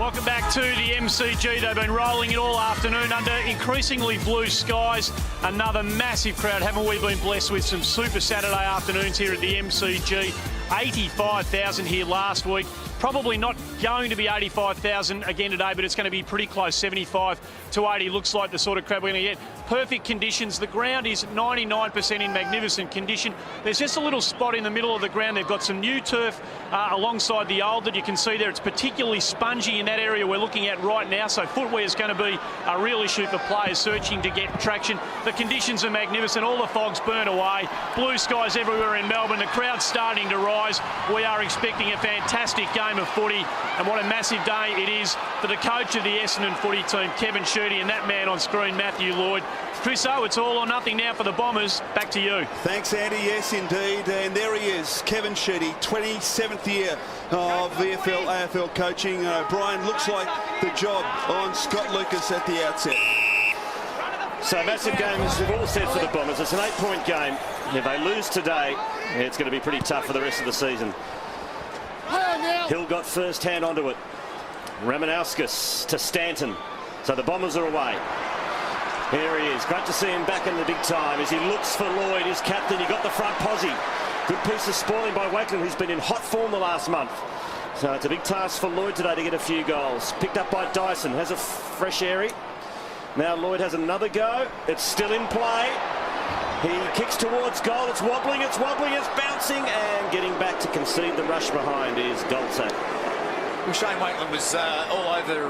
Welcome back to the MCG. They've been rolling it all afternoon under increasingly blue skies. Another massive crowd. Haven't we been blessed with some super Saturday afternoons here at the MCG? 85,000 here last week. Probably not going to be 85,000 again today, but it's going to be pretty close, 75 to 80. Looks like the sort of crowd we're going to get. Perfect conditions. The ground is 99% in magnificent condition. There's just a little spot in the middle of the ground. They've got some new turf alongside the old that you can see there. It's particularly spongy in that area we're looking at right now, so footwear is going to be a real issue for players searching to get traction. The conditions are magnificent. All the fog's burnt away. Blue skies everywhere in Melbourne. The crowd's starting to rise. We are expecting a fantastic game of footy, and what a massive day it is for the coach of the Essendon footy team, Kevin Sheedy, and that man on screen, Matthew Lloyd. Chriso, it's all or nothing now for the Bombers. Back to you. Thanks, Andy. Yes, indeed. And there he is, Kevin Sheedy, 27th year of VFL, AFL coaching. Brian, looks like the job on Scott Lucas at the outset. So massive game, as we've all said, for the Bombers. It's an 8-point game. If they lose today, it's going to be pretty tough for the rest of the season. Hill got first hand onto it. Ramanauskas to Stanton. So the Bombers are away. Here he is. Great to see him back in the big time as he looks for Lloyd, his captain. He got the front posse. Good piece of spoiling by Wakeland, who's been in hot form the last month. So it's a big task for Lloyd today to get a few goals. Picked up by Dyson. Has a fresh airy. Now Lloyd has another go. It's still in play. He kicks towards goal. It's wobbling, it's bouncing, and getting back to concede the rush behind is Dolce. Well, Shane Wakeland was all over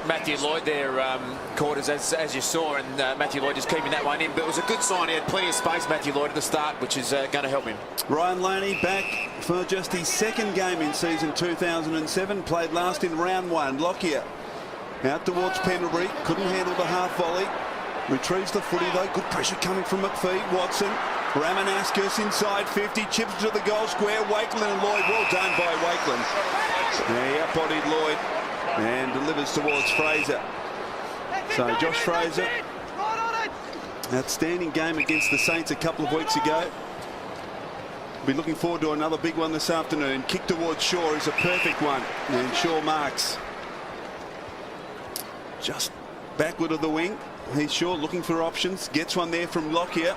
Matthew Lloyd there, quarters, as you saw, and Matthew Lloyd just keeping that one in. But it was a good sign. He had plenty of space, Matthew Lloyd, at the start, which is going to help him. Ryan Laney back for just his second game in season 2007. Played last in round one. Lockyer out towards Pendlebury. Couldn't handle the half volley. Retrieves the footy though. Good pressure coming from McPhee. Watson. Ramanauskas inside 50. Chips to the goal square. Wakeland and Lloyd. Well done by Wakeland. He out-bodied Lloyd and delivers towards Fraser. So Josh Fraser. Outstanding game against the Saints a couple of weeks ago. Be looking forward to another big one this afternoon. Kick towards Shaw is a perfect one. And Shaw marks. Just backward of the wing. He's Shaw looking for options. Gets one there from Lockyer.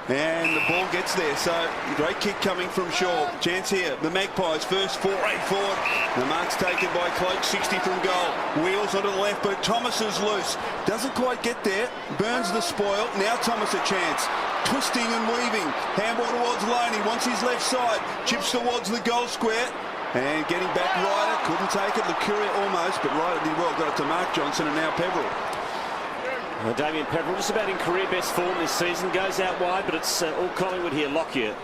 And the ball gets there. So great kick coming from Shaw. Chance here. The Magpies first foray forward. The mark's taken by Cloak. 60 from goal. Wheels onto the left, but Thomas is loose. Doesn't quite get there. Burns the spoil. Now Thomas a chance. Twisting and weaving. Handball towards Loney. Wants his left side. Chips towards the goal square. And getting back Ryder. Couldn't take it. Lucuria almost, but Ryder did well. Got it to Mark Johnson and now Peverill. Damien Peverill just about in career best form this season. Goes out wide, but it's all Collingwood here. Lockyer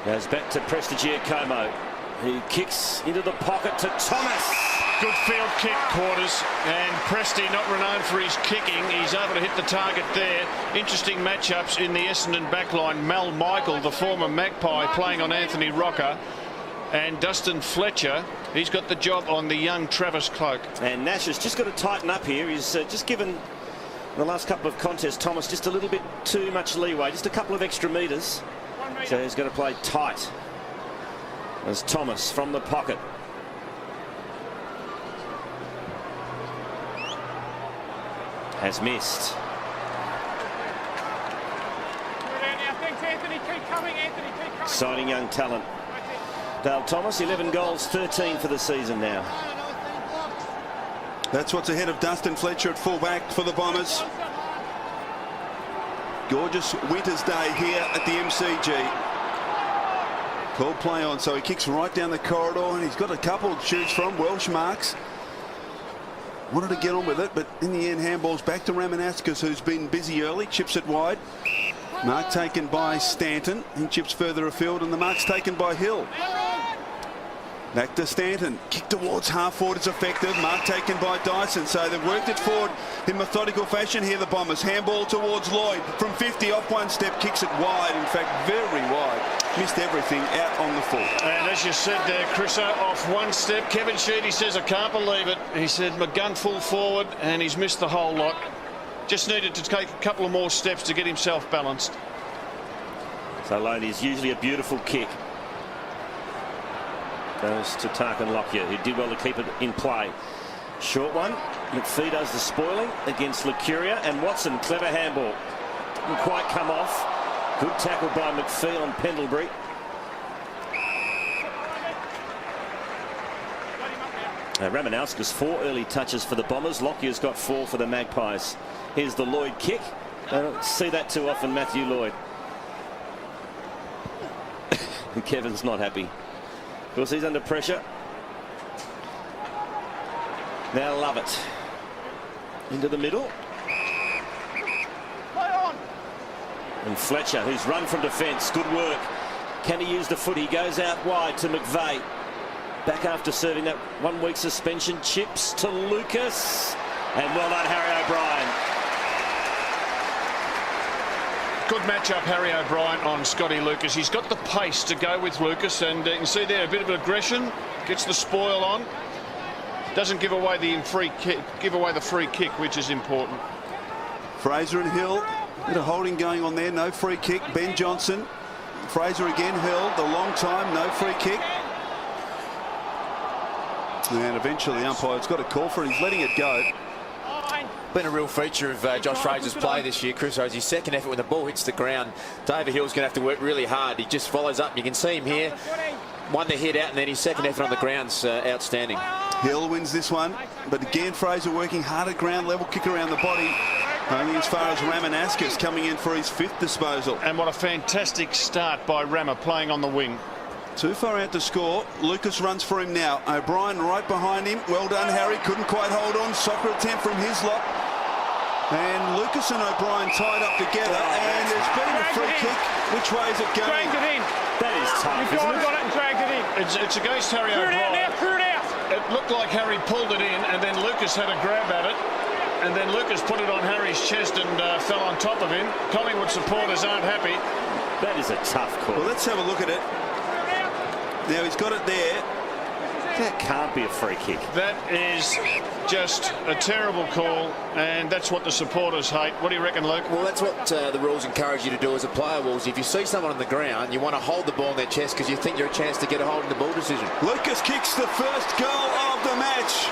goes back to Prestigiacomo. He kicks into the pocket to Thomas. Good field kick, quarters, and Presti not renowned for his kicking. He's able to hit the target there. Interesting matchups in the Essendon backline. Mal Michael, the former Magpie, playing on Anthony Rocker, and Dustin Fletcher. He's got the job on the young Travis Cloak. And Nash has just got to tighten up here. He's just given the last couple of contests Thomas just a little bit too much leeway, just a couple of extra metres. So he's going to play tight as Thomas from the pocket. Has missed. Signing young talent. Dale Thomas, 11 goals, 13 for the season now. That's what's ahead of Dustin Fletcher at fullback for the Bombers. Gorgeous winter's day here at the MCG. Called play on, so he kicks right down the corridor, and he's got a couple to choose from. Welsh marks. Wanted to get on with it, but in the end, handball's back to Ramanauskas, who's been busy early. Chips it wide. Mark taken by Stanton. He chips further afield, and the mark's taken by Hill. Back to Stanton. Kick towards half forward is effective. Mark taken by Dyson. So they've worked it forward in methodical fashion here, the Bombers. Handball towards Lloyd. From 50 off one step, kicks it wide. In fact, very wide. Missed everything out on the full. And as you said there, Chriso, off one step. Kevin Sheedy says, I can't believe it. He said, McGunn full forward, and he's missed the whole lot. Just needed to take a couple of more steps to get himself balanced. So Loney is usually a beautiful kick. Goes to Tarkin Lockyer, who did well to keep it in play. Short one. McPhee does the spoiling against Lucuria, and Watson, clever handball. Didn't quite come off. Good tackle by McPhee on Pendlebury. Ramanauskas 4 early touches for the Bombers. Lockyer's got 4 for the Magpies. Here's the Lloyd kick. I don't see that too often, Matthew Lloyd. And Kevin's not happy. Of course, he's under pressure. Now Lovett. Into the middle. And Fletcher, who's run from defence. Good work. Can he use the foot? He goes out wide to McVeigh. Back after serving that 1 week suspension. Chips to Lucas. And well done, Harry O'Brien. Good matchup, Harry O'Brien on Scotty Lucas. He's got the pace to go with Lucas, and you can see there a bit of aggression. Gets the spoil on. Doesn't give away the free kick, which is important. Fraser and Hill. Bit of holding going on there. No free kick. Ben Johnson. Fraser again held a long time. No free kick. And eventually the umpire's got a call for it. He's letting it go. Been a real feature of Josh Fraser's play this year, Chris. His second effort when the ball hits the ground. David Hill's going to have to work really hard. He just follows up. You can see him here. Won the hit out, and then his second effort on the ground's outstanding. Hill wins this one, but again Fraser working hard at ground level, kick around the body. Only as far as Ramanauskas coming in for his 5th disposal. And what a fantastic start by Rama playing on the wing. Too far out to score. Lucas runs for him now. O'Brien right behind him. Well done, Harry. Couldn't quite hold on. Soccer attempt from Hislop. And Lucas and O'Brien tied up together. And there's been a free kick. Which way is it going? Dragged it in. That is tough, You've isn't it? got it and dragged it in. It's against Harry O'Brien. Clear it out. It looked like Harry pulled it in, and then Lucas had a grab at it. And then Lucas put it on Harry's chest and fell on top of him. Collingwood supporters aren't happy. That is a tough call. Well, let's have a look at it. Now he's got it there. That can't be a free kick. That is just a terrible call, and that's what the supporters hate. What do you reckon, Luke? Well, that's what the rules encourage you to do as a player, Wolves. If you see someone on the ground, you want to hold the ball in their chest because you think you're a chance to get a hold in the ball decision. Lucas kicks the first goal of the match.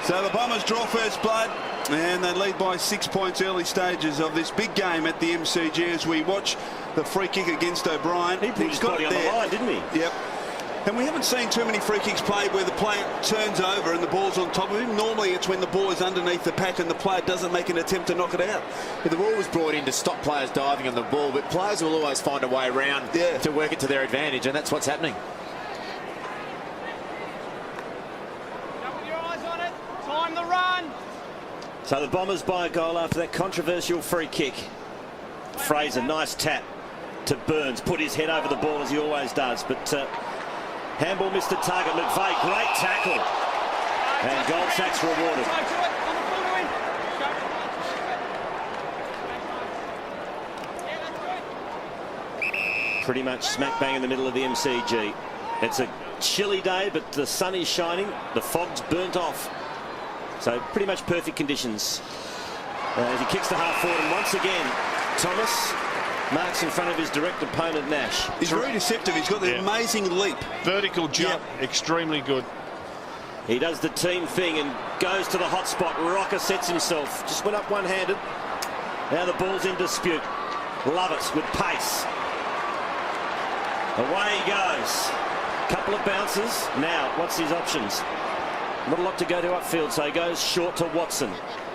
So the Bombers draw first blood, and they lead by 6 points early stages of this big game at the MCG as we watch the free kick against O'Brien. He put his body on the line, didn't he? Yep. And we haven't seen too many free kicks played where the player turns over and the ball's on top of him. Normally it's when the ball is underneath the pack and the player doesn't make an attempt to knock it out. But the rule was brought in to stop players diving on the ball, but players will always find a way around to work it to their advantage, and that's what's happening. So the Bombers buy a goal after that controversial free kick. Fraser, nice tap to Burns. Put his head over the ball as he always does. But handball missed the target. McVeigh, great tackle. And Goldsack's rewarded. Pretty much smack bang in the middle of the MCG. It's a chilly day, but the sun is shining. The fog's burnt off. So pretty much perfect conditions. As he kicks the half forward, and once again, Thomas marks in front of his direct opponent, Nash. He's very deceptive. He's got the amazing leap. Vertical jump, extremely good. He does the team thing and goes to the hot spot. Rocker sets himself. Just went up one-handed. Now the ball's in dispute. Lovett with pace. Away he goes. Couple of bounces. Now, what's his options? Not a lot to go to upfield, so he goes short to Watson,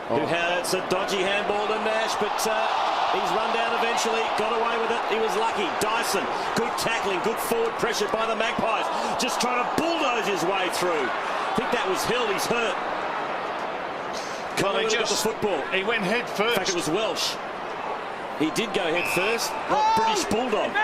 who has a dodgy handball to Nash, but he's run down eventually, got away with it. He was lucky. Dyson, good tackling, good forward pressure by the Magpies, just trying to bulldoze his way through. I think that was Hill. He's hurt. Collingwood got the football. He went head first. In fact, it was Welsh. He did go head first. British Bulldog.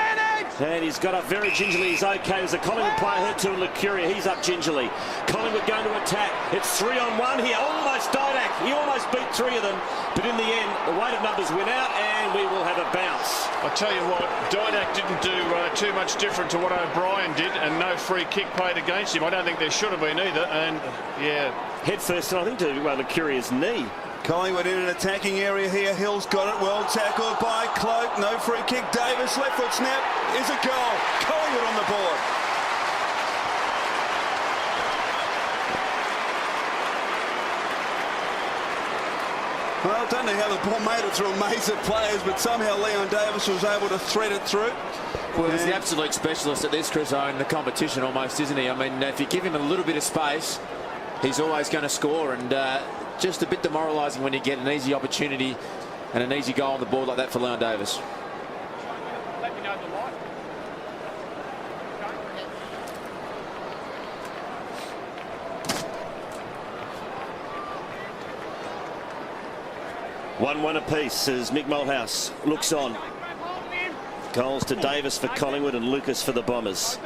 And he's got up very gingerly. He's okay. There's a Collingwood player hurt to Lucuria. He's up gingerly. Collingwood going to attack. It's 3-on-1 here. Almost Didak. He almost beat 3 of them. But in the end, the weight of numbers win out, and we will have a bounce. I tell you what, Didak didn't do too much different to what O'Brien did, and no free kick played against him. I don't think there should have been either. And yeah, head first, and I think to Lucuria's knee. Collingwood in an attacking area here. Hill's got it. Well tackled by Cloak. No free kick. Davis, left foot snap. Is a goal. Collingwood on the board. Well, I don't know how the ball made it through a maze of players, but somehow Leon Davis was able to thread it through. Well, he's the absolute specialist at this, Chris, in the competition almost, isn't he? I mean, if you give him a little bit of space, he's always going to score, and just a bit demoralising when you get an easy opportunity and an easy goal on the board like that for Leon Davis. Let me know the light. 1-1 apiece as Mick Malthouse looks on. Goals to Davis for Collingwood and Lucas for the Bombers.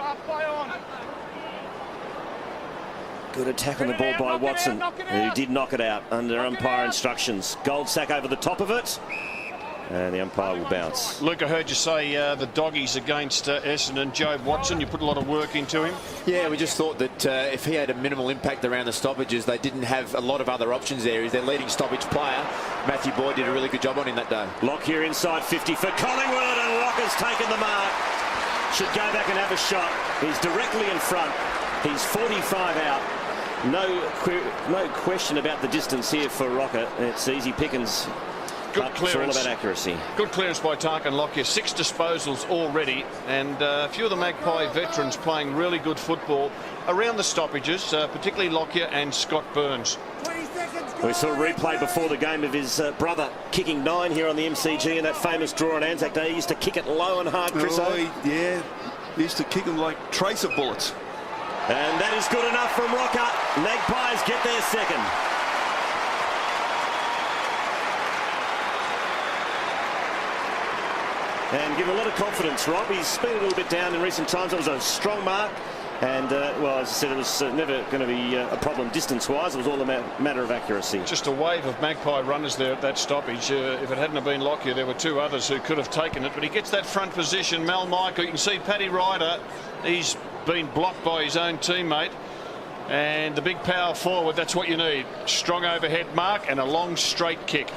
Good attack on the ball by Watson, who did knock it out under umpire instructions. Goldsack over the top of it, and the umpire will bounce. Luke, I heard you say the doggies against Essendon. Jobe Watson, you put a lot of work into him. Yeah, we just thought that if he had a minimal impact around the stoppages, they didn't have a lot of other options there. He's their leading stoppage player. Matthew Boyd did a really good job on him that day. Lock here inside 50 for Collingwood, and Rocker's taken the mark. Should go back and have a shot. He's directly in front. He's 45 out. No question about the distance here for Rocker. It's easy pickings. Good clearance. It's all about accuracy. Good clearance by Tarkin Lockyer. 6 disposals already, and a few of the Magpie veterans playing really good football around the stoppages, particularly Lockyer and Scott Burns. We saw a replay before the game of his brother kicking 9 here on the MCG in that famous draw on Anzac Day. He used to kick it low and hard, Chris. Yeah, he used to kick them like tracer bullets. And that is good enough from Rocker. Magpies get their second. And give him a lot of confidence, Rob. He's been a little bit down in recent times. It was a strong mark. And, well, as I said, it was never going to be a problem distance-wise. It was all a matter of accuracy. Just a wave of Magpie runners there at that stoppage. If it hadn't have been Lockyer, there were 2 others who could have taken it. But he gets that front position. Mal Michael, you can see Paddy Ryder. He's been blocked by his own teammate. And the big power forward, that's what you need. Strong overhead mark and a long straight kick.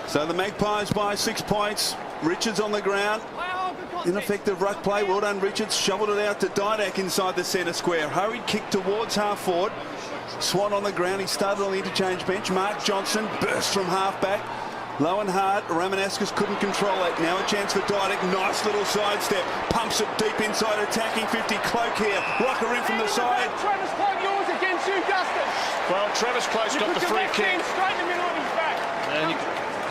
So the Magpies by 6 points. Richards on the ground. Ineffective ruck play. Well done, Richards. Shoveled it out to Didak inside the centre square. Hurried kick towards half forward. Swan on the ground. He started on the interchange bench. Mark Johnson burst from half back. Low and hard. Ramanaskas couldn't control it. Now a chance for Didak. Nice little sidestep. Pumps it deep inside. Attacking 50. Cloak here. Rocker in from the side. Travis Cloak, yours against you, Dustin. Well, Travis Cloak's got the free kick. Straight in the middle of his back. And you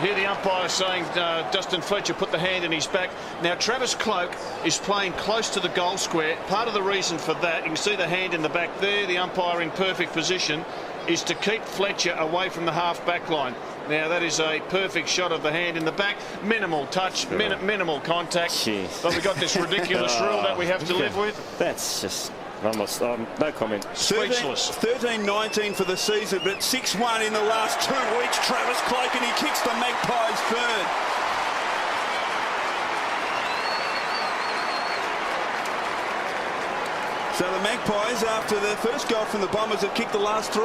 hear the umpire saying Dustin Fletcher put the hand in his back. Now Travis Cloak is playing close to the goal square. Part of the reason for that, you can see the hand in the back there, the umpire in perfect position, is to keep Fletcher away from the half back line. Now that is a perfect shot of the hand in the back. Minimal touch, minimal contact. Jeez. But we've got this ridiculous rule that we have to live with. That's just almost no comment. Speechless. 13-19 for the season, but 6-1 in the last 2 weeks. Travis Cloak, and he kicks the Magpies third. So the Magpies, after the first goal from the Bombers, have kicked the last 3.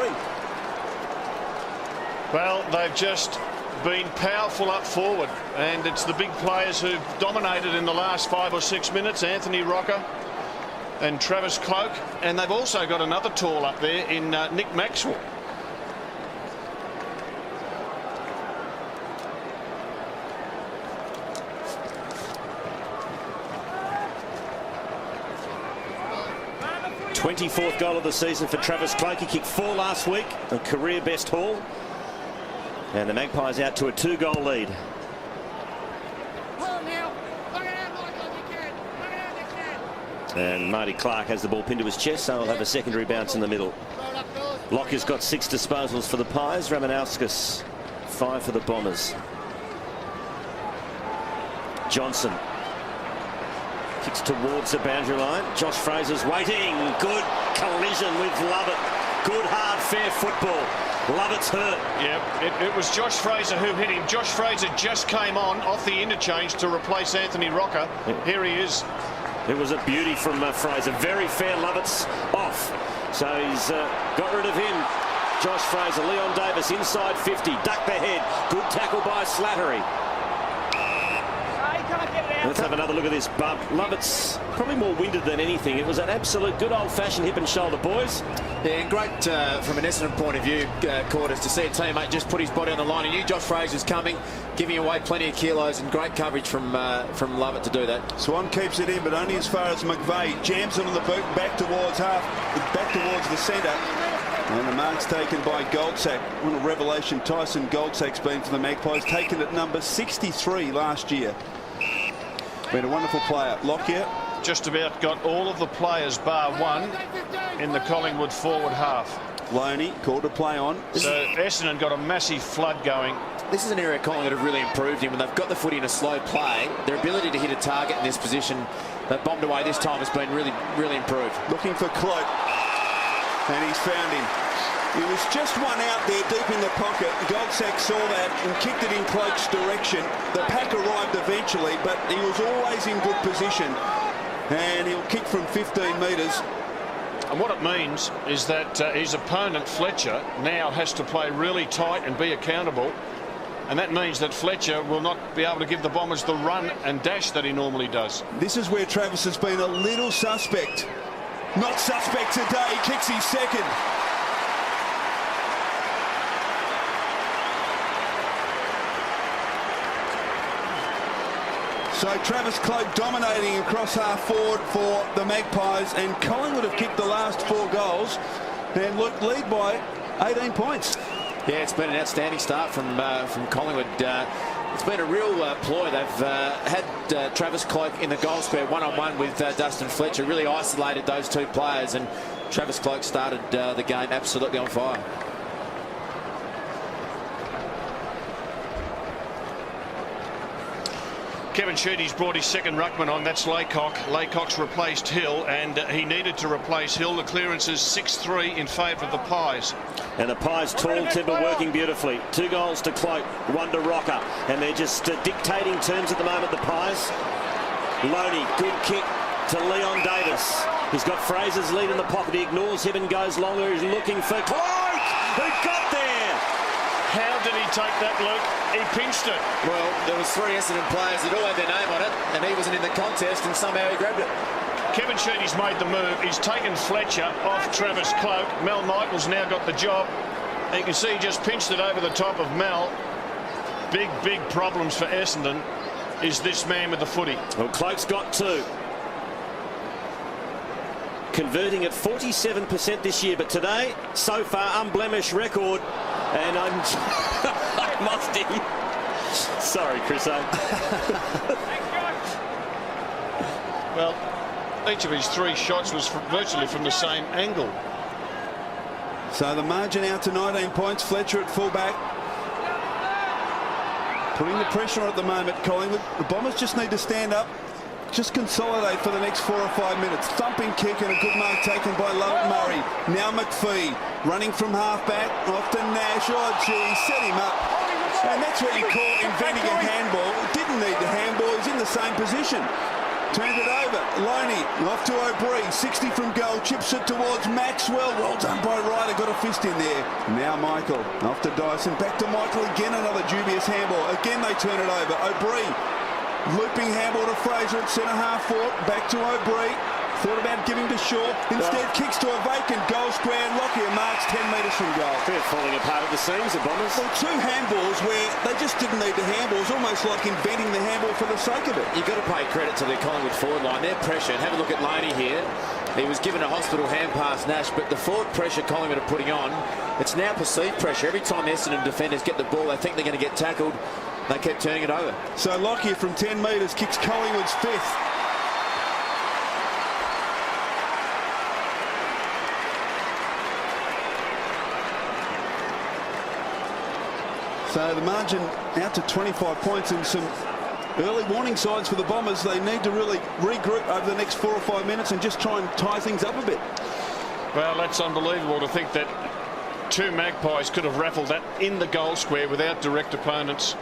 Well, they've just been powerful up forward, and it's the big players who've dominated in the last 5 or 6 minutes. Anthony Rocker and Travis Cloak, and they've also got another tall up there in Nick Maxwell. th goal of the season for Travis Cloak. He kicked 4 last week, a career best haul. And the Magpies out to a 2-goal lead. And Marty Clark has the ball pinned to his chest, so he'll have a secondary bounce in the middle. Lockyer's got 6 disposals for the Pies. Ramanauskas 5 for the Bombers. Johnson kicks towards the boundary line. Josh Fraser's waiting. Good collision with Lovett. Good hard fair football. Lovett's hurt. Yeah, it was Josh Fraser who hit him. Josh Fraser just came on off the interchange to replace Anthony Rocker. Here he is. It was a beauty from Fraser. Very fair. Lovett's off. So he's got rid of him. Josh Fraser. Leon Davis inside 50. Ducked the head. Good tackle by Slattery. Let's have another look at this bump. Lovett's probably more winded than anything. It was an absolute good old-fashioned hip and shoulder, boys. Yeah, and great from an Essendon point of view, Quarters, to see a teammate just put his body on the line. He knew Josh Fraser's coming, giving away plenty of kilos, and great coverage from Lovett to do that. Swan keeps it in, but only as far as McVeigh jams it on the boot, back towards the centre. And the mark's taken by Goldsack. What a revelation Tyson Goldsack's been for the Magpies, taken at number 63 last year. Been a wonderful player. Lockyer. Just about got all of the players bar one in the Collingwood forward half. Loney called to play on. So Essendon got a massive flood going. This is an area Collingwood have really improved in. When they've got the footy in a slow play, their ability to hit a target in this position, they've bombed away this time, has been really, really improved. Looking for Cloak. And he's found him. He was just one out there deep in the pocket. Goldsack saw that and kicked it in Cloak's direction. The pack arrived eventually, but he was always in good position. And he'll kick from 15 metres. And what it means is that his opponent, Fletcher, now has to play really tight and be accountable. And that means that Fletcher will not be able to give the Bombers the run and dash that he normally does. This is where Travis has been a little suspect. Not suspect today. He kicks his second. So Travis Cloak dominating across half forward for the Magpies, and Collingwood have kicked the last 4 goals and lead by 18 points. Yeah, it's been an outstanding start from Collingwood. It's been a real ploy. They've had Travis Cloak in the goal square one-on-one with Dustin Fletcher, really isolated those two players, and Travis Cloak started the game absolutely on fire. Kevin Sheedy's brought his second ruckman on. That's Laycock. Laycock's replaced Hill, and he needed to replace Hill. The clearance is 6-3 in favour of the Pies. And the Pies, tall timber working beautifully. 2 goals to Cloak, 1 to Rocker. And they're just dictating terms at the moment, the Pies. Loney, good kick to Leon Davis. He's got Fraser's lead in the pocket. He ignores him and goes longer. He's looking for Cloak, who got there. How did he take that, Luke? He pinched it. Well, there was 3 Essendon players that all had their name on it, and he wasn't in the contest, and somehow he grabbed it. Kevin Sheedy's made the move. He's taken Fletcher off Travis Cloak. Mel Michael's now got the job. And you can see he just pinched it over the top of Mel. Big, big problems for Essendon is this man with the footy. Well, Cloak's got 2. Converting at 47% this year, but today, so far, unblemished record. And I'm musty. Sorry, Chris. Well, each of his 3 shots was virtually from the same angle. So the margin out to 19 points. Fletcher at fullback. Putting the pressure on at the moment, Collingwood. The Bombers just need to stand up. Just consolidate for the next 4 or 5 minutes. Thumping kick and a good mark taken by Lovett Murray. Now McPhee running from half-back. Off to Nash. Oh, gee, set him up. And that's what you call inventing a handball. Didn't need the handball. He's in the same position. Turned it over. Loney off to O'Brien. 60 from goal. Chips it towards Maxwell. Well done by Ryder. Got a fist in there. Now Michael. Off to Dyson. Back to Michael again. Another dubious handball. Again they turn it over. O'Brien. Looping handball to Fraser at centre half forward. Back to O'Brien. Thought about giving to Shaw. Instead kicks to a vacant goal square. And Lockyer marks 10 metres from goal. They're falling apart at the seams, the Bombers. Well, 2 handballs where they just didn't need the handballs. Almost like inventing the handball for the sake of it. You've got to pay credit to the Collingwood forward line. Their pressure. And have a look at Loney here. He was given a hospital hand pass, Nash, but the forward pressure Collingwood are putting on, it's now perceived pressure. Every time Essendon defenders get the ball, they think they're going to get tackled. They kept turning it over. So Lockyer from 10 metres kicks Collingwood's 5th. So the margin out to 25 points, and some early warning signs for the Bombers. They need to really regroup over the next 4 or 5 minutes and just try and tie things up a bit. Well, that's unbelievable to think that 2 Magpies could have raffled that in the goal square without direct opponents.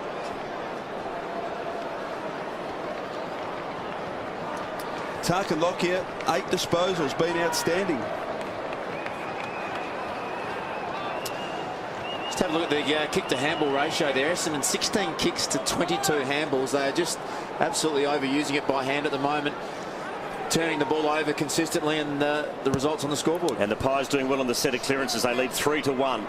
Tark and Lockyer, 8 disposals, been outstanding. Just have a look at the kick to handball ratio there. Essendon 16 kicks to 22 handballs. They are just absolutely overusing it by hand at the moment, turning the ball over consistently, and the results on the scoreboard. And the Pies doing well on the set of clearances. They lead 3-1.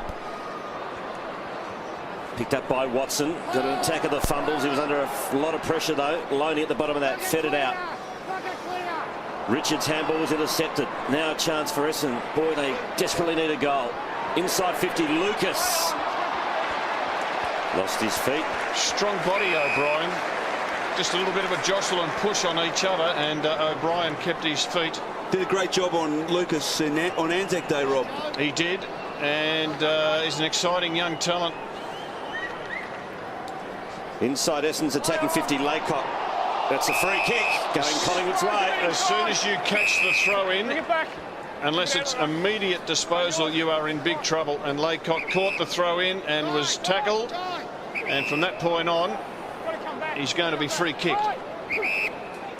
Picked up by Watson. Got an attack of the fumbles. He was under a lot of pressure though. Loney at the bottom of that. Fed it out. Richards' handball was intercepted. Now a chance for Essendon. Boy, they desperately need a goal. Inside 50, Lucas. Lost his feet. Strong body, O'Brien. Just a little bit of a jostle and push on each other, and O'Brien kept his feet. Did a great job on Lucas on Anzac Day, Rob. He did, and is an exciting young talent. Inside Essendon's attacking 50, Laycock. That's a free kick going Collingwood's way. As soon as you catch the throw in, unless it's immediate disposal, you are in big trouble. And Laycock caught the throw in and was tackled. And from that point on, he's going to be free kicked.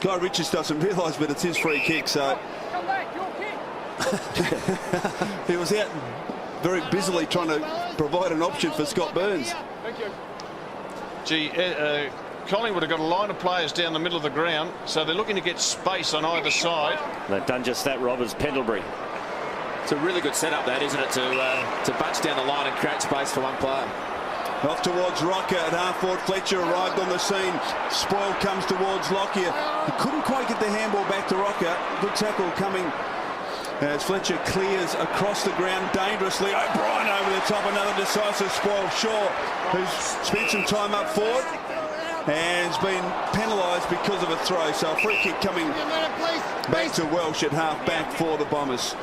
Guy Richards doesn't realise, but it's his free kick, so he was out very busily trying to provide an option for Scott Burns. Gee, Collingwood have got a line of players down the middle of the ground, so they're looking to get space on either side. They've done just that, Rob, as Pendlebury. It's a really good setup, that, isn't it, to bunch down the line and create space for one player. Off towards Rocker at half-forward. Fletcher arrived on the scene. Spoil comes towards Lockyer. He couldn't quite get the handball back to Rocker. Good tackle coming as Fletcher clears across the ground dangerously. O'Brien over the top. Another decisive spoil. Shaw, who's spent some time up forward and has been penalised because of a throw. So a free kick coming back to Welsh at half-back for the Bombers.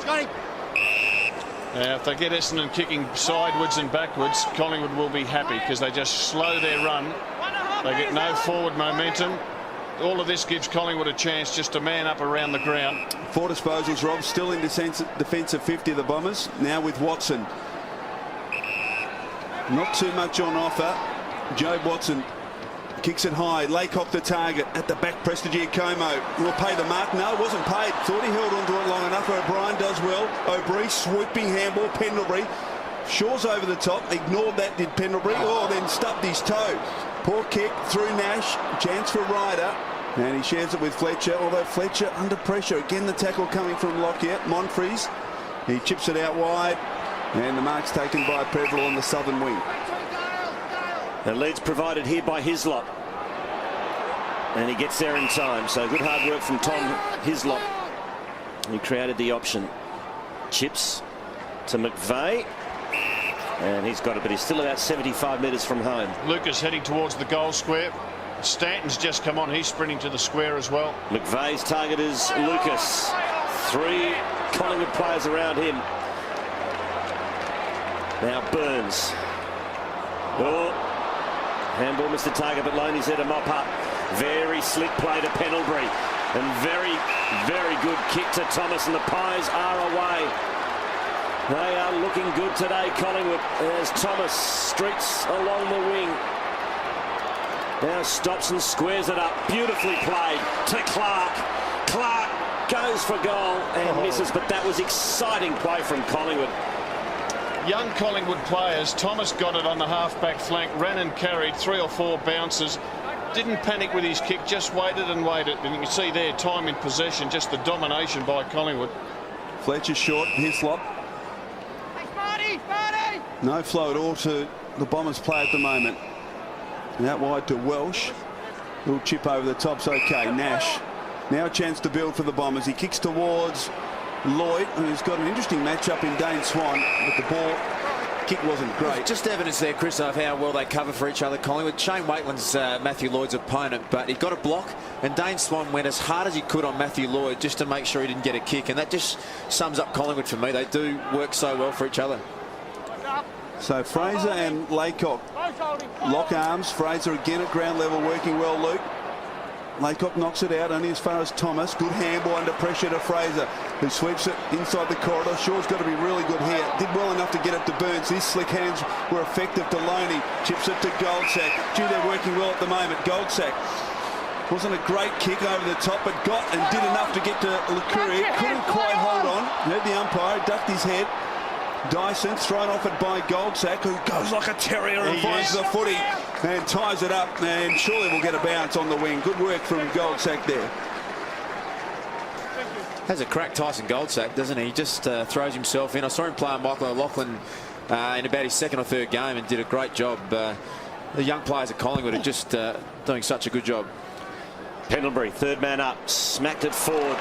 Now, if they get Essendon kicking sidewards and backwards, Collingwood will be happy because they just slow their run. They get no forward momentum. All of this gives Collingwood a chance just to man up around the ground. 4 disposals, Rob, still in defensive 50 of the Bombers. Now with Watson. Not too much on offer. Joe Watson kicks it high. Laycock the target at the back. Prestigiacomo will pay the mark. No, it wasn't paid. Thought he held onto it long enough. O'Brien does well. O'Brien swooping handball. Pendlebury. Shaw's over the top. Ignored that, did Pendlebury. Oh, then stubbed his toe. Poor kick through Nash. Chance for Ryder. And he shares it with Fletcher. Although Fletcher under pressure. Again, the tackle coming from Lockyer. Monfries. He chips it out wide. And the mark's taken by Preville on the southern wing. The lead's provided here by Hislop. And he gets there in time. So good hard work from Tom Hislop. He created the option. Chips to McVeigh. And he's got it, but he's still about 75 metres from home. Lucas heading towards the goal square. Stanton's just come on. He's sprinting to the square as well. McVeigh's target is Lucas. 3 Collingwood players around him. Now Burns. Oh, handball missed the target, but Loney's there to mop up. Very slick play to Pendlebury. And very, very good kick to Thomas, and the Pies are away. They are looking good today, Collingwood, as Thomas streaks along the wing. Now stops and squares it up. Beautifully played to Clark. Clark goes for goal and misses, but that was exciting play from Collingwood. Young Collingwood players. Thomas got it on the half-back flank, ran and carried 3 or 4 bounces. Didn't panic with his kick, just waited and waited. And you can see there, time in possession, just the domination by Collingwood. Fletcher short, Hislop. No flow at all to the Bombers play at the moment. And out wide to Welsh. Little chip over the top's okay. Nash. Now a chance to build for the Bombers. He kicks towards Lloyd, who's got an interesting matchup in Dane Swan, but the ball kick wasn't great. Just evidence there, Chris, of how well they cover for each other, Collingwood. Shane Waitland's Matthew Lloyd's opponent, but he got a block, and Dane Swan went as hard as he could on Matthew Lloyd just to make sure he didn't get a kick, and that just sums up Collingwood for me. They do work so well for each other. So Fraser and Laycock lock arms. Fraser again at ground level, working well, Luke. Laycock knocks it out only as far as Thomas. Good handball under pressure to Fraser, who sweeps it inside the corridor. Shaw's got to be really good here. Did well enough to get it to Burns. His slick hands were effective to Loney. Chips it to Goldsack. Gee, they're working well at the moment. Goldsack Wasn't a great kick over the top, but got and did enough to get to Lucuria. Couldn't quite hold on. Heard the umpire, ducked his head. Dyson thrown off it by Goldsack, who goes like a terrier and finds the footy and ties it up, and surely will get a bounce on the wing. Good work from Goldsack there. Has a crack, Tyson Goldsack, doesn't he? He just throws himself in. I saw him play Michael O'Loughlin in about his second or third game and did a great job. The young players at Collingwood are just doing such a good job. Pendlebury, third man up, smacked it forward.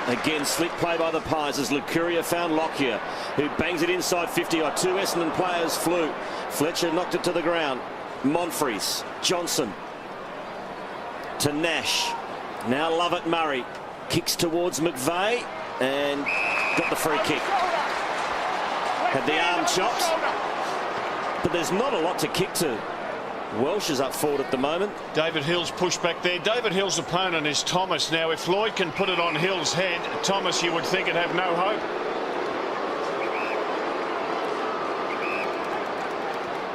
Again, slick play by the Pies as Lucuria found Lockyer, who bangs it inside 50. Two Essendon players flew. Fletcher knocked it to the ground. Monfries, Johnson to Nash. Now Lovett Murray kicks towards McVeigh and got the free kick. Had the arm chopped, but there's not a lot to kick to. Welsh is up forward at the moment. David Hill's pushed back there. David Hill's opponent is Thomas. Now, if Lloyd can put it on Hill's head, Thomas, you would think, would have no hope.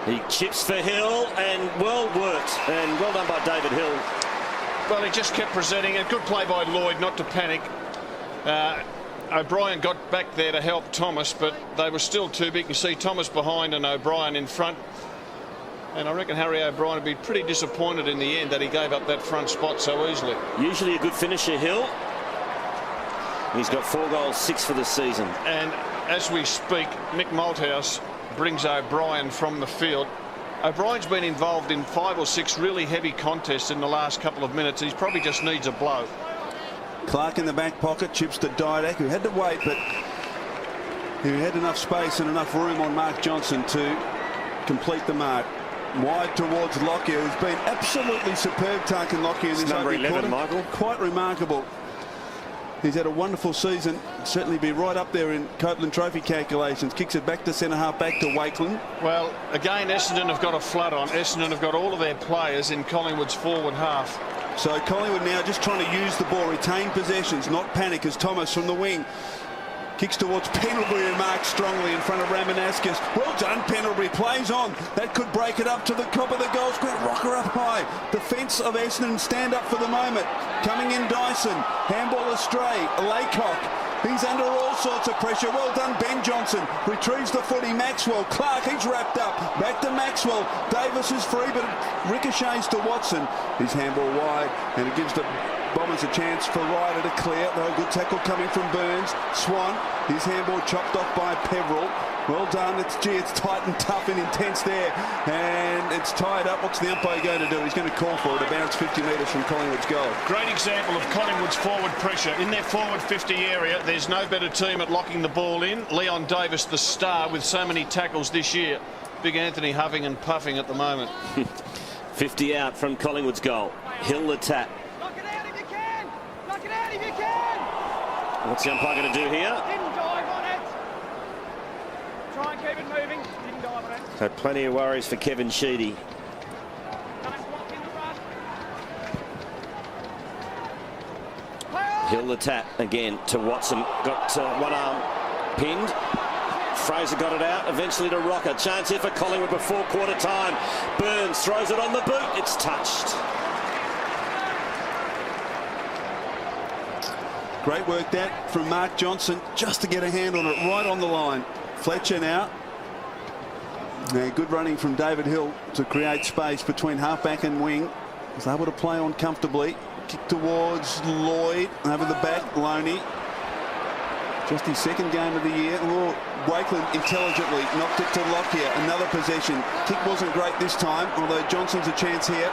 He chips for Hill, and well worked, and well done by David Hill. Well, he just kept presenting it. Good play by Lloyd not to panic. O'Brien got back there to help Thomas, but they were still too big. You can see Thomas behind and O'Brien in front. And I reckon Harry O'Brien would be pretty disappointed in the end that he gave up that front spot so easily. Usually a good finisher, Hill. He's got 4 goals, 6 for the season. And as we speak, Mick Malthouse brings O'Brien from the field. O'Brien's been involved in 5 or 6 really heavy contests in the last couple of minutes. He probably just needs a blow. Clark in the back pocket, chips to Didak, who had to wait, but who had enough space and enough room on Mark Johnson to complete the mark. Wide towards Lockyer, who's been absolutely superb, Tarkin Lockyer, in this number 11, quarter. Michael. Quite remarkable. He's had a wonderful season. Certainly be right up there in Copeland Trophy calculations. Kicks it back to centre half, back to Wakeland. Well, again, Essendon have got a flood on. Essendon have got all of their players in Collingwood's forward half. So Collingwood now just trying to use the ball, retain possessions, not panic, as Thomas from the wing kicks towards Pendlebury and marks strongly in front of Ramanauskas. Well done, Pendlebury plays on. That could break it up to the top of the goal square. Rocker up high. Defence of Essendon stand up for the moment. Coming in Dyson. Handball astray. Laycock. He's under all sorts of pressure. Well done, Ben Johnson. Retrieves the footy. Maxwell. Clark, he's wrapped up. Back to Maxwell. Davis is free, but ricochets to Watson. His handball wide, and it gives the Bombers a chance for Ryder to clear. Though good tackle coming from Burns. Swan, his handball chopped off by Peverill. Well done. It's tight and tough and intense there. And it's tied up. What's the umpire going to do? He's going to call for it. A bounce 50 metres from Collingwood's goal. Great example of Collingwood's forward pressure. In their forward 50 area, there's no better team at locking the ball in. Leon Davis, the star, with so many tackles this year. Big Anthony huffing and puffing at the moment. 50 out from Collingwood's goal. Hill the tap. Knock it out if you can! Knock it out if you can! What's the umpire going to do here? Didn't dive on it. Try and keep it moving. Didn't dive on it. So plenty of worries for Kevin Sheedy. Nice block in the run. Hill the tap again to Watson. Got one arm pinned. Fraser got it out, eventually to Rocker. Chance here for Collingwood before quarter time. Burns throws it on the boot. It's touched. Great work that from Mark Johnson just to get a hand on it right on the line. Fletcher now. Good running from David Hill to create space between halfback and wing. He's able to play on comfortably. Kick towards Lloyd over the back. Loney. Just his second game of the year. Wakeland intelligently knocked it to Lockyer. Another possession. Kick wasn't great this time, although Johnson's a chance here.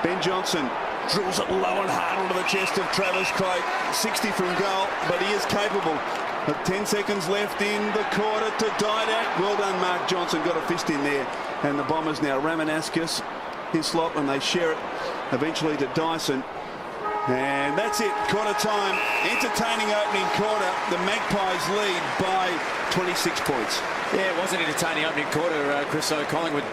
Ben Johnson drills it low and hard onto the chest of Travis Craig. 60 from goal, but he is capable. But 10 seconds left in the quarter to Didak. Well done, Mark Johnson. Got a fist in there. And the Bombers now, Ramanauskas, Hislop, and they share it eventually to Dyson. And that's it, quarter time. Entertaining opening quarter. The Magpies lead by 26 points. Yeah, it was an entertaining opening quarter, Chris. So Collingwood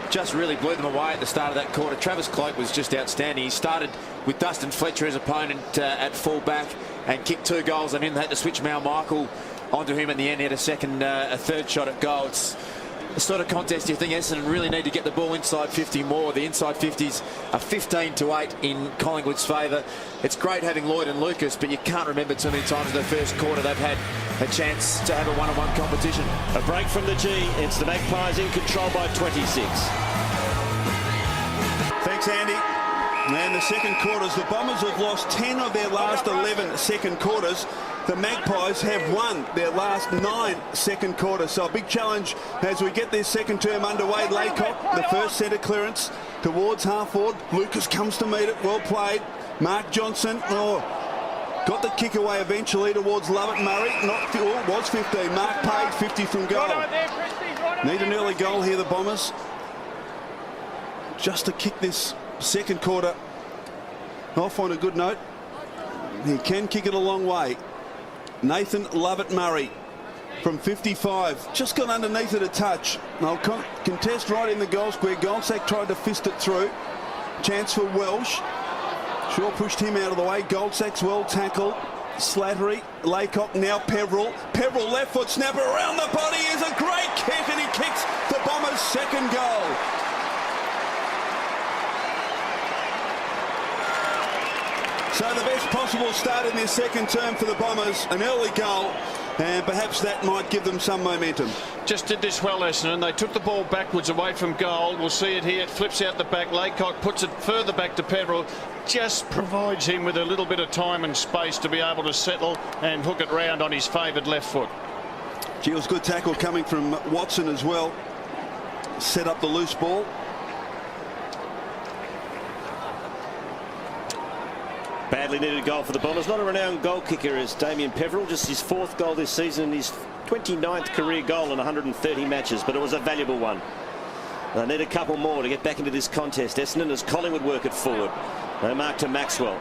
just really blew them away at the start of that quarter. Travis Cloak was just outstanding. He started with Dustin Fletcher as opponent at full back and kicked 2 goals, and then they had to switch Mal Michael onto him in the end. He had a third shot at goal. the sort of contest you think Essendon really need to get the ball inside 50 more. The inside 50s are 15-8 in Collingwood's favour. It's great having Lloyd and Lucas, but you can't remember too many times in the first quarter they've had a chance to have a one-on-one competition. A break from the G. It's the Magpies in control by 26. Thanks, Andy. And the second quarters, the Bombers have lost 10 of their last 11 second quarters. The Magpies have won their last 9 second quarters. So a big challenge as we get this second term underway. Laycock, the first centre clearance towards half forward. Lucas comes to meet it. Well played. Mark Johnson, got the kick away eventually towards Lovett Murray. It was 15. Mark Page, 50 from goal. Need an early goal here, the Bombers. Just to kick this second quarter off on a good note. He can kick it a long way. Nathan Lovett Murray from 55. Just got underneath it a touch. They'll contest right in the goal square. Goldsack tried to fist it through. Chance for Welsh. Shaw pushed him out of the way. Goldsack's well tackled. Slattery, Laycock, now Peveril. Peveril left foot snapper around the body is a great kick, and he kicks the Bombers' second goal. So the best possible start in their second term for the Bombers, an early goal, and perhaps that might give them some momentum. Just did this well, Essendon. They took the ball backwards away from goal. We'll see it here. It flips out the back. Laycock puts it further back to Peveril. Just provides him with a little bit of time and space to be able to settle and hook it round on his favoured left foot. Gee, it was good tackle coming from Watson as well. Set up the loose ball. Badly needed goal for the Bombers. Not a renowned goal kicker as Damien Peveril, just his 4th goal this season and his 29th career goal in 130 matches, but it was a valuable one. They need a couple more to get back into this contest. Essendon as Collingwood work it forward. No mark to Maxwell,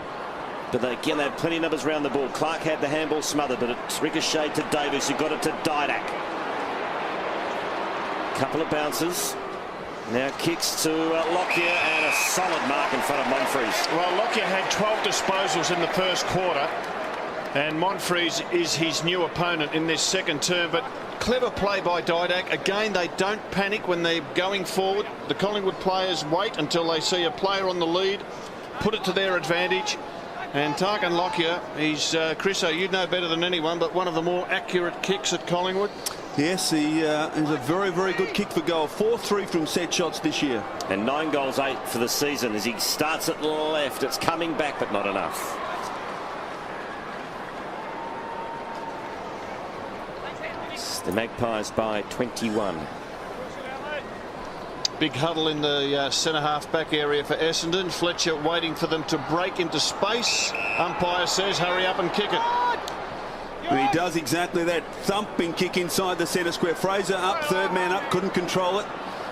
but they have plenty of numbers around the ball. Clark had the handball smothered, but it's ricocheted to Davis, who got it to Didak. Couple of bounces. Now kicks to Lockyer, and a solid mark in front of Monfries. Well, Lockyer had 12 disposals in the first quarter, and Monfries is his new opponent in this second term, but clever play by Didak. Again, they don't panic when they're going forward. The Collingwood players wait until they see a player on the lead, put it to their advantage. And Tarkan Lockyer, he's, Chriso, you know better than anyone, but one of the more accurate kicks at Collingwood. Yes, he is a very, very good kick for goal. 4-3 from set shots this year. And 9 goals, 8 for the season as he starts at left. It's coming back, but not enough. It's the Magpies by 21. Big huddle in the centre half back area for Essendon. Fletcher waiting for them to break into space. Umpire says hurry up and kick it. And he does exactly that. Thumping kick inside the centre square. Fraser up, third man up, couldn't control it.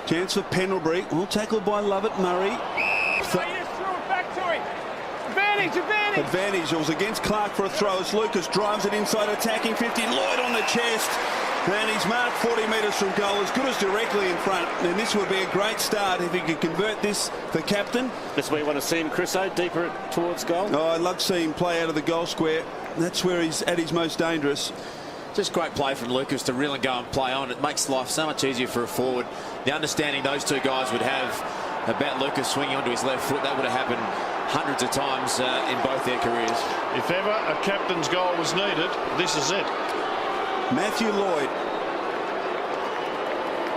Chance for Pendlebury. Well tackled by Lovett Murray. Advantage. It was against Clark for a throw as Lucas drives it inside, attacking 50. Lloyd on the chest. And he's marked 40 metres from goal, as good as directly in front. And this would be a great start if he could convert this, the captain. That's where you want to see him, Chriso, deeper towards goal. Oh, I'd love to see him play out of the goal square. That's where he's at his most dangerous. Just great play from Lucas to really go and play on. It makes life so much easier for a forward. The understanding those two guys would have about Lucas swinging onto his left foot, that would have happened hundreds of times in both their careers. If ever a captain's goal was needed, this is it. Matthew Lloyd,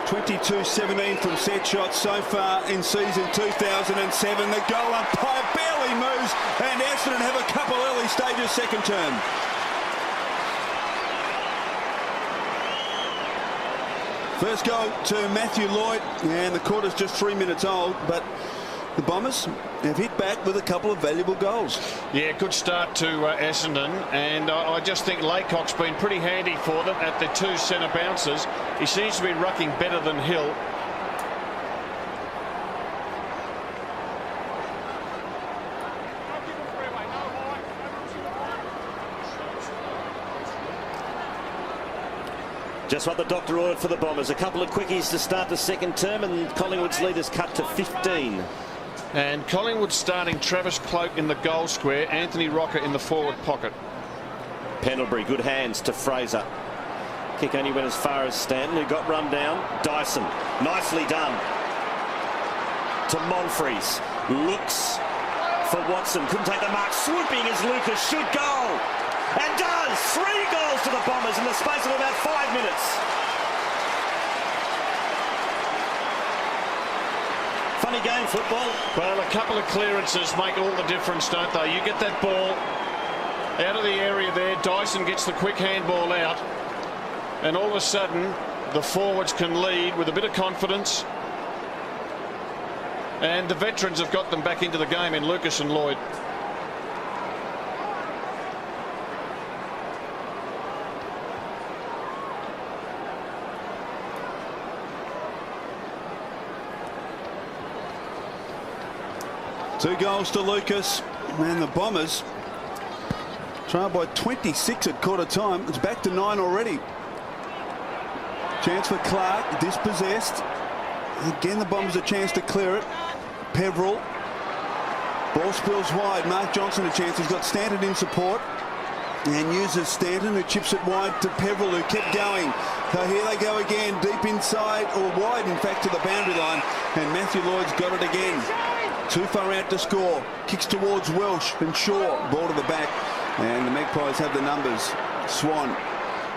22-17 from set shots so far in season 2007. The goal umpire barely moves, and Essendon have a couple early stages second term. First goal to Matthew Lloyd, and the quarter's just 3 minutes old, but the Bombers have hit back with a couple of valuable goals. Yeah, good start to Essendon, and I just think Laycock's been pretty handy for them at the 2 centre bounces. He seems to be rucking better than Hill. Just what the doctor ordered for the Bombers. A couple of quickies to start the second term, and Collingwood's lead is cut to 15. And Collingwood starting Travis Cloke in the goal square, Anthony Rocker in the forward pocket. Pendlebury, good hands to Fraser. Kick only went as far as Stanton, who got run down. Dyson, nicely done. To Monfries. Looks for Watson. Couldn't take the mark. Swooping as Lucas should goal. And does. 3 goals to the Bombers in the space of about 5 minutes. Funny game, football. Well, a couple of clearances make all the difference, don't they? You get that ball out of the area there. Dyson gets the quick handball out. And all of a sudden, the forwards can lead with a bit of confidence. And the veterans have got them back into the game in Lucas and Lloyd. Two goals to Lucas, and the Bombers trail by 26 at quarter time. It's back to 9 already. Chance for Clark, dispossessed. Again, the Bombers a chance to clear it. Peveril. Ball spills wide. Mark Johnson a chance. He's got Stanton in support. And uses Stanton, who chips it wide to Peveril, who kept going. So here they go again, deep inside, or wide, in fact, to the boundary line. And Matthew Lloyd's got it again. Too far out to score. Kicks towards Welsh and Shaw. Ball to the back. And the Magpies have the numbers. Swan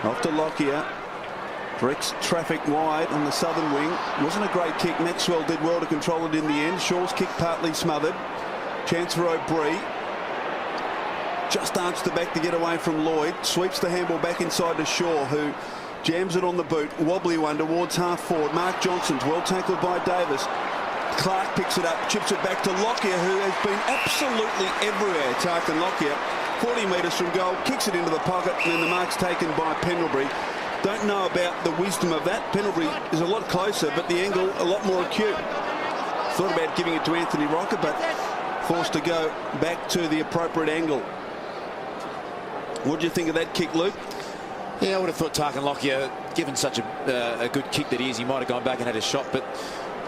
off to Lockyer. Directs traffic wide on the southern wing. Wasn't a great kick. Maxwell did well to control it in the end. Shaw's kick partly smothered. Chance for O'Brien. Just arched the back to get away from Lloyd. Sweeps the handball back inside to Shaw, who jams it on the boot. Wobbly one towards half forward. Mark Johnson's well tackled by Davis. Clark picks it up, chips it back to Lockyer, who has been absolutely everywhere. Tarkin Lockyer, 40 metres from goal, kicks it into the pocket, and then the mark's taken by Pendlebury. Don't know about the wisdom of that. Pendlebury is a lot closer, but the angle a lot more acute. Thought about giving it to Anthony Rocker, but forced to go back to the appropriate angle. What do you think of that kick, Luke? Yeah, I would have thought Tarkin Lockyer, given such a good kick that he is, he might have gone back and had a shot, but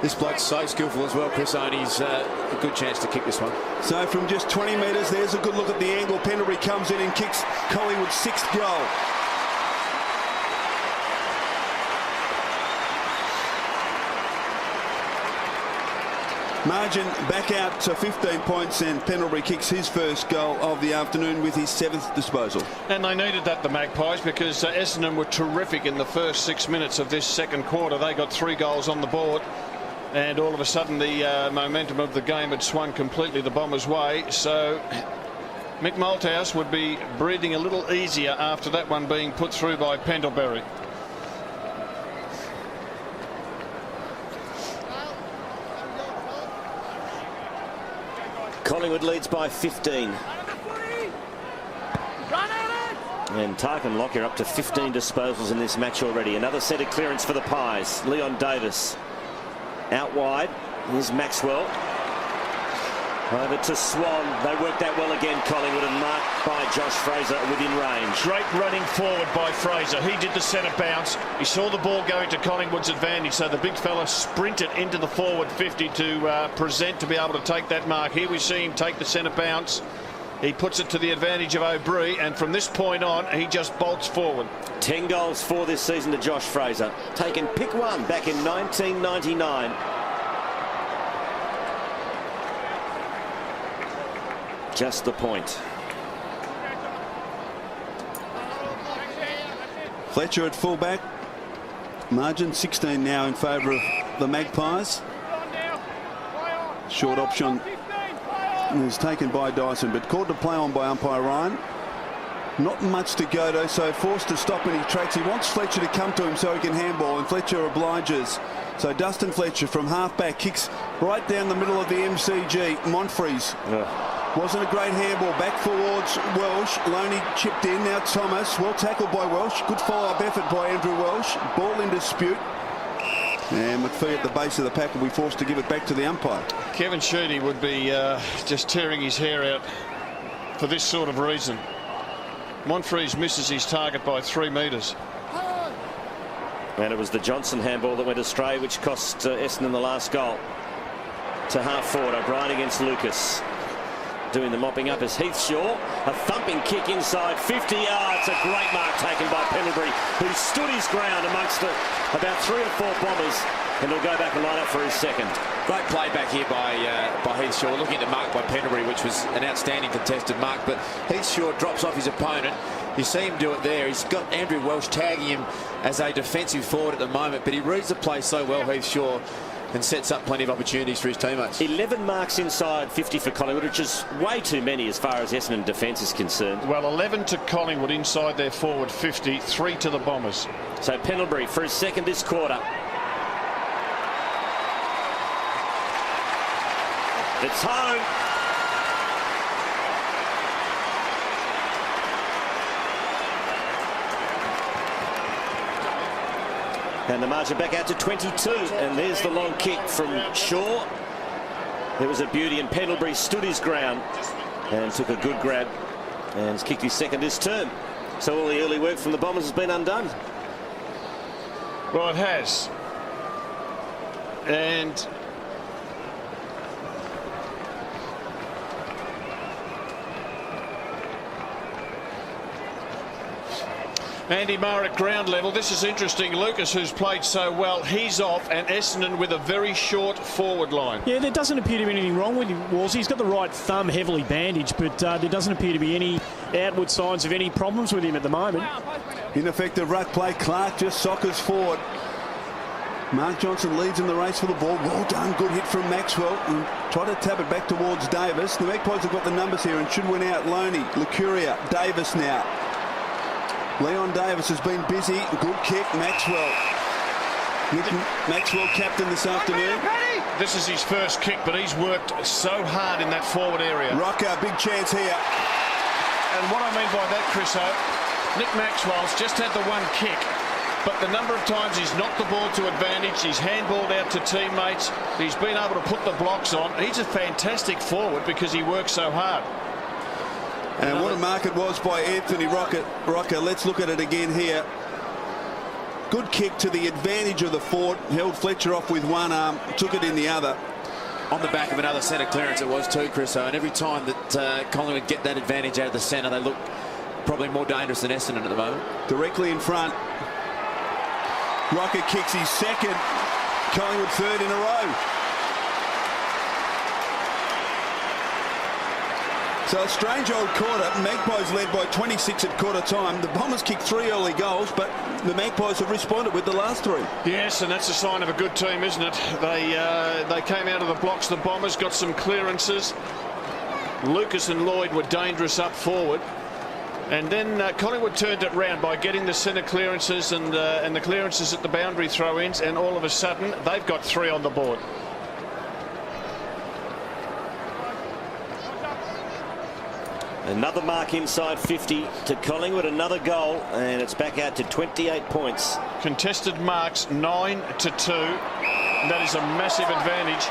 this bloke's so skillful as well, Chris Oney's a good chance to kick this one. So from just 20 metres, there's a good look at the angle. Pendlebury comes in and kicks Collingwood's 6th goal. Margin back out to 15 points, and Pendlebury kicks his first goal of the afternoon with his 7th disposal. And they needed that, the Magpies, because Essendon were terrific in the first 6 minutes of this second quarter. They got 3 goals on the board, and all of a sudden the momentum of the game had swung completely the Bombers' way. So Mick Malthouse would be breathing a little easier after that one being put through by Pendlebury. Collingwood leads by 15. And Tarkin Lockyer up to 15 disposals in this match already. Another set of clearance for the Pies. Leon Davis out wide. Here's Maxwell. Over to Swan. They worked that well again, Collingwood, and marked by Josh Fraser within range. Great running forward by Fraser. He did the centre bounce. He saw the ball going to Collingwood's advantage, so the big fella sprinted into the forward 50 to present to be able to take that mark. Here we see him take the centre bounce. He puts it to the advantage of O'Brien, and from this point on, he just bolts forward. 10 goals for this season to Josh Fraser. Taken pick one back in 1999. Just the point. Fletcher at fullback. Margin 16 now in favour of the Magpies. Short option is taken by Dyson, but called to play on by umpire Ryan. Not much to go to, so forced to stop in his tracks. He wants Fletcher to come to him so he can handball, and Fletcher obliges. So Dustin Fletcher from halfback kicks right down the middle of the MCG. Monfries. Wasn't a great handball. Back towards Welsh. Loney chipped in. Now Thomas. Well tackled by Welsh. Good follow-up effort by Andrew Welsh. Ball in dispute. And McPhee at the base of the pack will be forced to give it back to the umpire. Kevin Sheedy would be just tearing his hair out for this sort of reason. Monfries misses his target by 3 metres. And it was the Johnson handball that went astray, which cost Essendon the last goal. To half forward, O'Brien against Lucas. doing the mopping up is Heathshaw. A thumping kick inside 50 yards. A great mark taken by Pendlebury, who stood his ground amongst about 3 or 4 Bombers, and he'll go back and line up for his second. Great play back here by Heathshaw, looking at the mark by Pendlebury, which was an outstanding contested mark, but Heathshaw drops off his opponent. You see him do it there. He's got Andrew Welsh tagging him as a defensive forward at the moment, but he reads the play so well, Heathshaw, and sets up plenty of opportunities for his teammates. 11 marks inside 50 for Collingwood, which is way too many as far as Essendon defence is concerned. Well, 11 to Collingwood inside their forward 50, 3 to the Bombers. So Pendlebury for his second this quarter. It's home. And the margin back out to 22. And there's the long kick from Shaw. It was a beauty, and Pendlebury stood his ground and took a good grab and has kicked his second this term. So all the early work from the Bombers has been undone. Well, it has. And Andy Marr at ground level. This is interesting. Lucas, who's played so well, he's off, and Essendon with a very short forward line. Yeah, there doesn't appear to be anything wrong with him, Wolsey. He's got the right thumb heavily bandaged, but there doesn't appear to be any outward signs of any problems with him at the moment. Ineffective ruck play. Clark just soccers forward. Mark Johnson leads in the race for the ball. Well done. Good hit from Maxwell. And try to tap it back towards Davis. The Magpies have got the numbers here and should win out. Loney, Lucuria, Davis now. Leon Davis has been busy. Good kick. Maxwell. Maxwell captain this afternoon. This is his first kick, but he's worked so hard in that forward area. Rocker, big chance here. And what I mean by that, Chriso, Nick Maxwell's just had the one kick, but the number of times he's knocked the ball to advantage, he's handballed out to teammates, he's been able to put the blocks on. He's a fantastic forward because he works so hard. And what a mark it was by Anthony Rocker. Let's look at it again here. Good kick to the advantage of the forward. Held Fletcher off with one arm, took it in the other. On the back of another centre clearance it was too, Chriso, and every time that Collingwood get that advantage out of the centre, they look probably more dangerous than Essendon at the moment. Directly in front. Rocker kicks his second. Collingwood third in a row. So a strange old quarter. Magpies led by 26 at quarter time. The Bombers kicked 3 early goals, but the Magpies have responded with the last 3. Yes, and that's a sign of a good team, isn't it? They came out of the blocks. The Bombers got some clearances. Lucas and Lloyd were dangerous up forward. And then Collingwood turned it round by getting the centre clearances and the clearances at the boundary throw-ins, and all of a sudden they've got 3 on the board. Another mark inside 50 to Collingwood, another goal, and it's back out to 28 points. Contested marks 9-2. That is a massive advantage.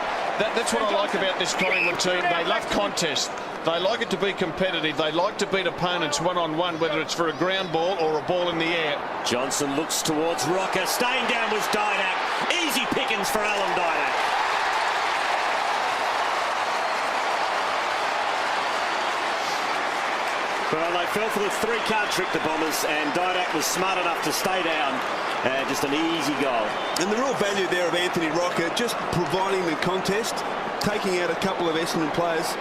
That's what I like about this Collingwood team. They love contest. They like it to be competitive. They like to beat opponents one-on-one, whether it's for a ground ball or a ball in the air. Johnson looks towards Rocker. Staying down was Didak. Easy pickings for Alan Didak. Well, they fell for the 3-card trick, the Bombers, and Didak was smart enough to stay down. Just an easy goal. And the real value there of Anthony Rocker, just providing the contest, taking out a couple of Essendon players.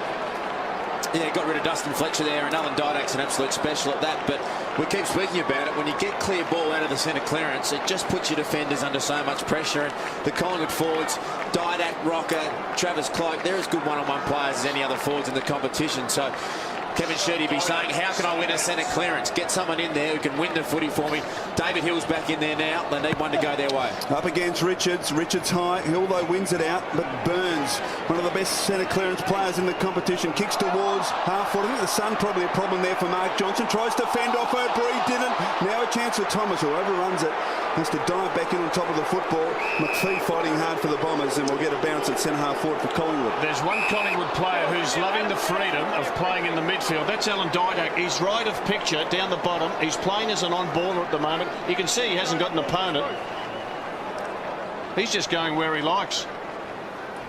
Yeah, got rid of Dustin Fletcher there, and Alan Didak's an absolute special at that. But we keep speaking about it. When you get clear ball out of the centre clearance, it just puts your defenders under so much pressure. And the Collingwood forwards, Didak, Rocker, Travis Cloke, they're as good one-on-one players as any other forwards in the competition. So Kevin Sheedy be saying, how can I win a centre clearance? Get someone in there who can win the footy for me. David Hill's back in there now. They need one to go their way. Up against Richards. Richards high. Hill, though, wins it out. But Burns, one of the best centre clearance players in the competition, kicks towards half-foot. I think the sun probably a problem there for Mark Johnson. Tries to fend off O'Brien. Didn't. Now a chance for Thomas, who overruns it. Has to dive back in on top of the football. McPhee fighting hard for the Bombers, and we'll get a bounce at centre-half forward for Collingwood. There's one Collingwood player who's loving the freedom of playing in the midfield. That's Alan Didak. He's right of picture down the bottom. He's playing as an on-baller at the moment. You can see he hasn't got an opponent. He's just going where he likes.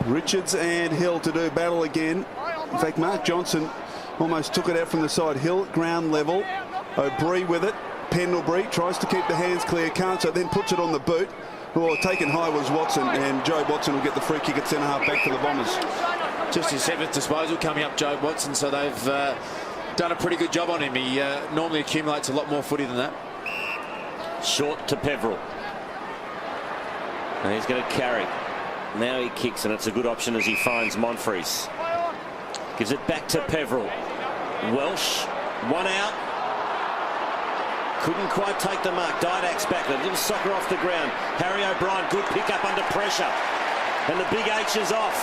Richards and Hill to do battle again. In fact, Mark Johnson almost took it out from the side. Hill, ground level. O'Brien with it. Pendlebury tries to keep the hands clear, can't, so then puts it on the boot. Well, taken high was Watson, and Joe Watson will get the free kick at centre half back for the Bombers. Just his 7th disposal coming up, Joe Watson, so they've done a pretty good job on him. He normally accumulates a lot more footy than that. Short to Peveril. And he's going to carry. Now he kicks, and it's a good option as he finds Monfries. Gives it back to Peveril. Welsh, one out. Couldn't quite take the mark. Didak's back. A little soccer off the ground. Harry O'Brien, good pick up under pressure. And the big H is off.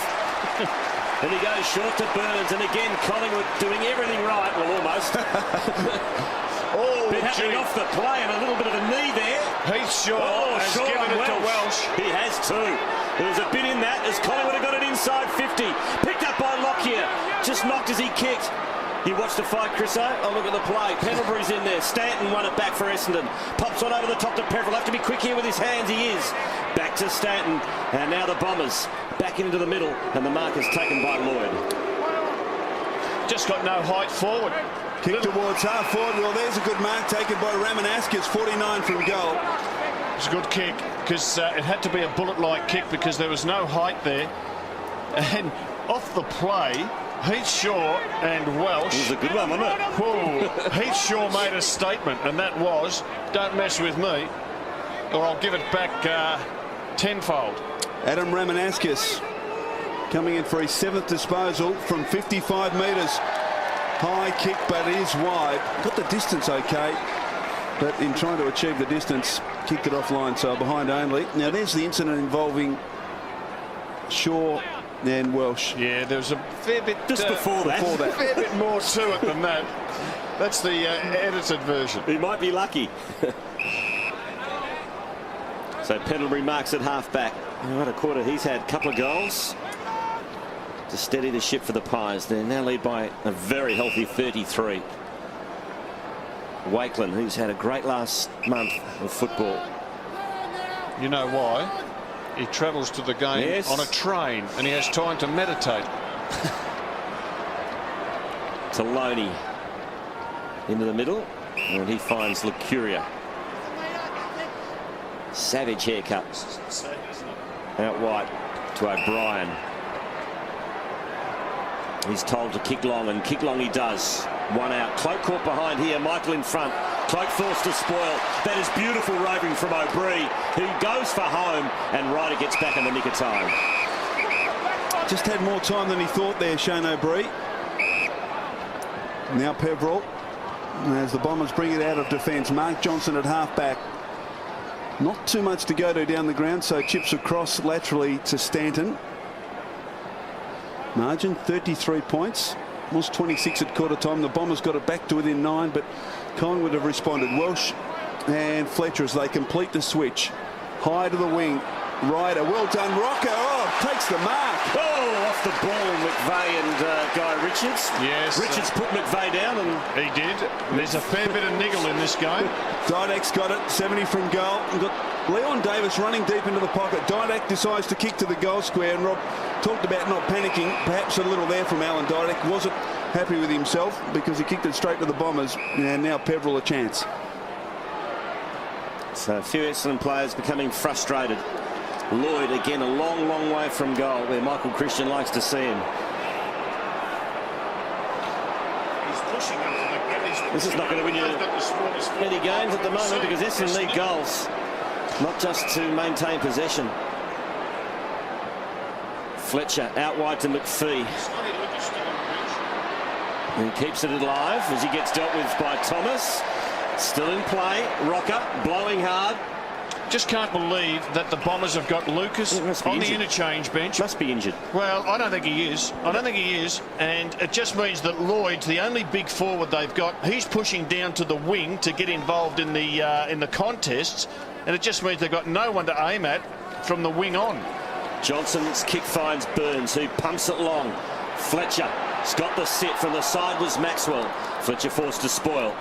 And he goes short to Burns. And again, Collingwood doing everything right. Well, almost. Bit happening off the play and a little bit of a knee there. Heath Shaw has given it to Welsh. He has too. There was a bit in that as Collingwood have got it inside 50. Picked up by Lockyer. Just knocked as he kicked. You watch the fight, Chriso. Oh, look at the play. Pendlebury's in there. Stanton won it back for Essendon. Pops one over the top to Peveril. Have to be quick here with his hands. He is. Back to Stanton. And now the Bombers back into the middle. And the mark is taken by Lloyd. Just got no height forward. Kick towards half forward. Well, there's a good mark taken by Ramanauskas, 49 from goal. It's a good kick because it had to be a bullet-like kick because there was no height there. And off the play, Heath Shaw and Welsh. It was a good one, wasn't it? Whoa. Heath Shaw made a statement, and that was, don't mess with me, or I'll give it back tenfold. Adam Ramanauskas coming in for his 7th disposal from 55 metres. High kick, but it is wide. Got the distance okay, but in trying to achieve the distance, kicked it offline, so behind only. Now, there's the incident involving Shaw and Welsh. Yeah, there was a fair bit just before that. A fair bit more to it than that. That's the edited version. He might be lucky. So Pendlebury marks at half back. What a quarter he's had. A couple of goals to steady the ship for the Pies. They're now lead by a very healthy 33. Wakeland, who's had a great last month of football. You know why? He travels to the game on a train and he has time to meditate. To Loney into the middle, and he finds Lucuria. Savage haircut. Out wide to O'Brien. He's told to kick long, and kick long he does. One out. Cloak caught behind here. Michael in front. Cloak forced to spoil. That is beautiful roving from O'Brien, who goes for home, and Ryder gets back in the nick of time. Just had more time than he thought there, Shane O'Brien. Now Peveril, as the Bombers bring it out of defence. Mark Johnson at half-back. Not too much to go to down the ground, so chips across laterally to Stanton. Margin 33 points. Was 26 at quarter time. The Bombers got it back to within 9, but Collingwood have responded. Welsh and Fletcher as they complete the switch. High to the wing. Ryder, well done. Rocker, takes the mark. Oh, off the ball, McVeigh and Guy Richards. Yes. Richards put McVeigh down, and he did. There's a fair bit of niggle in this game. Didak's got it, 70 from goal. We've got Leon Davis running deep into the pocket. Didak decides to kick to the goal square, and Rob talked about not panicking. Perhaps a little there from Alan Didak. Wasn't happy with himself because he kicked it straight to the Bombers, and now Peveril a chance. So a few Essendon players becoming frustrated. Lloyd again a long, long way from goal, where Michael Christian likes to see him. He's pushing him to the... This is not going to win you many games at the moment because Essendon need goals, not just to maintain possession. Fletcher out wide to McPhee. He keeps it alive as he gets dealt with by Thomas. Still in play. Rocker blowing hard. Just can't believe that the Bombers have got Lucas on the interchange bench. Must be injured. Well, I don't think he is. I don't think he is. And it just means that Lloyd's the only big forward they've got. He's pushing down to the wing to get involved in the contests. And it just means they've got no one to aim at from the wing on. Johnson's kick finds Burns, who pumps it long. Fletcher's got the sit. From the side was Maxwell. Fletcher forced to spoil.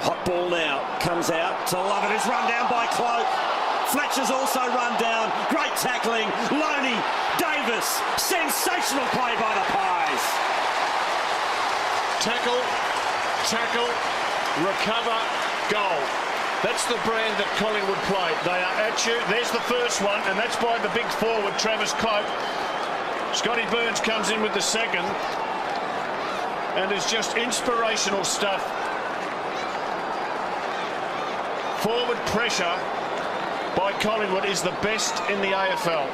Hot ball now, comes out to Lovett, who's run down by Cloak. Fletcher's also run down. Great tackling. Loney, Davis, sensational play by the Pies. tackle, recover, goal. That's the brand that Collingwood played. They are at you. There's the first one, and that's by the big forward, Travis Cloke. Scotty Burns comes in with the second, and it's just inspirational stuff. Forward pressure by Collingwood is the best in the AFL.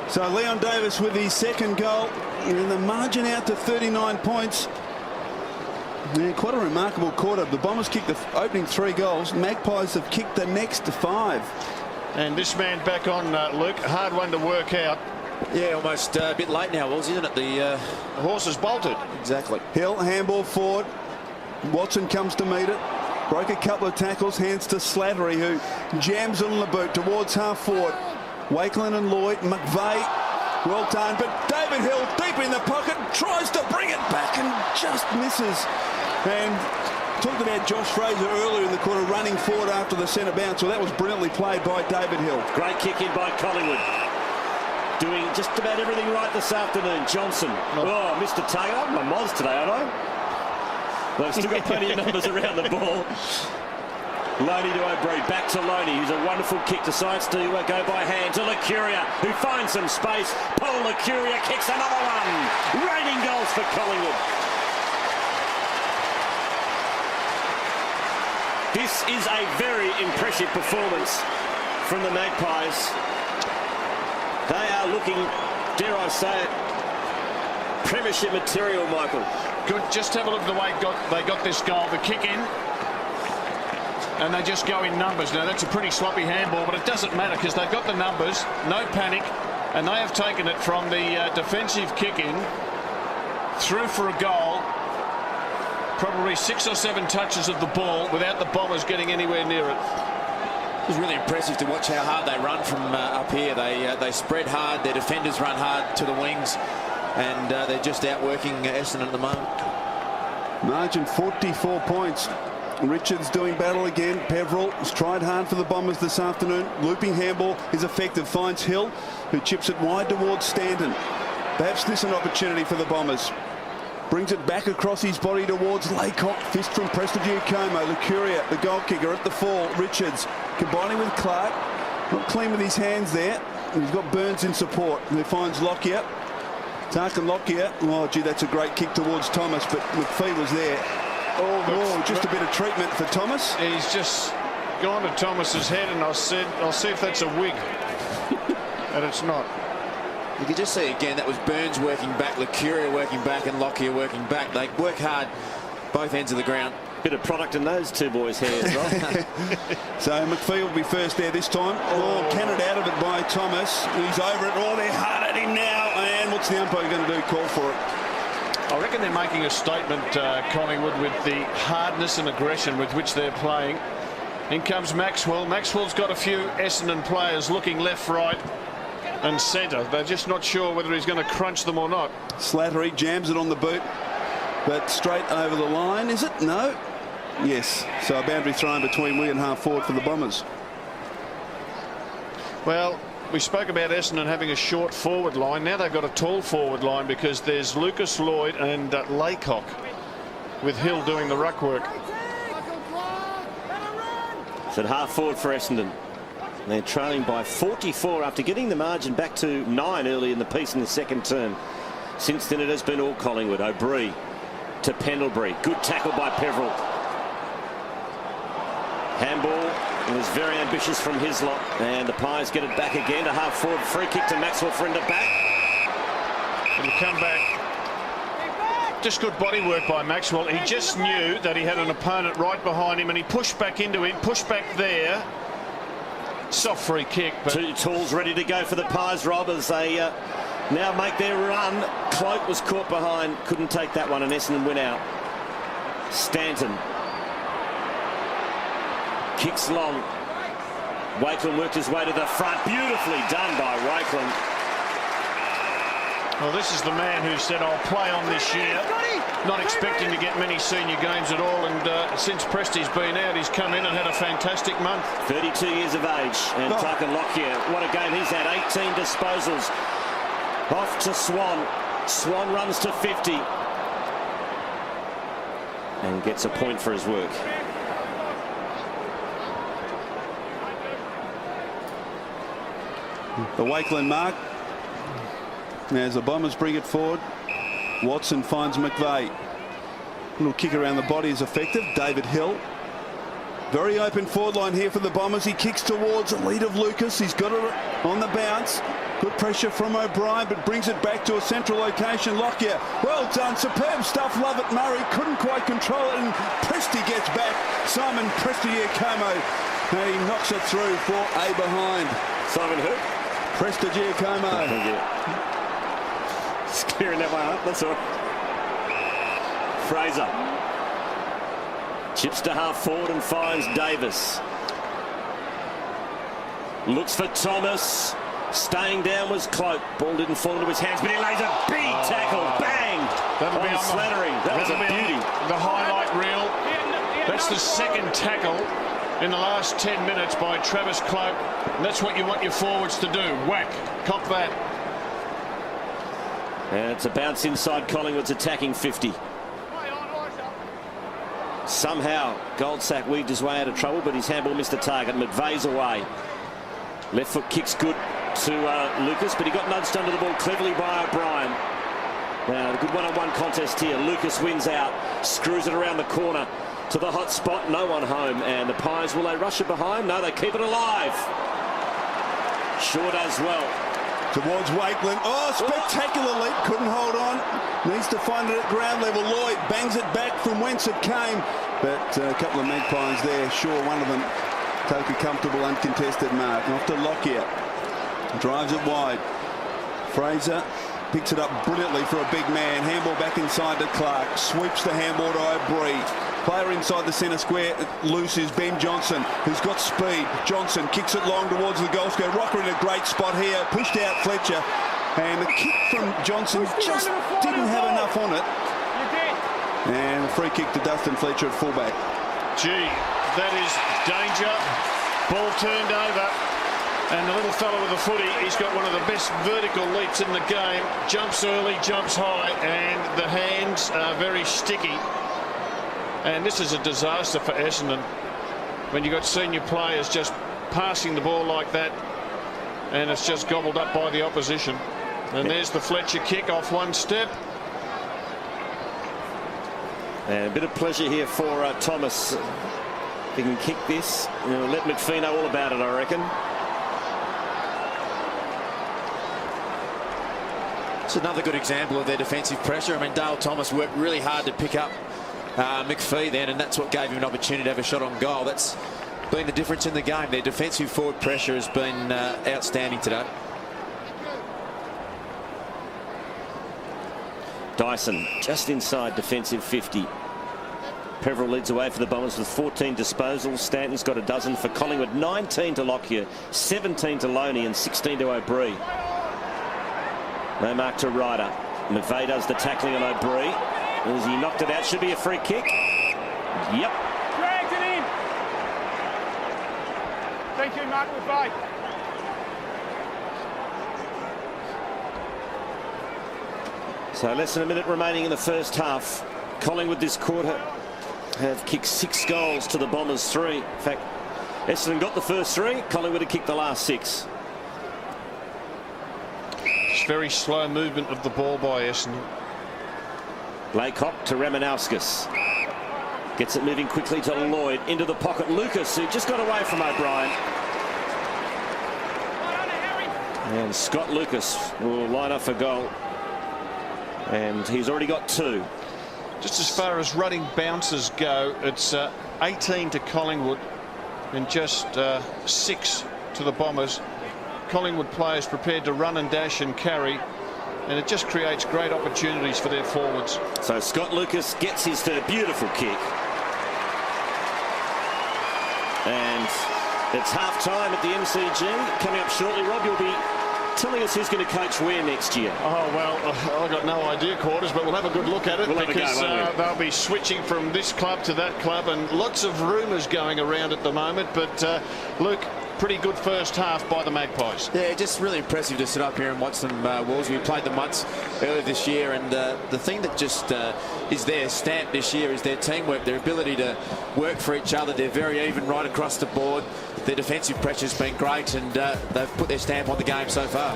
So Leon Davis with his second goal, and the margin out to 39 points. Yeah, quite a remarkable quarter. The Bombers kicked the opening 3 goals. Magpies have kicked the next 5. And this man back on, Luke, a hard one to work out. Yeah, almost a bit late now, isn't it? The horse has bolted. Exactly. Hill, handball forward. Watson comes to meet it. Broke a couple of tackles, hands to Slattery, who jams on the boot towards half forward. Wakelin and Lloyd, McVeigh, well done, but David Hill deep in the pocket, tries to bring it back and just misses. And talked about Josh Fraser earlier in the quarter running forward after the centre bounce. Well, that was brilliantly played by David Hill. Great kick in by Collingwood. Doing just about everything right this afternoon. Johnson. Oh, Mr. Taylor. I'm my mods today, aren't I? They've still got plenty of numbers around the ball. Loney to O'Brien, back to Loney, who's a wonderful kick, decides to go by hand to Licuria, who finds some space. Paul Licuria kicks another one. Raining goals for Collingwood. This is a very impressive performance from the Magpies. They are looking, dare I say it, premiership material, Michael. Good, just have a look at the way they got this goal. The kick in, and they just go in numbers. Now, that's a pretty sloppy handball, but it doesn't matter because they've got the numbers, no panic, and they have taken it from the defensive kick-in through for a goal. Probably 6 or 7 touches of the ball without the Bombers getting anywhere near it. It was really impressive to watch how hard they run from up here. They spread hard, their defenders run hard to the wings, and they're just outworking Essendon at the moment. Margin 44 points. Richards doing battle again. Peveril has tried hard for the Bombers this afternoon. Looping handball is effective. Finds Hill, who chips it wide towards Stanton. Perhaps this an opportunity for the Bombers. Brings it back across his body towards Laycock. Fist from Prestigiu Como. Licuria, the goal kicker at the fall. Richards combining with Clark. Not clean with his hands there. And he's got Burns in support. And he finds Lockyer. Tarkin Lockyer. Oh, gee, that's a great kick towards Thomas, but McPhee was there. Oh, just a bit of treatment for Thomas. He's just gone to Thomas's head, and I'll see if that's a wig. And it's not. You can just see again that was Burns working back, Licuria working back, and Lockyer working back. They work hard both ends of the ground. Bit of product in those two boys' hairs, right? So McPhee will be first there this time. Oh, cannoned out of it by Thomas. He's over it. Oh, they're hard at him now. And what's the umpire going to do? Call for it. I reckon they're making a statement, Collingwood, with the hardness and aggression with which they're playing. In comes Maxwell. Maxwell's got a few Essendon players looking left, right and centre. They're just not sure whether he's going to crunch them or not. Slattery jams it on the boot, but straight over the line. Is it? No. Yes. So a boundary thrown between wing and half forward for the Bombers. Well, we spoke about Essendon having a short forward line. Now they've got a tall forward line because there's Lucas Lloyd and Laycock, with Hill doing the ruck work. It's at half forward for Essendon. They're trailing by 44 after getting the margin back to 9 early in the piece in the second term. Since then, it has been all Collingwood. O'Brien to Pendlebury. Good tackle by Peveril. Handball. It was very ambitious from Hislop, and the Pies get it back again to half forward. Free kick to Maxwell for into back. And come back. Just good body work by Maxwell. He just knew that he had an opponent right behind him, and he pushed back into him, pushed back there. Soft free kick. But two tools ready to go for the Pies, Rob, as they now make their run. Cloak was caught behind, couldn't take that one, and Essendon went out. Stanton. Kicks long. Wakelin worked his way to the front. Beautifully done by Wakelin. Well, this is the man who said, I'll play on this year, not expecting to get many senior games at all, and since Presti's been out, he's come in and had a fantastic month. 32 years of age, and Tucker Lockyer, what a game he's had. 18 disposals. Off to Swan. Swan runs to 50 and gets a point for his work. The Wakeland mark. As the Bombers bring it forward, Watson finds McVeigh. Little kick around the body is effective. David Hill. Very open forward line here for the Bombers. He kicks towards the lead of Lucas. He's got it on the bounce. Good pressure from O'Brien, but brings it back to a central location. Lockyer, well done. Superb stuff. Love it. Murray couldn't quite control it, and Presti gets back. Simon Prestigiacomo, and he knocks it through for a behind. Simon who? Prestigiacomo. Just clearing that one up, that's all. Fraser chips to half forward and finds Davis. Looks for Thomas. Staying down was Cloak. Ball didn't fall into his hands, but he lays a big tackle. Bang! That'll be on Slattery. That was a beauty. The highlight reel. That's the second tackle in the last 10 minutes by Travis Cloak. And that's what you want your forwards to do. Whack. Cop that. And it's a bounce inside Collingwood's attacking 50. Somehow Goldsack weaved his way out of trouble, but his handball missed the target. McVeigh's away. Left foot kicks good to Lucas, but he got nudged under the ball cleverly by O'Brien. Now, a good one-on-one contest here. Lucas wins out, screws it around the corner to the hot spot. No one home, and the Pies, will they rush it behind? No, they keep it alive. Shaw does well. Towards Wakeland. Oh, spectacular leap. Couldn't hold on. Needs to find it at ground level. Lloyd bangs it back from whence it came. But a couple of Magpies there. Sure, one of them take a comfortable, uncontested mark. And off to Lockyer. Drives it wide. Fraser picks it up brilliantly for a big man. Handball back inside to Clark. Sweeps the handball to O'Brien. Player inside the centre square loose is Ben Johnson, who's got speed. Johnson kicks it long towards the goal square. Rocker in a great spot here. Pushed out Fletcher. And the kick from Johnson just didn't have enough on it. And a free kick to Dustin Fletcher at fullback. Gee, that is danger. Ball turned over. And the little fellow with the footy, he's got one of the best vertical leaps in the game. Jumps early, jumps high, and the hands are very sticky. And this is a disaster for Essendon when you've got senior players just passing the ball like that, and it's just gobbled up by the opposition. And there's the Fletcher kick off one step. And a bit of pleasure here for Thomas. If he can kick this, let McPhee know all about it, I reckon. It's another good example of their defensive pressure. I mean, Dale Thomas worked really hard to pick up McPhee then, and that's what gave him an opportunity to have a shot on goal. That's been the difference in the game. Their defensive forward pressure has been outstanding today. Dyson just inside defensive 50. Peveril leads away for the Bombers with 14 disposals. Stanton's got a dozen for Collingwood. 19 to Lockyer, 17 to Loney, and 16 to O'Brien. No mark to Ryder. McVeigh does the tackling on O'Brien. As he knocked it out, should be a free kick. Yep. Dragged it in. Thank you, Mark McVeigh. So less than a minute remaining in the first half. Collingwood this quarter have kicked 6 goals to the Bombers 3. In fact, Essendon got the first 3. Collingwood have kicked the last 6. It's very slow movement of the ball by Essendon. Laycock to Ramanauskas. Gets it moving quickly to Lloyd. Into the pocket. Lucas, who just got away from O'Brien. And Scott Lucas will line up for goal. And he's already got 2. Just as far as running bounces go, it's 18 to Collingwood and just 6 to the Bombers. Collingwood players prepared to run and dash and carry, and it just creates great opportunities for their forwards. So Scott Lucas gets his third. Beautiful kick. And it's half time at the MCG. Coming up shortly, Rob, you'll be telling us who's going to coach where next year. Oh, well, I've got no idea, Quarters, but we'll have a good look at it. We'll have a go, because won't we? they'll be switching from this club to that club, and lots of rumours going around at the moment. But, Luke, pretty good first half by the Magpies. Yeah, just really impressive to sit up here and watch them, Wolves. We played them once earlier this year, and the thing that just is their stamp this year is their teamwork, their ability to work for each other. They're very even right across the board. Their defensive pressure's been great, and they've put their stamp on the game so far.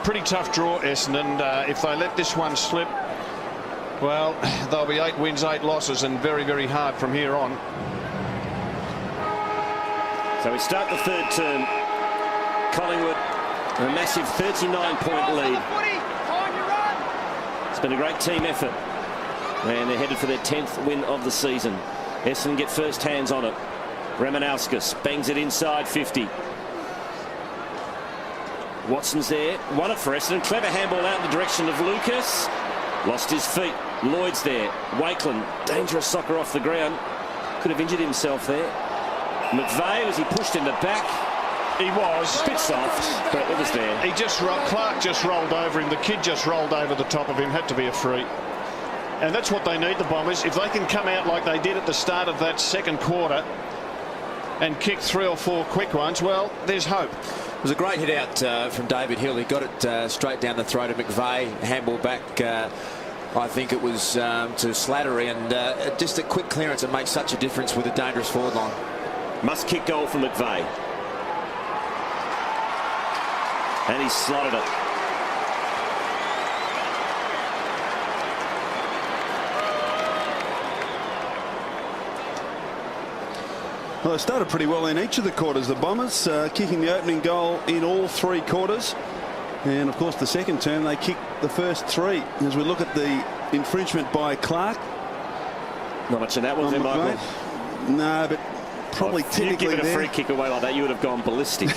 Pretty tough draw, Essendon. If they let this one slip, well, they'll be 8 wins, 8 losses, and very, very hard from here on. So we start the third term. Collingwood, a massive 39-point lead. It's been a great team effort, and they're headed for their 10th win of the season. Essendon get first hands on it. Ramanauskas bangs it inside 50. Watson's there, won it for Essendon. Clever handball out in the direction of Lucas. Lost his feet. Lloyd's there. Wakeland, dangerous soccer off the ground. Could have injured himself there. McVeigh, was he pushed in the back? He was. Bit soft, but it was there. He just Clark just rolled over him. The kid just rolled over the top of him. Had to be a free. And that's what they need, the Bombers. If they can come out like they did at the start of that second quarter and kick 3 or 4 quick ones, well, there's hope. It was a great hit out from David Hill. He got it straight down the throat of McVeigh. Handball back, I think it was to Slattery, and just a quick clearance that makes such a difference with a dangerous forward line. Must kick goal from McVeigh. And he slotted it. Well, they started pretty well in each of the quarters. The Bombers kicking the opening goal in all 3 quarters. And, of course, the second term, they kicked the first 3. As we look at the infringement by Clark. Not much of that, was there, Michael? No, but probably If typically you'd given a free kick away like that, you would have gone ballistic.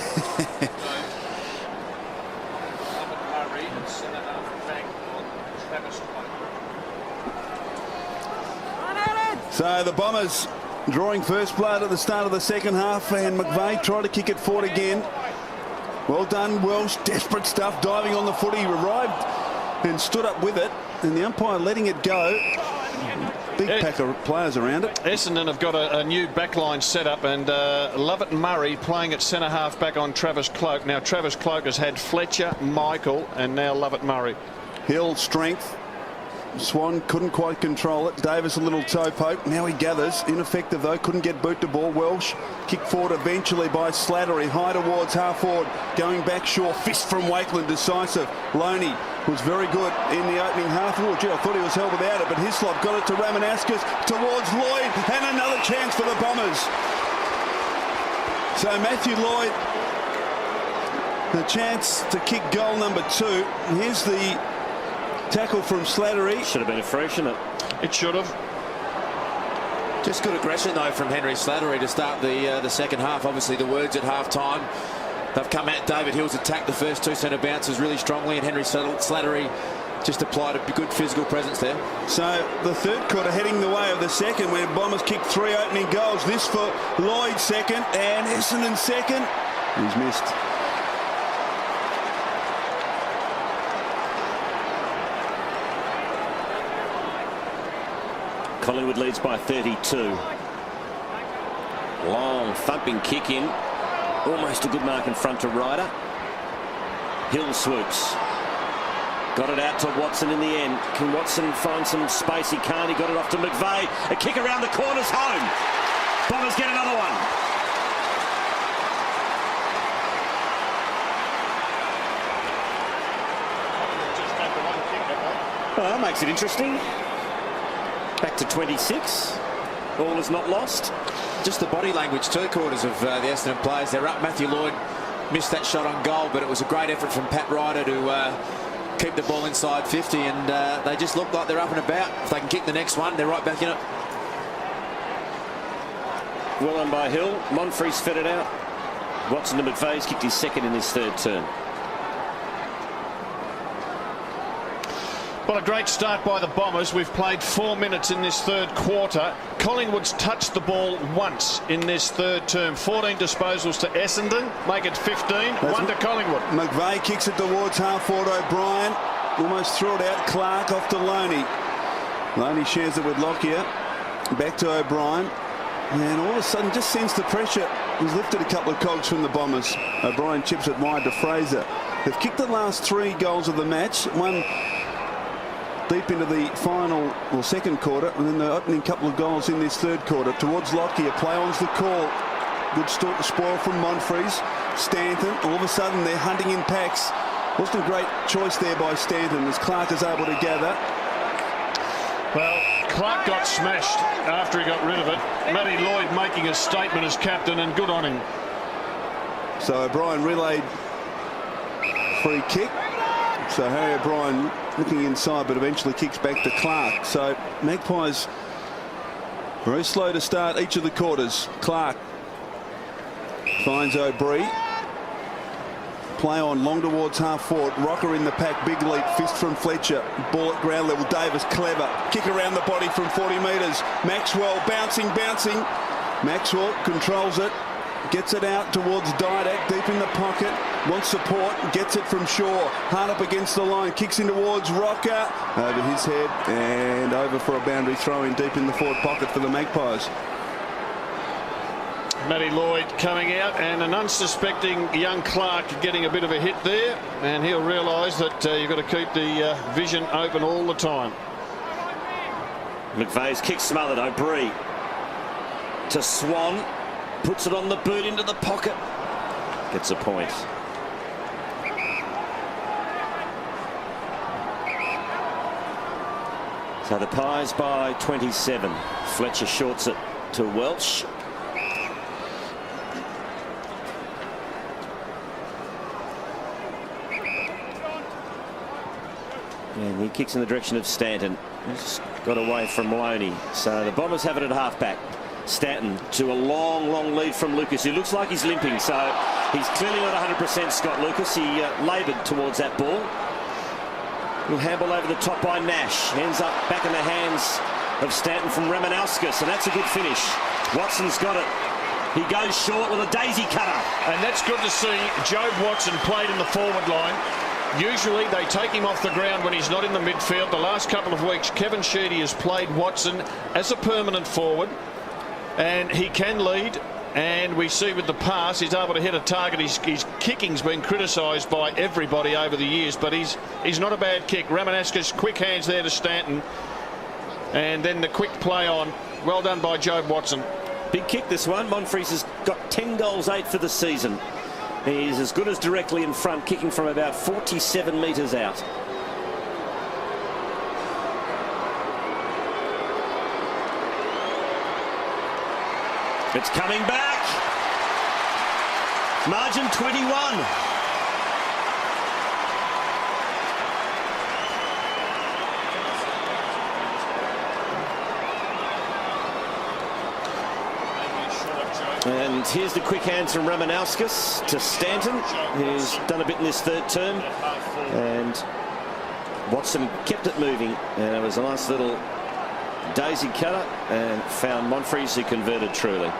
So the Bombers drawing first blood at the start of the second half, and McVeigh tried to kick it forward again. Well done, Welsh. Desperate stuff, diving on the footy. Arrived and stood up with it, and the umpire letting it go. Big pack of players around it. Essendon have got a new backline set up, and Lovett Murray playing at centre half back on Travis Cloak. Now Travis Cloak has had Fletcher, Michael, and now Lovett Murray. Hill strength. Swan couldn't quite control it. Davis a little toe poke. Now he gathers. Ineffective though. Couldn't get boot to ball. Welsh kicked forward eventually by Slattery. High towards half forward. Going back short. Fist from Wakeland. Decisive. Loney was very good in the opening half. Oh, gee, I thought he was held without it, but Hislop got it to Ramanauskas towards Lloyd, and another chance for the Bombers. So Matthew Lloyd, the chance to kick goal number 2. Here's the tackle from Slattery. Should have been a free, shouldn't it? It should have. Just good aggression, though, from Henry Slattery to start the second half. Obviously, the words at half-time. They've come at David Hill's attack the first 2 centre bounces really strongly, and Henry Slattery just applied a good physical presence there. So the third quarter heading the way of the second, where Bombers kicked 3 opening goals. This for Lloyd second and Essendon second. He's missed. Collingwood leads by 32. Long thumping kick in. Almost a good mark in front to Ryder. Hill swoops. Got it out to Watson in the end. Can Watson find some space? He can't. He got it off to McVeigh. A kick around the corner's home. Bombers get another one. Well, that makes it interesting. Back to 26. All is not lost. Just the body language, 2 quarters of the Essendon players. They're up. Matthew Lloyd missed that shot on goal, but it was a great effort from Pat Ryder to keep the ball inside 50, and they just look like they're up and about. If they can kick the next one, they're right back in it. Well done by Hill. Monfrey's fed it out. Watson to McVeigh's kicked his second in his third turn. Well, a great start by the Bombers. We've played 4 minutes in this third quarter. Collingwood's touched the ball once in this third term. 14 disposals to Essendon, make it 15. One to Collingwood. McVeigh kicks it towards half-forward. O'Brien almost threw it out. Clark off to Loney. Loney shares it with Lockyer. Back to O'Brien. And all of a sudden, just sensed the pressure. He's lifted a couple of cogs from the Bombers. O'Brien chips it wide to Fraser. They've kicked the last 3 goals of the match. One deep into the final or second quarter, and then the opening couple of goals in this third quarter. Towards Lockyer, play on's the call. Good spoil from Monfries. Stanton, all of a sudden they're hunting in packs. Wasn't a great choice there by Stanton as Clark is able to gather. Well, Clark got smashed after he got rid of it. Matty Lloyd making a statement as captain, and good on him. So O'Brien relayed free kick. So Harry O'Brien looking inside, but eventually kicks back to Clark. So Magpies very slow to start each of the quarters. Clark finds O'Brien. Play on long towards half forward. Rocker in the pack. Big leap. Fist from Fletcher. Ball at ground level. Davis clever. Kick around the body from 40 metres. Maxwell bouncing. Maxwell controls it. Gets it out towards Didak. Deep in the pocket. Wants support. Gets it from Shaw. Hard up against the line. Kicks in towards Rocker. Over his head. And over for a boundary throw in deep in the forward pocket for the Magpies. Matty Lloyd coming out, and an unsuspecting young Clark getting a bit of a hit there, and he'll realise that you've got to keep the vision open all the time. McVeigh's kick smothered. O'Brien to Swan, puts it on the boot into the pocket, gets a point. So the Pies by 27. Fletcher shorts it to Welch. And he kicks in the direction of Stanton. He's got away from Loney. So the Bombers have it at half-back. Stanton to a long lead from Lucas, who looks like he's limping. So he's clearly not 100%, Scott Lucas. He laboured towards that ball. He'll handball over the top by Nash. Ends up back in the hands of Stanton from Ramanauskas. And that's a good finish. Watson's got it. He goes short with a daisy cutter. And that's good to see. Job Watson played in the forward line. Usually they take him off the ground when he's not in the midfield. The last couple of weeks, Kevin Sheedy has played Watson as a permanent forward, and he can lead. And we see with the pass, he's able to hit a target. His kicking's been criticised by everybody over the years, but he's not a bad kick. Ramanauskas, quick hands there to Stanton, and then the quick play on. Well done by Job Watson. Big kick this one. Monfries has got 10 goals, 8 for the season. He's as good as directly in front, kicking from about 47 metres out. It's coming back. Margin 21. And here's the quick hands from Ramanauskas to Stanton, who's done a bit in this third term. And Watson kept it moving. And it was a nice little daisy cutter and found Monfries, who converted truly.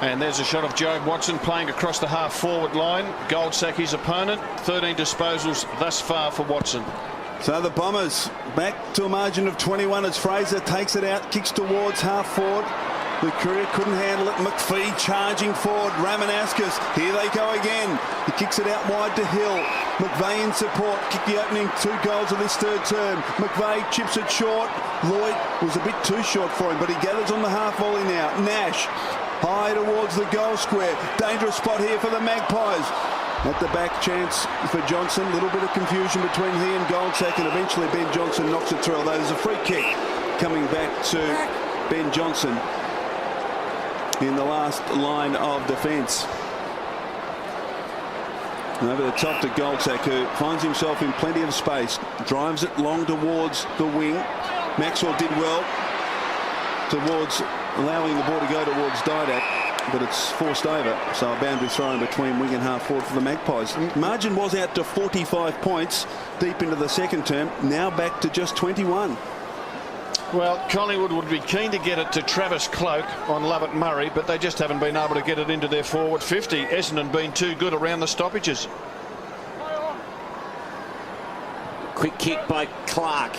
And there's a shot of Job Watson playing across the half-forward line. Goldsack his opponent. 13 disposals thus far for Watson. So the Bombers back to a margin of 21 as Fraser takes it out, kicks towards half-forward. The Courier couldn't handle it. McPhee charging forward. Ramanauskas, here they go again. He kicks it out wide to Hill. McVeigh in support. Kick the opening 2 goals of this third term. McVeigh chips it short. Lloyd was a bit too short for him, but he gathers on the half volley now. Nash high towards the goal square. Dangerous spot here for the Magpies. At the back, chance for Johnson. A little bit of confusion between he and Goldsack, and eventually Ben Johnson knocks it through. Although there's a free kick coming back to Ben Johnson in the last line of defence. Over the top to Goldsack, who finds himself in plenty of space. Drives it long towards the wing. Maxwell did well towards allowing the ball to go towards Didak. but it's forced over. So a boundary throw in between wing and half forward for the Magpies. Margin was out to 45 points deep into the second term. Now back to just 21. Well, Collingwood would be keen to get it to Travis Cloke on Lovett Murray, but they just haven't been able to get it into their forward 50. Essendon been too good around the stoppages. Quick kick by Clark.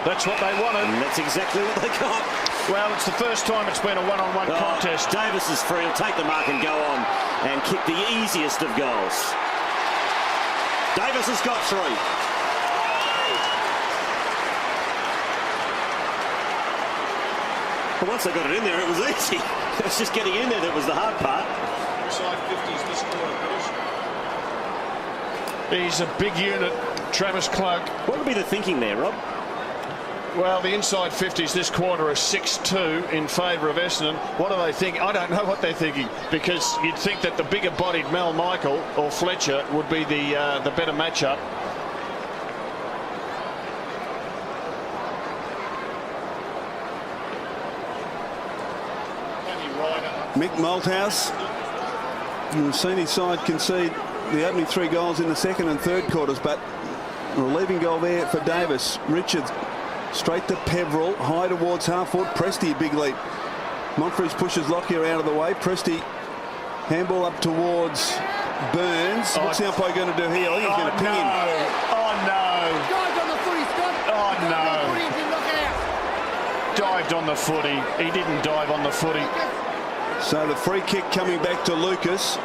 That's what they wanted. And that's exactly what they got. Well, it's the first time it's been a one-on-one contest. Davis is free. He'll take the mark and go on and kick the easiest of goals. Davis has got 3. But once they got it in there, it was easy. It was just getting in there that was the hard part. Inside 50s this quarter. He's a big unit, Travis Cloke. What would be the thinking there, Rob? Well, the inside 50s this quarter are 6-2 in favour of Essendon. What are they thinking? I don't know what they're thinking, because you'd think that the bigger-bodied Mel Michael or Fletcher would be the better matchup. Mick Malthouse, you've seen his side concede the opening 3 goals in the second and third quarters, but a relieving goal there for Davis. Richards straight to Peveril, high towards half forward. Presti, a big leap. Monfries pushes Lockyer out of the way. Presti, handball up towards Burns. What's the umpire going to do here? I think he's going to ping him. Oh no! Dived on the footy, Scott. Oh no! Footy, didn't knock it out. Dived on the footy. He didn't dive on the footy. So the free kick coming back to Lucas.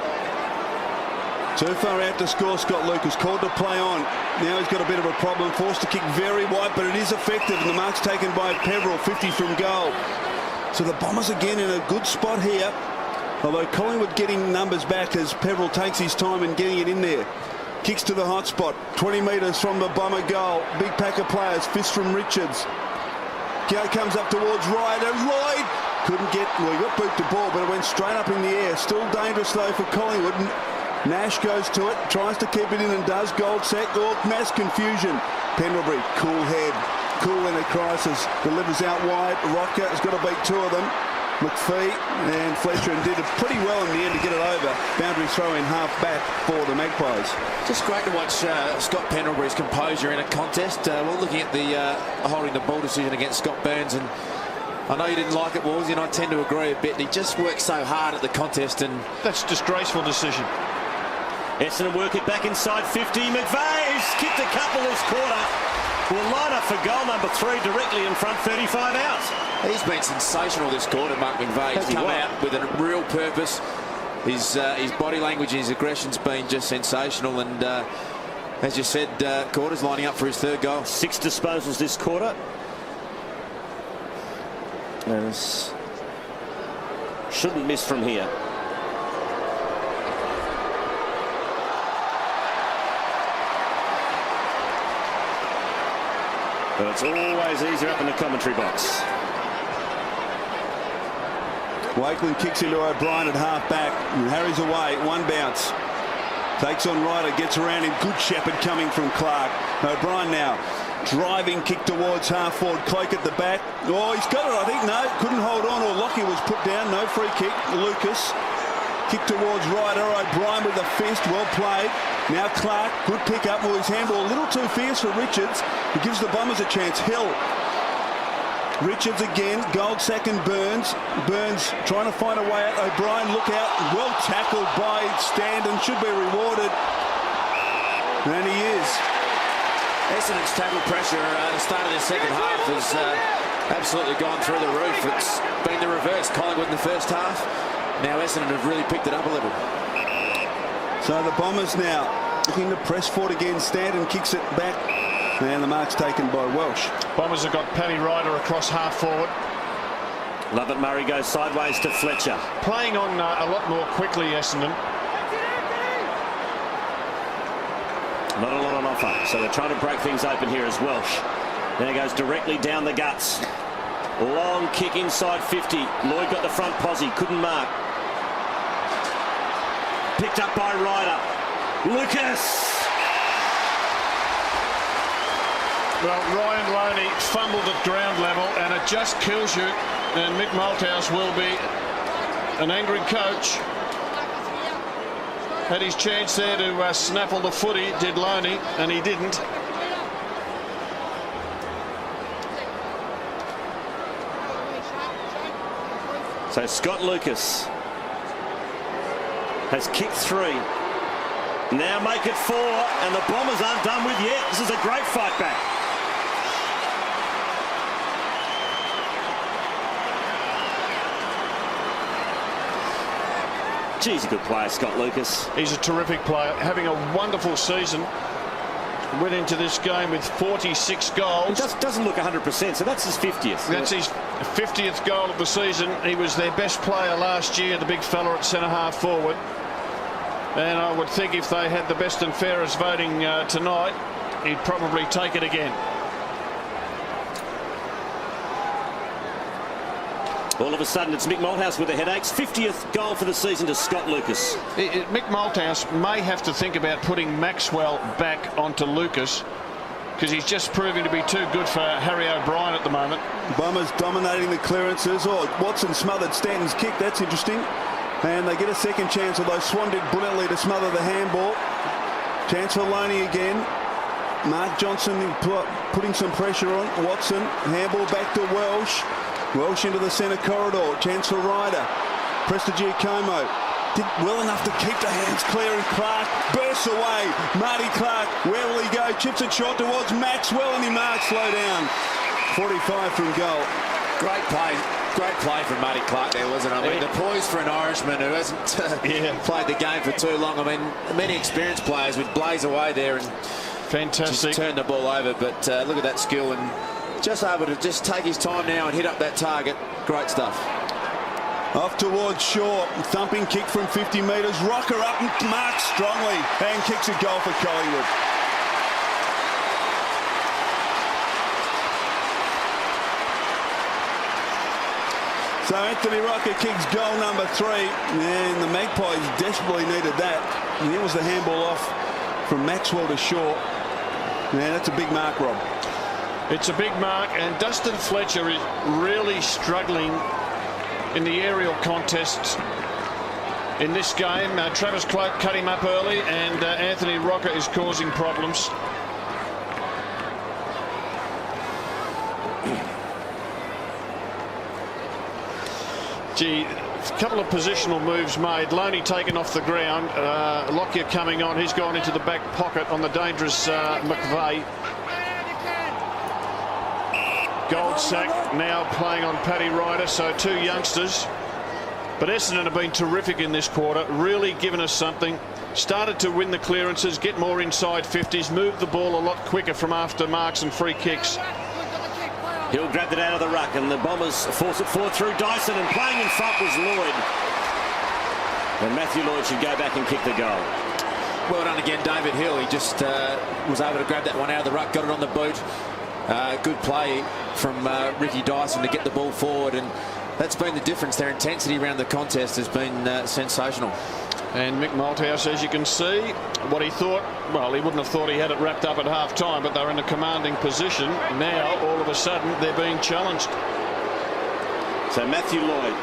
Too far out to score, Scott Lucas. Called to play on. Now he's got a bit of a problem. Forced to kick very wide, but it is effective. And the mark's taken by Peveril, 50 from goal. So the Bombers again in a good spot here. Although Collingwood getting numbers back as Peveril takes his time in getting it in there. Kicks to the hot spot. 20 metres from the Bomber goal. Big pack of players. Fist from Richards. Comes up towards Ryder. Lloyd couldn't get, well, he got boot to ball, but it went straight up in the air. Still dangerous though for Collingwood. Nash goes to it, tries to keep it in and does. Goldsack, mass confusion. Pendlebury, cool head, cool in a crisis, delivers out wide. Rocker has got to beat 2 of them. McPhee and Fletcher, and did it pretty well in the end to get it over. Boundary throw in half back for the Magpies. Just great to watch Scott Pendlebury's composure in a contest. We're looking at the holding the ball decision against Scott Burns, and I know you didn't like it, Wallsy, and I tend to agree a bit. He just worked so hard at the contest, and that's a disgraceful decision. Essendon work it back inside 50. McVeigh's kicked a couple this quarter. Will line up for goal number 3 directly in front, 35 out. He's been sensational this quarter, Mark McVeigh. He's come out with a real purpose. His body language and his aggression's been just sensational, and as you said, quarter's lining up for his 3rd goal. 6 disposals this quarter. And shouldn't miss from here. But it's always easier up in the commentary box. Wakeland kicks into O'Brien at half back. And Harry's away. 1 bounce. Takes on Ryder. Gets around him. Good shepherd coming from Clark. O'Brien now. Driving kick towards half forward. Cloak at the back. Oh, he's got it, I think. No, couldn't hold on. Or Lockie was put down. No free kick. Lucas. Kick towards Ryder. O'Brien with a fist. Well played. Now Clark. Good pick up. Well, his handball a little too fierce for Richards. He gives the Bombers a chance. Hill. Richards again. Goldsack and Burns. Burns trying to find a way out. O'Brien, look out. Well tackled by Standen. Should be rewarded. And he is. Essendon's tackle pressure at the start of the second half has absolutely gone through the roof. It's been the reverse. Collingwood in the first half. Now Essendon have really picked it up a level. So the Bombers now looking to press forward again. Standen kicks it back. And the mark's taken by Welsh. Bombers have got Paddy Ryder across half forward. Lovett Murray goes sideways to Fletcher. Playing on a lot more quickly, Essendon. Not a lot on offer, so they're trying to break things open here as Welsh. Now goes directly down the guts. Long kick inside 50. Lloyd got the front posse, couldn't mark. Picked up by Ryder. Lucas! Well, Ryan Loney fumbled at ground level, and it just kills you. And Mick Malthouse will be an angry coach. Had his chance there to snaffle the footy, did Loney, and he didn't. So Scott Lucas has kicked 3. Now make it 4, and the Bombers aren't done with yet. This is a great fight back. Gee, he's a good player, Scott Lucas. He's a terrific player, having a wonderful season. Went into this game with 46 goals. Doesn't look 100%, so that's his 50th. That's his 50th goal of the season. He was their best player last year, the big fella at centre-half forward. And I would think if they had the best and fairest voting tonight, he'd probably take it again. All of a sudden, it's Mick Malthouse with the headaches. 50th goal for the season to Scott Lucas. Mick Malthouse may have to think about putting Maxwell back onto Lucas, because he's just proving to be too good for Harry O'Brien at the moment. Bombers dominating the clearances. Oh, Watson smothered Stanton's kick. That's interesting. And they get a second chance, although Swan did brilliantly to smother the handball. Chance for Loney again. Mark Johnson putting some pressure on Watson. Handball back to Welsh. Welsh into the centre corridor. Chance for Ryder. Prestigiacomo did well enough to keep the hands clear, and Clark bursts away. Marty Clark, where will he go? Chips it short towards Maxwell, and he marks slow down. 45 from goal. Great play from Marty Clark there, wasn't it? I mean, the poise for an Irishman who hasn't played the game for too long. I mean, many experienced players would blaze away there and fantastic. Just turn the ball over, but look at that skill, and just able to just take his time now and hit up that target. Great stuff. Off towards Shaw. Thumping kick from 50 metres. Rocker up and marks strongly and kicks a goal for Collingwood. So Anthony Rocker kicks goal number 3, and the Magpies desperately needed that. And here was the handball off from Maxwell to Shaw. Man, that's a big mark, Rob. It's a big mark, and Dustin Fletcher is really struggling in the aerial contests in this game. Travis Cloak cut him up early, and Anthony Rocker is causing problems. Gee, a couple of positional moves made. Loney taken off the ground. Lockyer coming on. He's gone into the back pocket on the dangerous McVeigh. Goldsack now playing on Paddy Ryder, so 2 youngsters. But Essendon have been terrific in this quarter, really given us something. Started to win the clearances, get more inside 50s, move the ball a lot quicker from after marks and free kicks. Hill grabbed it out of the ruck, and the Bombers force it forward through Dyson, and playing in front was Lloyd. And Matthew Lloyd should go back and kick the goal. Well done again, David Hill. He just was able to grab that one out of the ruck, got it on the boot. Good play from Ricky Dyson to get the ball forward, and that's been the difference. Their intensity around the contest has been sensational. And Mick Malthouse, as you can see, what he thought, well, he wouldn't have thought he had it wrapped up at half time, but they're in a commanding position. Now, all of a sudden, they're being challenged. So Matthew Lloyd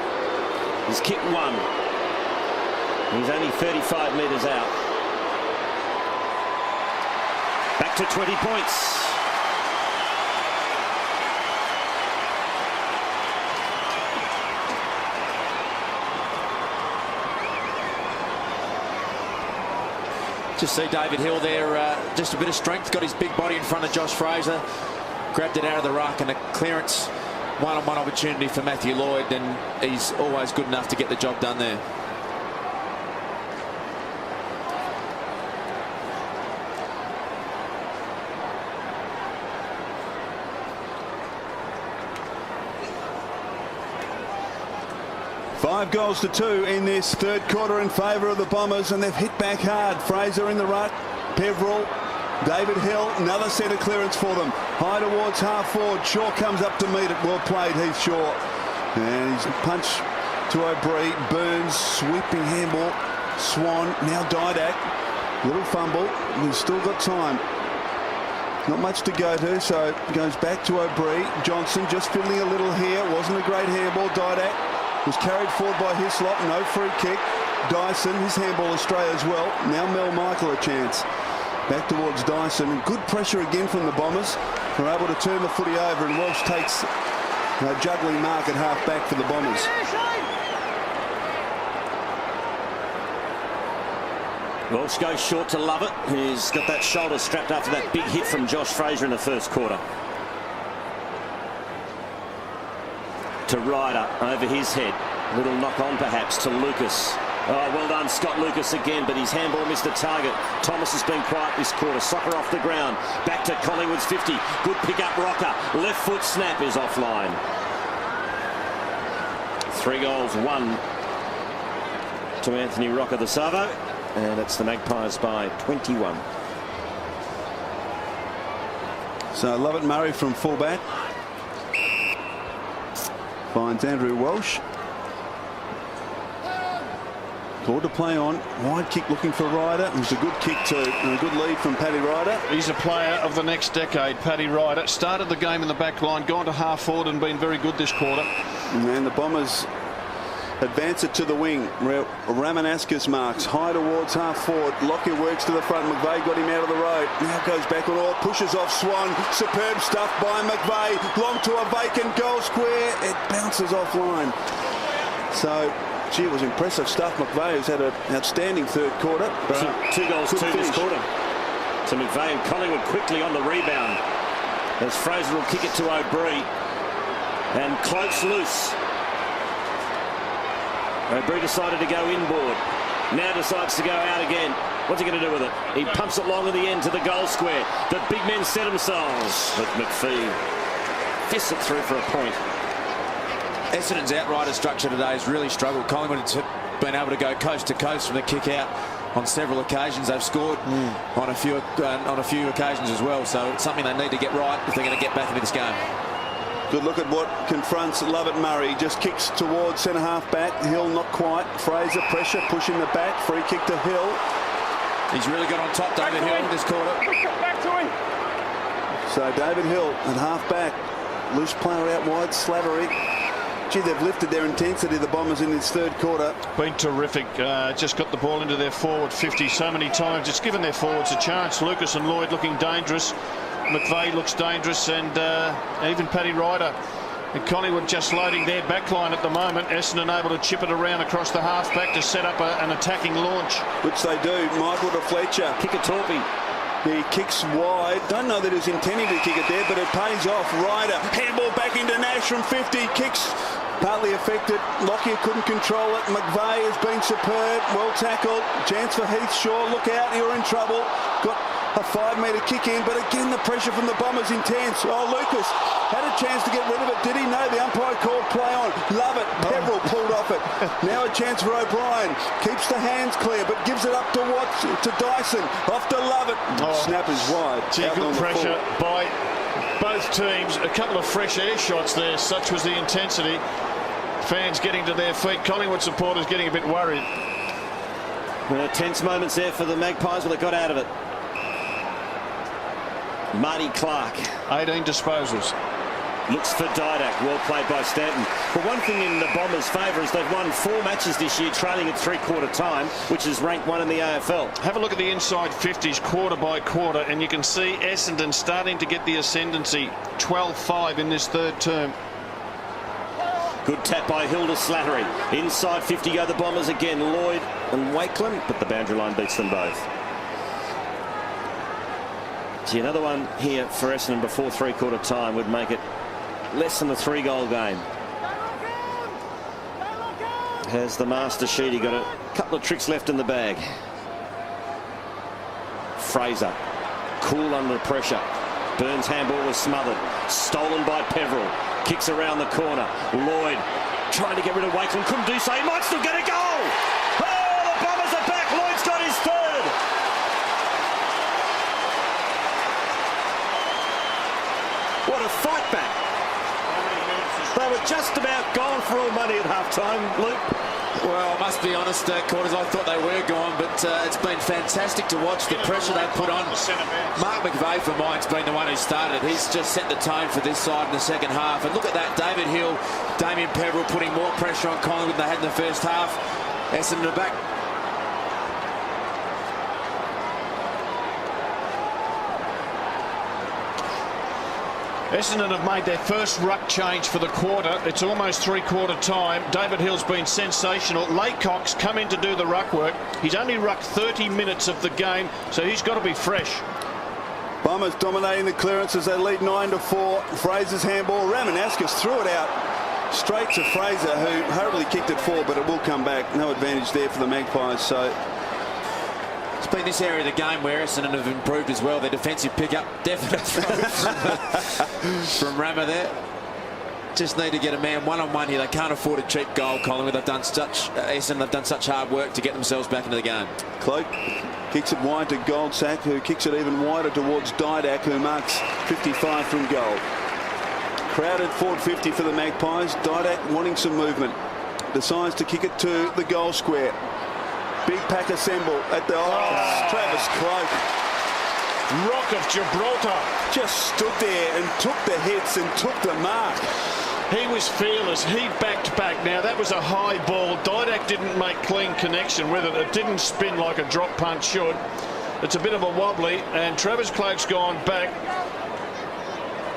has kicked 1. He's only 35 metres out. Back to 20 points. Just see David Hill there, just a bit of strength, got his big body in front of Josh Fraser, grabbed it out of the ruck, and a clearance one-on-one opportunity for Matthew Lloyd, and he's always good enough to get the job done there. Five goals to 2 in this third quarter in favour of the Bombers, and they've hit back hard. Fraser in the ruck, Peveril, David Hill, another centre clearance for them. High towards half forward. Shaw comes up to meet it. Well played, Heath Shaw. And he's punched to O'Brien. Burns, sweeping handball. Swan, now Didak. Little fumble. He's still got time. Not much to go to, so it goes back to O'Brien. Johnson just fiddling a little here. Wasn't a great handball. Didak Was carried forward by Hislop. No free kick. Dyson, his handball astray as well. Now Mel Michael a chance. Back towards Dyson. Good pressure again from the Bombers. They're able to turn the footy over, and Welsh takes a juggling mark at half back for the Bombers. Welsh goes short to Lovett. He's got that shoulder strapped after that big hit from Josh Fraser in the first quarter. To Ryder over his head. A little knock on perhaps to Lucas. Oh, well done, Scott Lucas again, but his handball missed the target. Thomas has been quiet this quarter. Soccer off the ground. Back to Collingwood's 50. Good pick-up rocker. Left foot snap is offline. 3 goals, 1 to Anthony Rocker the Savo. And it's the Magpies by 21. So Lovett Murray from fullback finds Andrew Welsh. Forward to play on. Wide kick looking for Ryder. It was a good kick too, and a good lead from Paddy Ryder. He's a player of the next decade, Paddy Ryder. Started the game in the back line, gone to half forward and been very good this quarter. And the Bombers advance it to the wing. Ramanauskas marks high towards half forward. Lockyer works to the front. McVeigh got him out of the road. Now goes back on all. Pushes off Swan. Superb stuff by McVeigh. Long to a vacant goal square. It bounces offline. So, gee, it was impressive stuff. McVeigh has had an outstanding third quarter. Two goals, 2 this quarter. To McVeigh, and Collingwood quickly on the rebound. As Fraser will kick it to O'Brien. And Cloak's loose. O'Brien decided to go inboard. Now decides to go out again. What's he going to do with it? He pumps it long at the end to the goal square. The big men set themselves. But McPhee fists it through for a point. Essendon's outrider structure today has really struggled. Collingwood has been able to go coast to coast from the kick out on several occasions. They've scored on a few occasions as well. So it's something they need to get right if they're going to get back into this game. Good look at what confronts Lovett Murray. Just kicks towards centre half back. Hill not quite. Fraser pressure pushing the back. Free kick to Hill. He's really got on top, David Hill, this quarter. Back to him. So David Hill at half back. Loose player out wide. Slattery. Gee, they've lifted their intensity, the Bombers, in this third quarter. Been terrific. Just got the ball into their forward 50 so many times. It's given their forwards a chance. Lucas and Lloyd looking dangerous. McVeigh looks dangerous, and even Paddy Ryder. And Collingwood just loading their back line at the moment. Essendon able to chip it around across the half-back to set up an attacking launch. Which they do. Michael to Fletcher. Kick a torpy. He kicks wide. Don't know that he was intending to kick it there, but it pays off. Ryder, handball back into Nash from 50. Kicks partly affected. Lockyer couldn't control it. McVeigh has been superb. Well tackled. Chance for Heath Shaw. Look out, you're in trouble. Got a 5-metre kick in, but again the pressure from the Bombers intense. Oh, Lucas had a chance to get rid of it. Did he? No, the umpire called play on. Love it. Peverill pulled off it. Now a chance for O'Brien. Keeps the hands clear, but gives it up to Watts, to Dyson. Off to Lovett. Snap is wide. Gee, good pressure by both teams. A couple of fresh air shots there. Such was the intensity. Fans getting to their feet. Collingwood supporters getting a bit worried. Tense moments there for the Magpies, but they got out of it. Marty Clark. 18 disposals. Looks for Didak. Well played by Stanton. But one thing in the Bombers' favour is they've won 4 matches this year, trailing at three-quarter time, which is ranked 1 in the AFL. Have a look at the inside 50s quarter by quarter, and you can see Essendon starting to get the ascendancy. 12-5 in this third term. Good tap by Hill to Slattery. Inside 50 go the Bombers again. Lloyd and Wakeland, but the boundary line beats them both. See, another one here for Essendon before three-quarter time would make it less than a 3-goal game. Has the master Sheedy got a couple of tricks left in the bag. Fraser, cool under pressure. Burns' handball was smothered. Stolen by Peverill. Kicks around the corner. Lloyd trying to get rid of Wakeland. Couldn't do so. He might still get a goal. Oh, the Bombers are back. Lloyd's got his third. What a fight back. They were just about gone for all money at half-time, Luke. Well, I must be honest, Quarters, I thought they were gone, but it's been fantastic to watch the pressure they put on. Mark McVeigh, for mine's been the one who started. He's just set the tone for this side in the second half. And look at that, David Hill, Damien Peverill putting more pressure on Collingwood than they had in the first half. Essendon back. Essendon have made their first ruck change for the quarter. It's almost three-quarter time. David Hill's been sensational. Laycock's come in to do the ruck work. He's only rucked 30 minutes of the game, so he's got to be fresh. Bombers dominating the clearance as they lead 9-4. Fraser's handball. Ramanauskas threw it out straight to Fraser, who hurriedly kicked it forward, but it will come back. No advantage there for the Magpies. So it's been this area of the game where Essendon have improved as well. Their defensive pickup, definite throw from Rama there. Just need to get a man one-on-one here. They can't afford a cheap goal, Collingwood. They've done such Essendon. They've done such hard work to get themselves back into the game. Cloak kicks it wide to Goldsack, who kicks it even wider towards Didak, who marks 55 from goal. Crowded forward 50 for the Magpies. Didak wanting some movement. Decides to kick it to the goal square. Big pack assemble at the Travis Cloak. Rock of Gibraltar. Just stood there and took the hits and took the mark. He was fearless. He backed back. Now, that was a high ball. Didak didn't make clean connection with it. It didn't spin like a drop punch should. It's a bit of a wobbly, and Travis Cloak's gone back.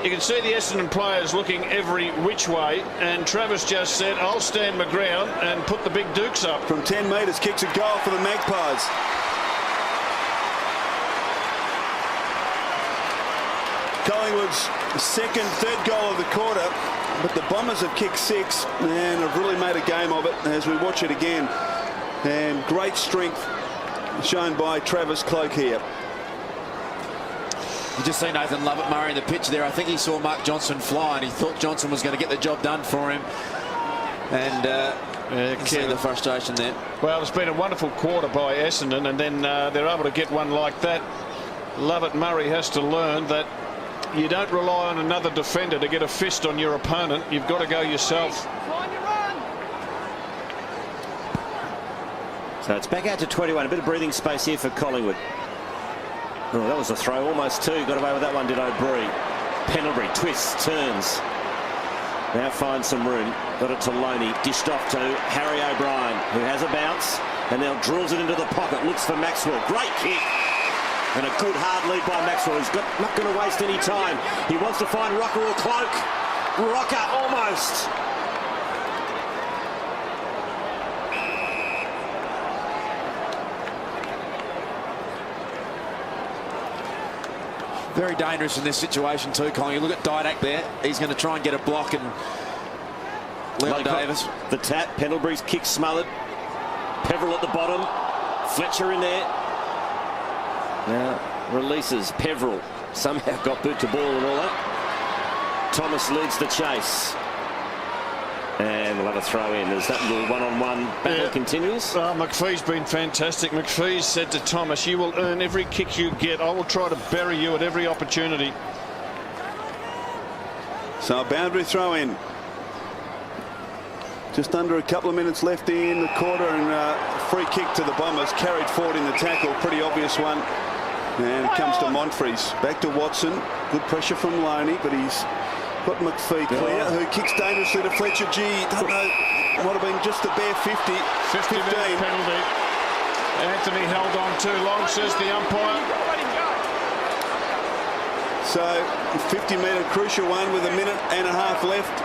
You can see the Essendon players looking every which way, and Travis just said, I'll stand my ground and put the big dukes up. From 10 metres, kicks a goal for the Magpies. Collingwood's third goal of the quarter, but the Bombers have kicked 6 and have really made a game of it as we watch it again. And great strength shown by Travis Cloak here. You just see Nathan Lovett Murray in the pitch there. I think he saw Mark Johnson fly and he thought Johnson was going to get the job done for him. And you can see the frustration there. Well, it's been a wonderful quarter by Essendon, and then they're able to get one like that. Lovett Murray has to learn that you don't rely on another defender to get a fist on your opponent. You've got to go yourself. So it's back out to 21. A bit of breathing space here for Collingwood. Oh, that was a throw, almost 2. Got away with that one, did O'Brien. Pendlebury twists, turns. Now finds some room. Got it to Loney. Dished off to Harry O'Brien, who has a bounce and now drills it into the pocket. Looks for Maxwell. Great kick. And a good hard lead by Maxwell. He's not going to waste any time. He wants to find Rocker or Cloak. Rocker almost. Very dangerous in this situation too, Colin. You look at Didak there. He's going to try and get a block, and Leon Davis. The tap. Pendlebury's kick smothered. Peverill at the bottom. Fletcher in there. Now releases. Peverill somehow got boot to ball and all that. Thomas leads the chase. And we'll have a throw in as that little one-on-one battle continues. McPhee's been fantastic. McPhee said to Thomas, you will earn every kick you get. I will try to bury you at every opportunity. So a boundary throw in. Just under a couple of minutes left in the quarter, and free kick to the Bombers. Carried forward in the tackle. Pretty obvious one. And it comes to Monfries. Back to Watson. Good pressure from Loney, but he's got McPhee clear, who kicks dangerously to Fletcher. Gee, don't know, might have been just a bare 50. 15 penalty. Anthony held on too long, says the umpire. So 50-metre crucial one with a minute and a half left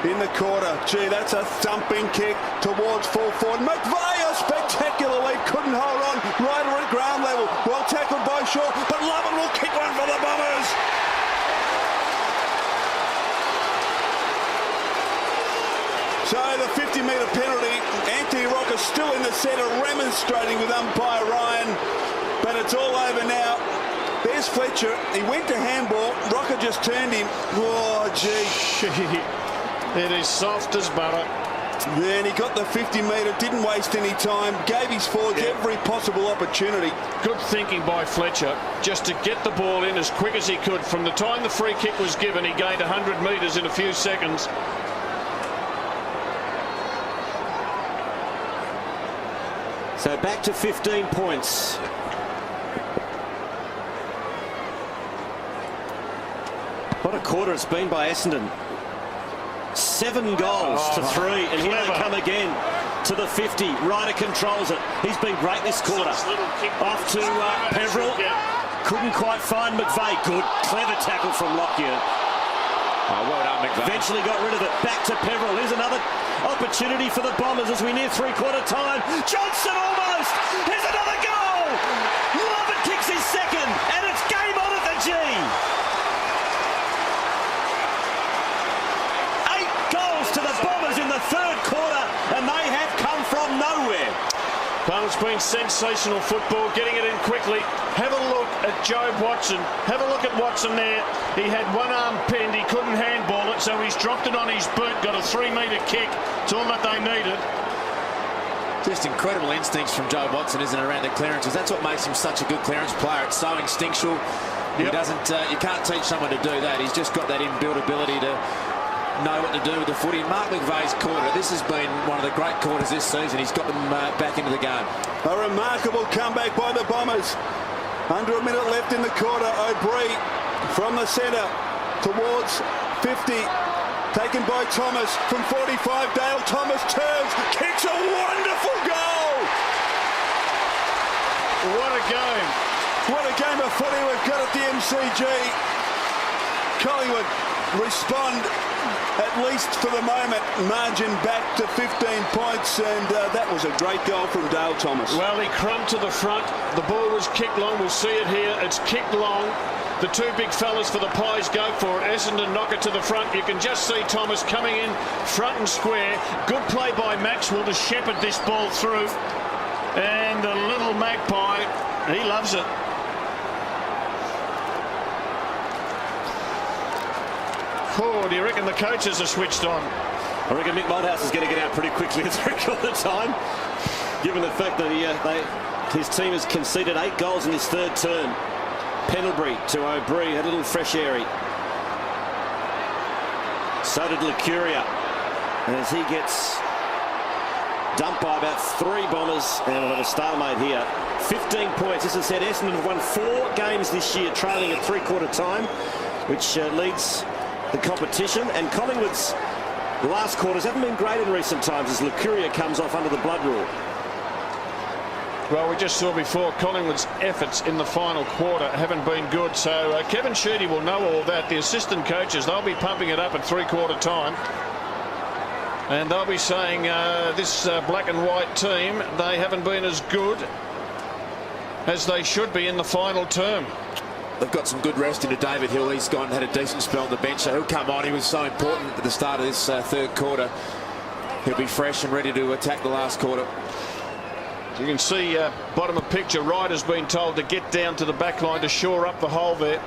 in the quarter. Gee, that's a thumping kick towards full forward. McVeigh, a spectacular lead, couldn't hold on. Ryder at ground level, well tackled by Shaw, but Lovett will kick one for the Bombers. So the 50-metre penalty. Anthony Rocker still in the centre, remonstrating with umpire Ryan, but it's all over now. There's Fletcher. He went to handball. Rocker just turned him. Oh, gee. It is soft as butter. Then he got the 50-metre, didn't waste any time, gave his forwards every possible opportunity. Good thinking by Fletcher, just to get the ball in as quick as he could. From the time the free kick was given, he gained 100 metres in a few seconds. So back to 15 points. What a quarter it's been by Essendon. 7 goals to 3, and here they come again to the 50. Ryder controls it. He's been great this quarter. Off to Peverill. Couldn't quite find McVeigh. Good, clever tackle from Lockyer. Oh, well done, McVeigh. Eventually got rid of it. Back to Peverill. Here's another opportunity for the Bombers as we near three-quarter time. Johnson almost. Here's another goal. Lovett kicks his second, and it's game on at the G. 8 goals to the Bombers in the third quarter, and they have come from nowhere. Well, it's been sensational football, getting it in quickly. Have a look at Joe Watson. Have a look at Watson there. He had one arm pinned. He couldn't handball it, so he's dropped it on his boot, got a 3-metre kick. It's all that they needed. Just incredible instincts from Joe Watson, isn't it, around the clearances? That's what makes him such a good clearance player. It's so instinctual. He doesn't. You can't teach someone to do that. He's just got that inbuilt ability to know what to do with the footy. Mark McVeigh's quarter, this has been one of the great quarters this season. He's got them back into the game. A remarkable comeback by the Bombers. Under a minute left in the quarter. O'Brien from the centre towards 50. Taken by Thomas from 45. Dale Thomas turns, kicks a wonderful goal. What a game. What a game of footy we've got at the MCG. Collingwood respond, at least for the moment, margin back to 15 points, and that was a great goal from Dale Thomas. Well, he crumbed to the front. The ball was kicked long. We'll see it here. It's kicked long. The two big fellas for the Pies go for it. Essendon knock it to the front. You can just see Thomas coming in front and square. Good play by Maxwell to shepherd this ball through. And the little magpie, he loves it. Oh, do you reckon the coaches are switched on? I reckon Mick Malthouse is going to get out pretty quickly at three-quarter time, given the fact that his team has conceded 8 goals in his third term. Pendlebury to O'Brien, a little fresh airy. So did Lucuria, as he gets dumped by about 3 Bombers, and we'll have a stalemate here. 15 points. As I said, Essendon have won 4 games this year, trailing at three-quarter time, which leads the competition, and Collingwood's last quarters haven't been great in recent times as Lucuria comes off under the blood rule. Well, we just saw before Collingwood's efforts in the final quarter haven't been good, so Kevin Sheedy will know all that. The assistant coaches, they'll be pumping it up at three-quarter time, and they'll be saying this black and white team, they haven't been as good as they should be in the final term. They've got some good rest into David Hill. He's gone and had a decent spell on the bench, so he'll come on. He was so important at the start of this third quarter. He'll be fresh and ready to attack the last quarter. You can see bottom of picture, Ryder's been told to get down to the back line to shore up the hole there.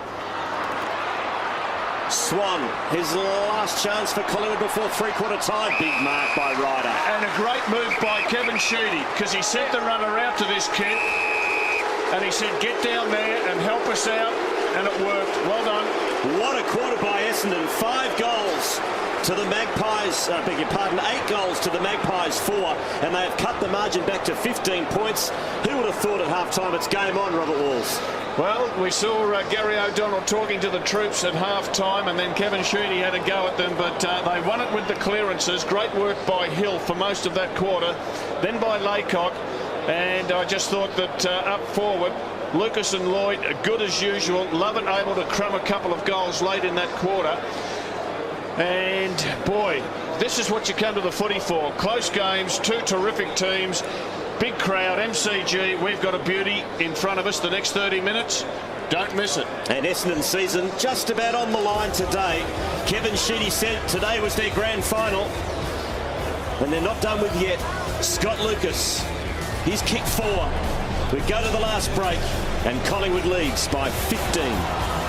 Swan, his last chance for Collingwood before three-quarter time. Big mark by Ryder. And a great move by Kevin Sheedy, because he sent the runner out to this kid, and he said, get down there and help us out, and it worked. Well done. What a quarter by Essendon. 5 goals to the Magpies, beg your pardon, 8 goals to the Magpies 4, and they have cut the margin back to 15 points. Who would have thought at half-time it's game on, Robert Walls? Well, we saw Gary O'Donnell talking to the troops at half-time, and then Kevin Sheedy had a go at them, but they won it with the clearances. Great work by Hill for most of that quarter, then by Laycock. And I just thought that up forward, Lucas and Lloyd are good as usual. Lovett able to crumb a couple of goals late in that quarter. And boy, this is what you come to the footy for. Close games, 2 terrific teams, big crowd, MCG. We've got a beauty in front of us the next 30 minutes. Don't miss it. And Essendon season just about on the line today. Kevin Sheedy said today was their grand final, and they're not done with yet. Scott Lucas, he's kicked 4. We go to the last break, and Collingwood leads by 15.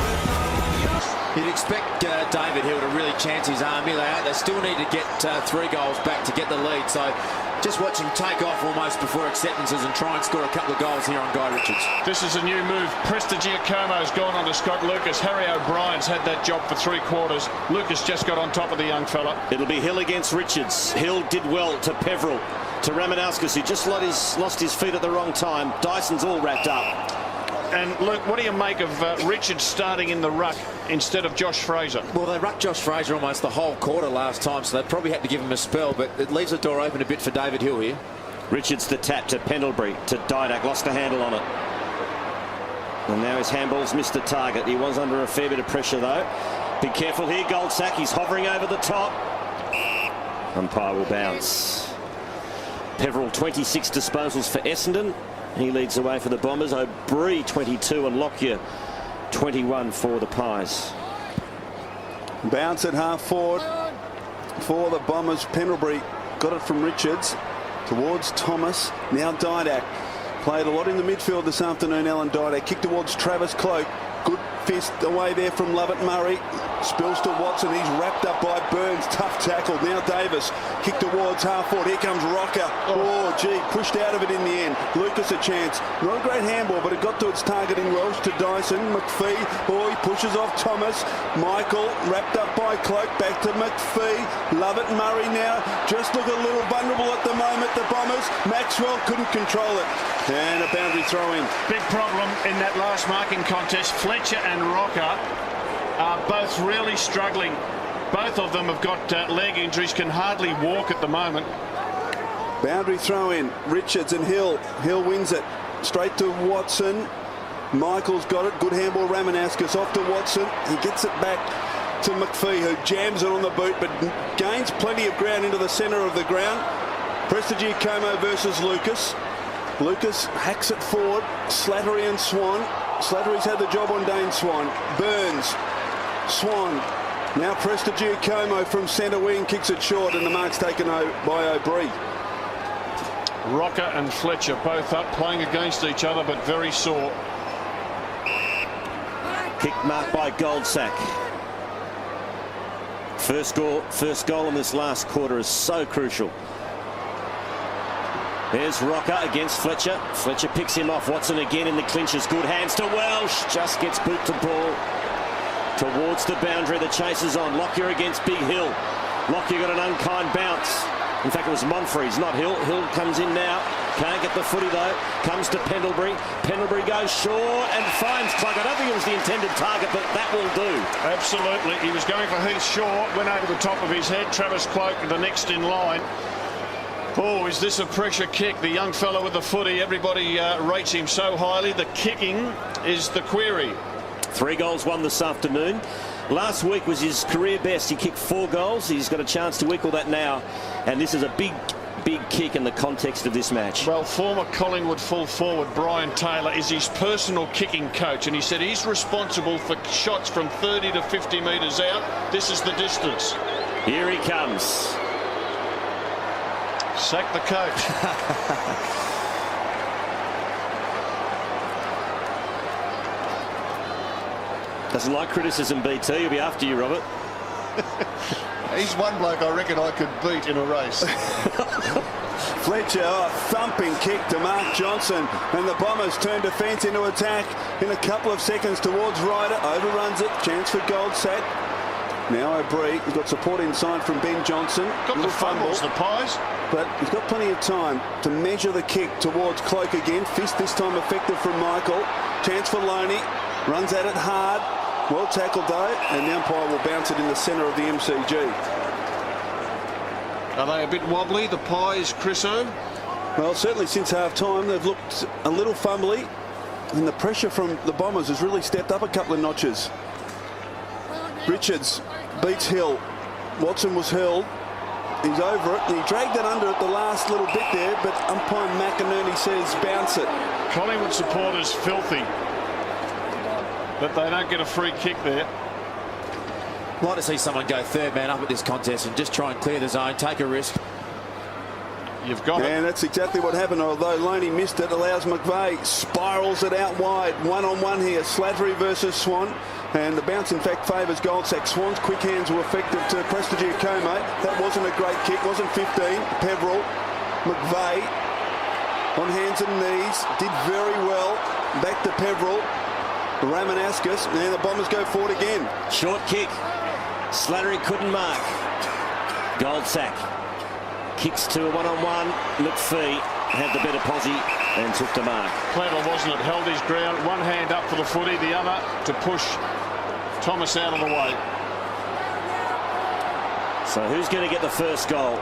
You'd expect David Hill to really chance his arm here. They still need to get 3 goals back to get the lead. So just watch him take off almost before acceptances and try and score a couple of goals here on Guy Richards. This is a new move. Prestigiacomo's gone on to Scott Lucas. Harry O'Brien's had that job for 3 quarters. Lucas just got on top of the young fella. It'll be Hill against Richards. Hill did well to Peverill. to Ramanauskas, who just lost his feet at the wrong time. Dyson's all wrapped up. And Luke, what do you make of Richards starting in the ruck instead of Josh Fraser? Well, they rucked Josh Fraser almost the whole quarter last time, so they probably had to give him a spell, but it leaves the door open a bit for David Hill here. Richards the tap to Pendlebury, to Didak, lost the handle on it. And now his handball's missed the target. He was under a fair bit of pressure, though. Be careful here, Goldsack. He's hovering over the top. Umpire will bounce. Peveril, 26 disposals for Essendon. He leads the way for the Bombers. O'Brien, 22, and Lockyer, 21 for the Pies. Bounce at half forward for the Bombers. Pendlebury got it from Richards towards Thomas. Now Didak. Played a lot in the midfield this afternoon, Alan Didak. Kick towards Travis Cloak. Good fist away there from Lovett Murray. Spills to Watson. He's wrapped up by Burns. Tough tackle. Now Davis. Kick towards half forward. Here comes Rocker. Oh, gee. Pushed out of it in the end. Lucas a chance. Not a great handball, but it got to its target in Welsh to Dyson. McPhee. Oh, he pushes off Thomas. Michael wrapped up by Cloak. Back to McPhee. Lovett Murray now. Just look a little vulnerable at the moment, the Bombers. Maxwell couldn't control it. And a boundary throw in. Big problem in that last marking contest. Fletcher and Rocker are both really struggling. Both of them have got leg injuries, can hardly walk at the moment. Boundary throw in. Richards and Hill. Hill wins it. Straight to Watson. Michael's got it. Good handball. Ramanauskas off to Watson. He gets it back to McPhee, who jams it on the boot, but gains plenty of ground into the centre of the ground. Prestigiacomo versus Lucas. Lucas hacks it forward. Slattery and Swan. Slattery's had the job on Dane Swan. Burns. Swan. Now Prestigiacomo from centre wing kicks it short, and the mark's taken by O'Brien. Rocker and Fletcher both up, playing against each other, but very sore. Kick marked by Goldsack. First goal in this last quarter is so crucial. There's Rocker against Fletcher. Fletcher picks him off. Watson again in the clinches. Good hands to Welsh. Just gets boot to ball towards the boundary. The chase is on. Lockyer against Big Hill. Lockyer got an unkind bounce. In fact, it was Monfries, not Hill. Hill comes in now. Can't get the footy, though. Comes to Pendlebury. Pendlebury goes short and finds Cloak. I don't think it was the intended target, but that will do. Absolutely. He was going for Heath Shaw. Went over the top of his head. Travis Cloak, the next in line. Oh, is this a pressure kick? The young fellow with the footy, everybody rates him so highly. The kicking is the query. 3 goals won this afternoon. Last week was his career best. He kicked 4 goals. He's got a chance to equal that now. And this is a big kick in the context of this match. Well, former Collingwood full forward Brian Taylor is his personal kicking coach, and he said he's responsible for shots from 30 to 50 metres out. This is the distance. Here he comes. Sack the coach. Doesn't like criticism, BT. He'll be after you, Robert. He's one bloke I reckon I could beat in a race. Fletcher, thumping kick to Mark Johnson, and the Bombers turn defence into attack in a couple of seconds towards Ryder. Overruns it. Chance for Goldsack. Now O'Brien. He's got support inside from Ben Johnson. Got the fumbles, the Pies. But he's got plenty of time to measure the kick towards Cloak again. Fist this time effective from Michael. Chance for Loney. Runs at it hard. Well tackled though, and the umpire will bounce it in the centre of the MCG. Are they a bit wobbly, the Pies, Chriso? Well, certainly since half-time they've looked a little fumbly, and the pressure from the Bombers has really stepped up a couple of notches. Richards beats Hill. Watson was held. He's over it, and he dragged it under at the last little bit there, but umpire McInerney says bounce it. Collingwood supporters filthy that they don't get a free kick there. I'd like to see someone go third man up at this contest and just try and clear the zone, take a risk. You've got it. And that's exactly what happened, although Loney missed it. Allows McVeigh, spirals it out wide. One-on-one here, Slattery versus Swan. And the bounce, in fact, favours Goldsack. Swan's quick hands were effective to Prestigiacomo. That wasn't a great kick, wasn't 15. Peveril, McVeigh, on hands and knees, did very well. Back to Peveril. Ramanauskas, and the Bombers go forward again. Short kick. Slattery couldn't mark. Goldsack kicks to a one-on-one. McPhee had the better posse and took the mark. Clever, wasn't it? Held his ground. One hand up for the footy, the other to push Thomas out of the way. So who's going to get the first goal?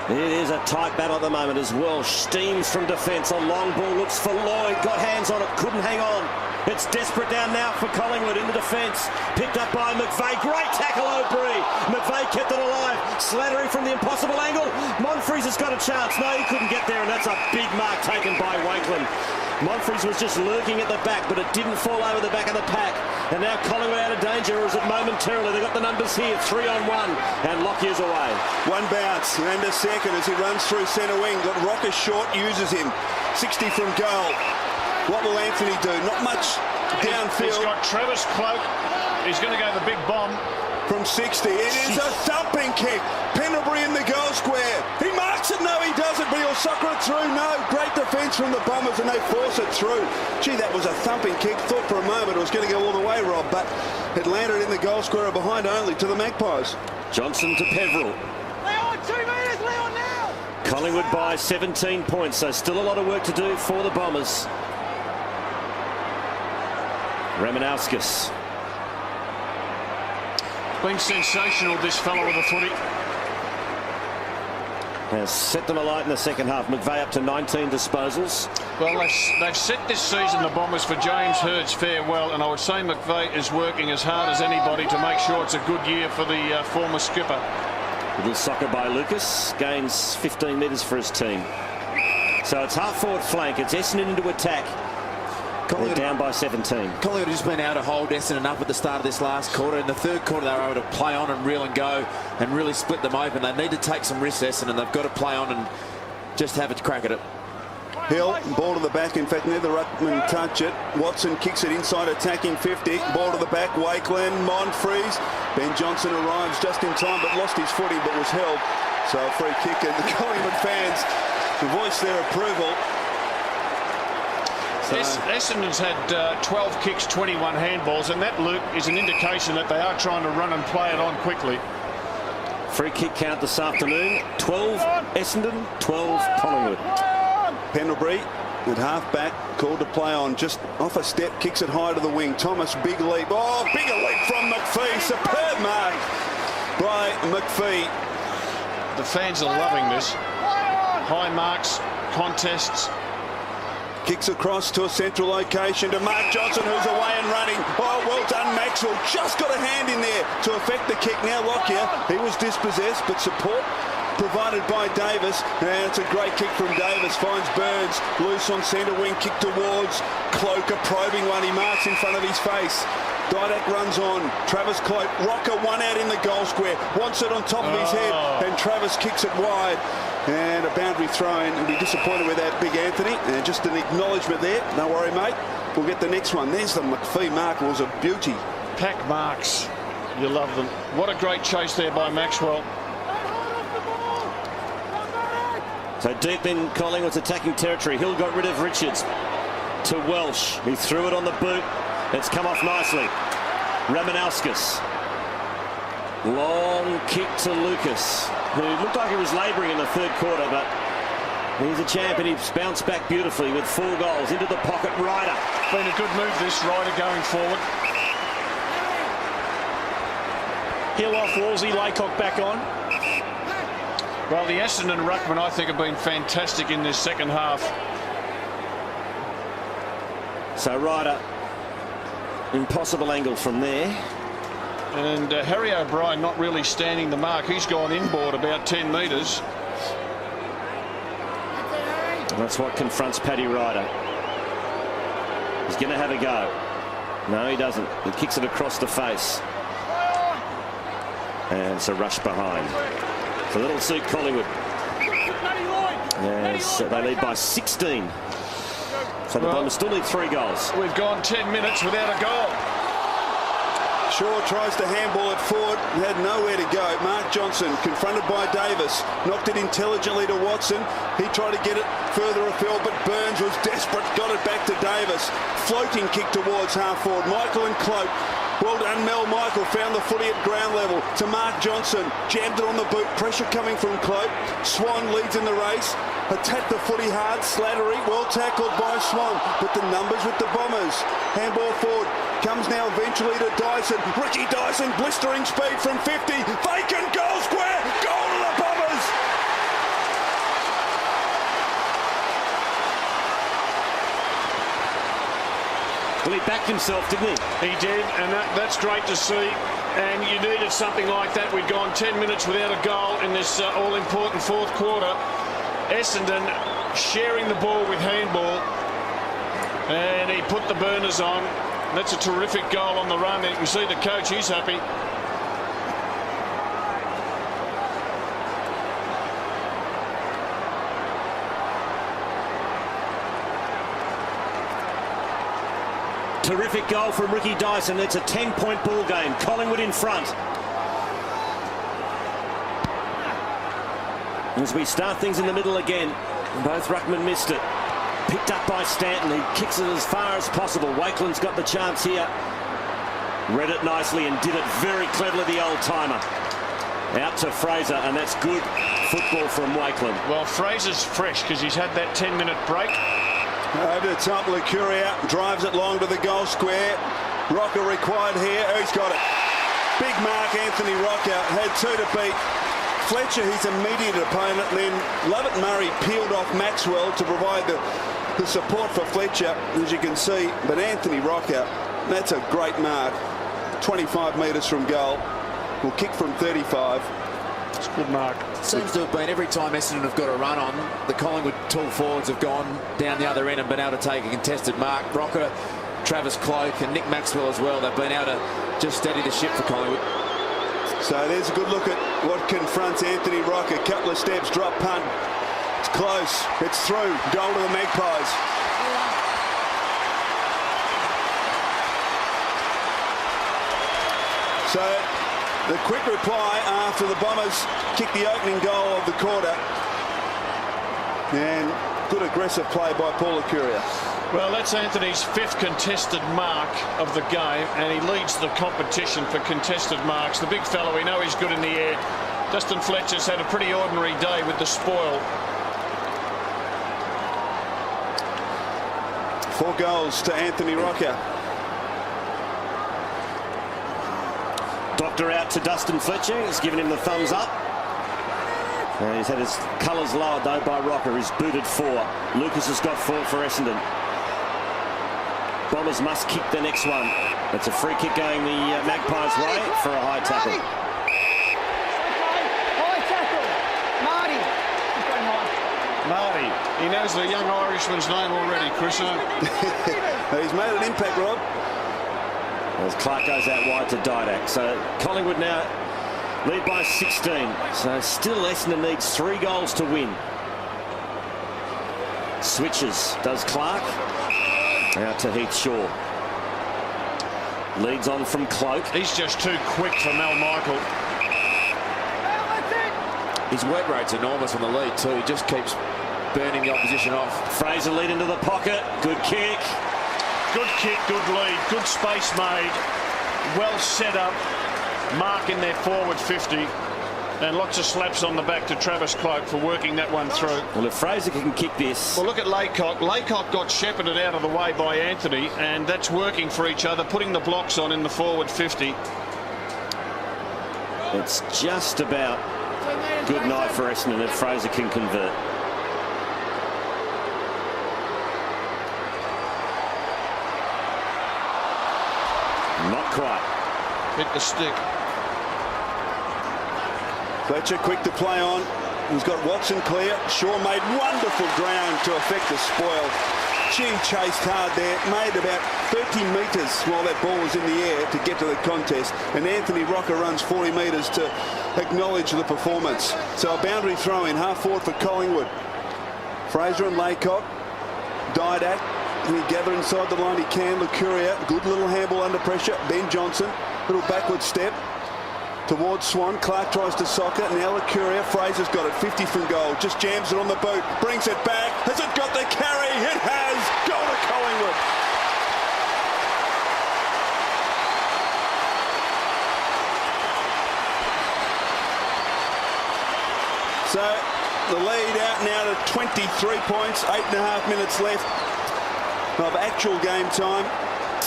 It is a tight battle at the moment as Welsh steams from defence. A long ball looks for Lloyd. Got hands on it. Couldn't hang on. It's desperate down now for Collingwood in the defence. Picked up by McVeigh. Great tackle, O'Brien. McVeigh kept it alive. Slattering from the impossible angle. Monfries has got a chance. No, he couldn't get there, and that's a big mark taken by Wakeland. Monfries was just lurking at the back, but it didn't fall over the back of the pack. And now Collingwood out of danger, or is it momentarily? They've got the numbers here, 3-on-1, and Lockyer's away. One bounce and a second as he runs through centre wing. Got Rocker short, uses him. 60 from goal. What will Anthony do? Not much downfield. He's got Travis Cloak. He's going to go the big bomb. From 60, it is a thumping kick. Pendlebury in the goal square. He marks it. No, he doesn't, but he'll sucker it through. No, great defence from the Bombers, and they force it through. Gee, that was a thumping kick. Thought for a moment it was going to go all the way, Rob, but it landed in the goal square behind only to the Magpies. Johnson to Peveril. Leon, 2 metres, Leon now! Collingwood by 17 points, so still a lot of work to do for the Bombers. Ramanauskas. Been sensational, this fellow with the footy. Has set them alight in the second half. McVeigh up to 19 disposals. Well, they've set this season, the Bombers, for James Hurd's farewell, and I would say McVeigh is working as hard as anybody to make sure it's a good year for the former skipper. Little soccer by Lucas. Gains 15 metres for his team. So it's half-forward flank. It's Essendon into attack. They're down by 17. Collingwood has been able to hold Essendon up at the start of this last quarter. In the third quarter, they were able to play on and reel and go and really split them open. They need to take some risks, Essendon. They've got to play on and just have a crack at it. Hill, ball to the back. In fact, neither ruckman touch it. Watson kicks it inside, attacking 50. Ball to the back. Wakeland, Monfries. Ben Johnson arrives just in time, but lost his footing, but was held. So a free kick, and the Collingwood fans voice their approval. So Essendon's had 12 kicks, 21 handballs, and that, Luke, is an indication that they are trying to run and play it on quickly. Free kick count this afternoon. 12 Essendon, 12 Collingwood. Pendlebury at half-back, called to play on, just off a step, kicks it high to the wing. Thomas, big leap. Oh, bigger leap from McPhee. Superb mark by McPhee. The fans are loving this. High marks, contests. Kicks across to a central location to Mark Johnson, who's away and running. Oh, well done, Maxwell. Just got a hand in there to affect the kick. Now Lockyer, he was dispossessed, but support provided by Davis. And it's a great kick from Davis. Finds Burns loose on centre wing. Kick towards Cloak, a probing one. He marks in front of his face. Didak runs on. Travis Cloak, Rocker, one out in the goal square. Wants it on top of his head, and Travis kicks it wide. And a boundary throw in. He'll be disappointed with that, Big Anthony. And just an acknowledgement there. Don't worry, mate. We'll get the next one. There's the McPhee mark. It was a beauty. Pack marks. You love them. What a great chase there by Maxwell. So deep in Collingwood's attacking territory. Hill got rid of Richards to Welsh. He threw it on the boot. It's come off nicely. Ramanauskas. Long kick to Lucas, who looked like he was labouring in the third quarter, but he's a champ and he's bounced back beautifully with 4 goals. Into the pocket, Ryder. Been a good move, this Ryder, going forward. Hill off Wolsey, Laycock back on. Well, the Essendon ruckman, I think, have been fantastic in this second half. So Ryder, impossible angle from there. And Harry O'Brien not really standing the mark. He's gone inboard about 10 metres. And that's what confronts Paddy Ryder. He's going to have a go. No, he doesn't. He kicks it across the face. And it's a rush behind. So that'll suit Collingwood. Yes, they lead by 16. So the Bombers still need 3 goals. We've gone 10 minutes without a goal. Shaw tries to handball it forward, had nowhere to go. Mark Johnson, confronted by Davis, knocked it intelligently to Watson. He tried to get it further afield, but Burns was desperate, got it back to Davis. Floating kick towards half forward. Michael and Cloak Well done, Mel Michael. Found the footy at ground level to Mark Johnson. Jammed it on the boot. Pressure coming from Cloak. Swan leads in the race. Attacked the footy hard. Slattery well tackled by Swan. But the numbers with the Bombers. Handball forward. Comes now eventually to Dyson. Ricky Dyson, blistering speed from 50. Vacant goal square. Goal to the Bombers. Well, he backed himself, didn't he? He did, and that's great to see. And you needed something like that. We'd gone 10 minutes without a goal in this all-important fourth quarter. Essendon sharing the ball with handball, and he put the burners on. That's a terrific goal on the run. And you can see the coach, he's happy. Terrific goal from Ricky Dyson. It's a 10-point ball game. Collingwood in front. As we start things in the middle again, both ruckmen missed it. Picked up by Stanton, who kicks it as far as possible. Wakeland's got the chance here. Read it nicely and did it very cleverly, the old-timer. Out to Fraser, and that's good football from Wakeland. Well, Fraser's fresh because he's had that 10-minute break. Over the top, Lucuria drives it long to the goal square. Rocker required here. He's got it. Big mark, Anthony Rocker. Had two to beat. Fletcher, his immediate opponent. Then Lovett Murray peeled off Maxwell to provide the support for Fletcher, as you can see. But Anthony Rocker, that's a great mark. 25 metres from goal. Will kick from 35. It's a good mark. Seems to have been every time Essendon have got a run on, the Collingwood tall forwards have gone down the other end and been able to take a contested mark. Rocker, Travis Cloak and Nick Maxwell as well. They've been able to just steady the ship for Collingwood. So there's a good look at what confronts Anthony Rocker. Couple of steps, drop punt. It's close. It's through. Goal to the Magpies. So the quick reply after the Bombers kicked the opening goal of the quarter. And good aggressive play by Paul Lucuria. Well, that's Anthony's 5th contested mark of the game, and he leads the competition for contested marks. The big fellow, we know he's good in the air. Dustin Fletcher's had a pretty ordinary day with the spoil. 4 goals to Anthony Rocker. Doctor out to Dustin Fletcher. He's given him the thumbs up. And he's had his colours lowered though by Rocker. He's booted 4. Lucas has got 4 for Essendon. Bombers must kick the next one. It's a free kick going the Magpies' way for a high tackle. High tackle. Marty. Marty. He knows the young Irishman's name already, Chris. He's made an impact, Rob. As Clark goes out wide to Didak. So Collingwood now lead by 16. So still Essendon needs 3 goals to win. Switches, does Clark. Out to Heath Shaw. Leads on from Cloak. He's just too quick for Mel Michael. His work rate's enormous on the lead too. He just keeps burning the opposition off. Fraser lead into the pocket. Good kick. Good kick, good lead, good space made. Well set up. Mark in their forward 50. And lots of slaps on the back to Travis Cloak for working that one through. Well, if Fraser can kick this... Well, look at Laycock. Laycock got shepherded out of the way by Anthony, and that's working for each other, putting the blocks on in the forward 50. It's just about good night for Essendon if Fraser can convert. Not quite. Hit the stick. Fletcher quick to play on. He's got Watson clear. Shaw made wonderful ground to affect the spoil. She chased hard there, made about 30 metres while that ball was in the air to get to the contest. And Anthony Rocker runs 40 metres to acknowledge the performance. So a boundary throw in, half forward for Collingwood. Fraser and Laycock. Didak. He gather inside the line he can. Lucuria, good little handball under pressure. Ben Johnson, little backward step towards Swan. Clark tries to sock it. Now Lucuria. Fraser's got it 50 from goal. Just jams it on the boot. Brings it back. Has it got the carry? It has. Goal to Collingwood. So the lead out now to 23 points, 8.5 minutes left of actual game time.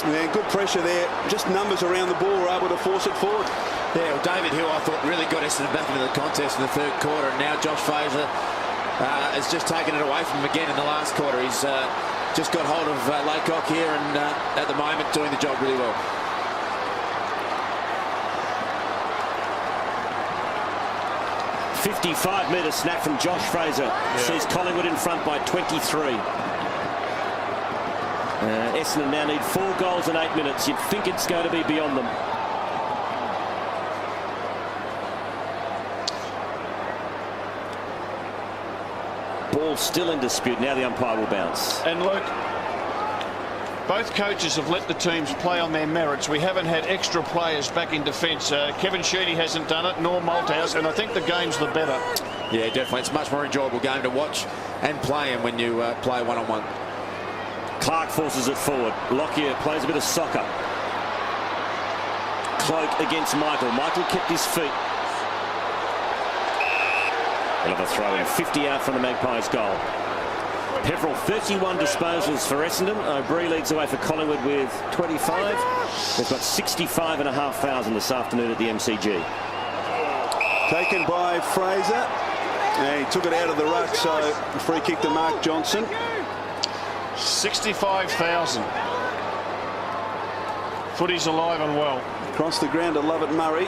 And good pressure there. Just numbers around the ball were able to force it forward. Yeah, well, David Hill, I thought, really got Essendon back into the contest in the third quarter. And now Josh Fraser has just taken it away from him again in the last quarter. He's just got hold of Laycock here and at the moment doing the job really well. "55-metre snap from Josh Fraser sees Collingwood in front by 23. Essendon now need 4 goals in 8 minutes. You'd think it's going to be beyond them. Ball still in dispute. Now the umpire will bounce. And Luke, both coaches have let the teams play on their merits. We haven't had extra players back in defence. Kevin Sheedy hasn't done it, nor Malthouse, and I think the game's the better. Yeah, definitely. It's a much more enjoyable game to watch and play in when you play one-on-one. Clark forces it forward. Lockyer plays a bit of soccer. Cloak against Michael. Michael kept his feet. Another throw in, 50 out from the Magpies' goal. Peverill, 31 disposals for Essendon. O'Brien leads away for Collingwood with 25. They've got 65,500 this afternoon at the MCG. Taken by Fraser. And he took it out of the ruck, so free kick to Mark Johnson. 65,000. Footy's alive and well. Across the ground to Lovett Murray.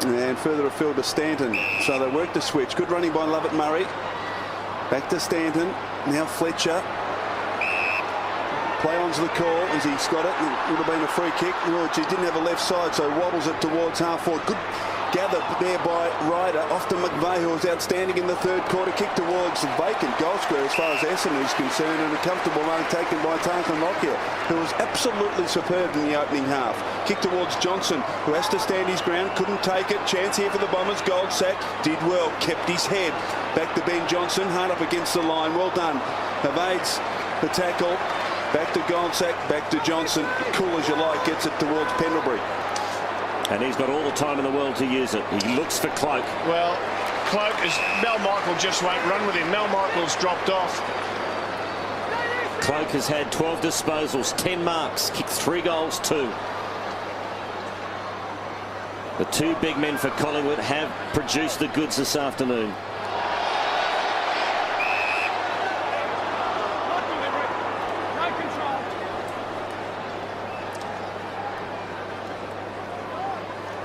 And further afield to Stanton. So they work the switch. Good running by Lovett Murray. Back to Stanton. Now Fletcher. Play on's the call as he's got it. It would have been a free kick. He didn't have a left side, so wobbles it towards half forward. Good gather there by Ryder. Off to McVeigh, who was outstanding in the third quarter. Kick towards the vacant goal square as far as Essendon is concerned, and a comfortable run taken by Tarkin Lockyer, who was absolutely superb in the opening half. Kick towards Johnson, who has to stand his ground. Couldn't take it. Chance here for the Bombers. Goldsack did well. Kept his head. Back to Ben Johnson. Hard up against the line. Well done. Evades the tackle. Back to Goldsack. Back to Johnson. Cool as you like. Gets it towards Pendlebury. And he's got all the time in the world to use it. He looks for Cloak. Well, Cloak is... Mel Michael just won't run with him. Mel Michael's dropped off. Cloak has had 12 disposals, 10 marks, kicked 3 goals, 2. The 2 big men for Collingwood have produced the goods this afternoon.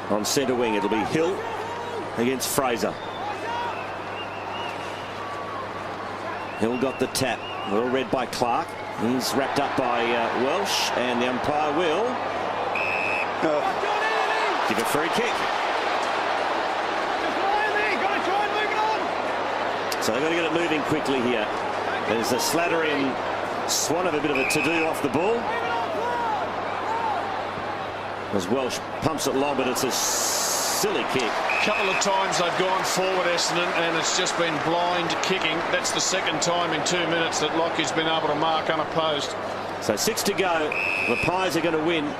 On centre wing, it'll be Hill against Fraser. Hill got the tap. Well read by Clark. He's wrapped up by Welsh, and the umpire will give a free kick. So they've got to get it moving quickly here. There's a Slattery and Swan have a bit of a to-do off the ball. As Welsh pumps it long, but it's a silly kick. A couple of times they've gone forward, Essendon, and it's just been blind kicking. That's the second time in 2 minutes that Lockie's been able to mark unopposed. So 6 to go. The Pies are going to win.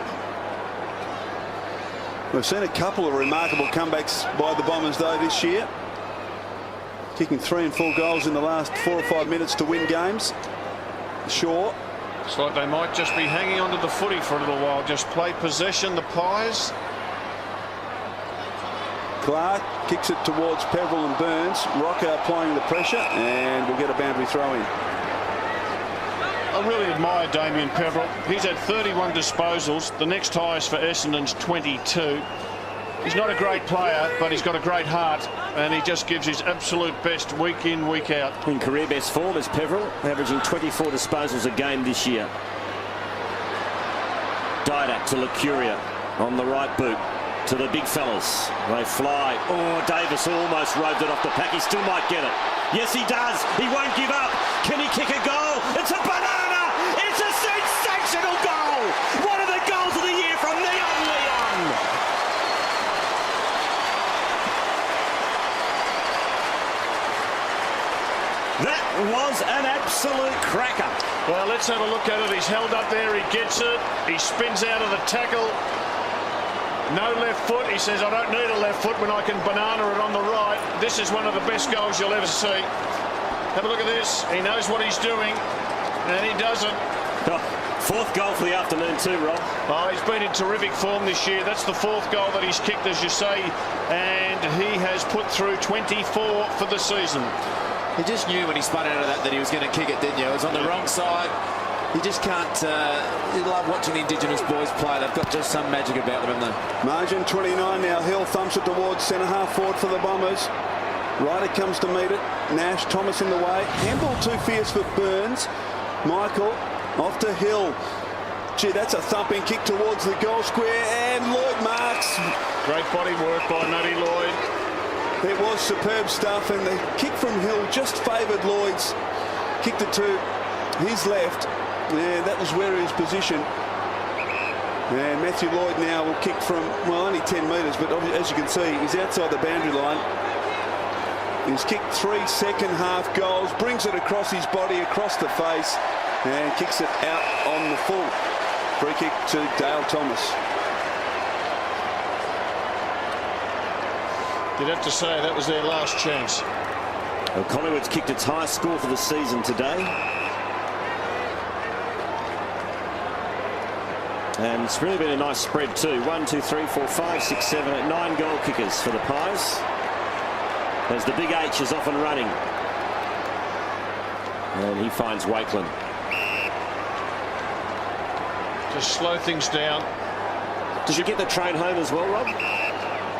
We've seen a couple of remarkable comebacks by the Bombers, though, this year. Kicking 3 and 4 goals in the last 4 or 5 minutes to win games. Shaw. It's like they might just be hanging onto the footy for a little while. Just play possession, the Pies. Clark kicks it towards Peverill and Burns. Rocker applying the pressure, and we'll get a boundary throw in. I really admire Damien Peverill. He's had 31 disposals. The next highest for Essendon's 22. He's not a great player, but he's got a great heart, and he just gives his absolute best week in, week out. In career best form is Peverill, averaging 24 disposals a game this year. Didak to Lucuria on the right boot to the big fellas. They fly. Oh, Davis almost roved it off the pack. He still might get it. Yes, he does. He won't give up. Can he kick a goal? It's a banana! It's a sensational goal! One of the goals of the year from Leon. That was an absolute cracker. Well, let's have a look at it. He's held up there. He gets it. He spins out of the tackle. No left foot. He says, I don't need a left foot when I can banana it on the right. this is one of the best goals you'll ever see. Have a look at this. He knows what he's doing, and he doesn't. Fourth goal for the afternoon too, Rob. Oh, he's been in terrific form this year. That's the fourth goal that he's kicked, as you say, and he has put through 24 for the season. He just knew when he spun out of that he was going to kick it, didn't you? It was on the wrong side. You just can't. You love watching the Indigenous boys play. They've got just some magic about them, haven't they? Margin 29 now. Hill thumps it towards centre half forward for the Bombers. Ryder comes to meet it. Nash, Thomas in the way. Handball too fierce for Burns. Michael off to Hill. Gee, that's a thumping kick towards the goal square, and Lloyd marks. Great body work by Matty Lloyd. It was superb stuff, and the kick from Hill just favoured Lloyd's. Kicked it to his left. Yeah, that was where he was positioned. And Matthew Lloyd now will kick from, well, only 10 metres, but as you can see, he's outside the boundary line. He's kicked 3 second-half goals, brings it across his body, across the face, and kicks it out on the full. Free kick to Dale Thomas. You'd have to say that was their last chance. Well, Collingwood's kicked its highest score for the season today. And it's really been a nice spread too. 1, 2, 3, 4, 5, 6, 7, 8, 9 goal kickers for the Pies. As the big H is off and running. And he finds Wakeland. Just slow things down. Does he get the train home as well, Rob?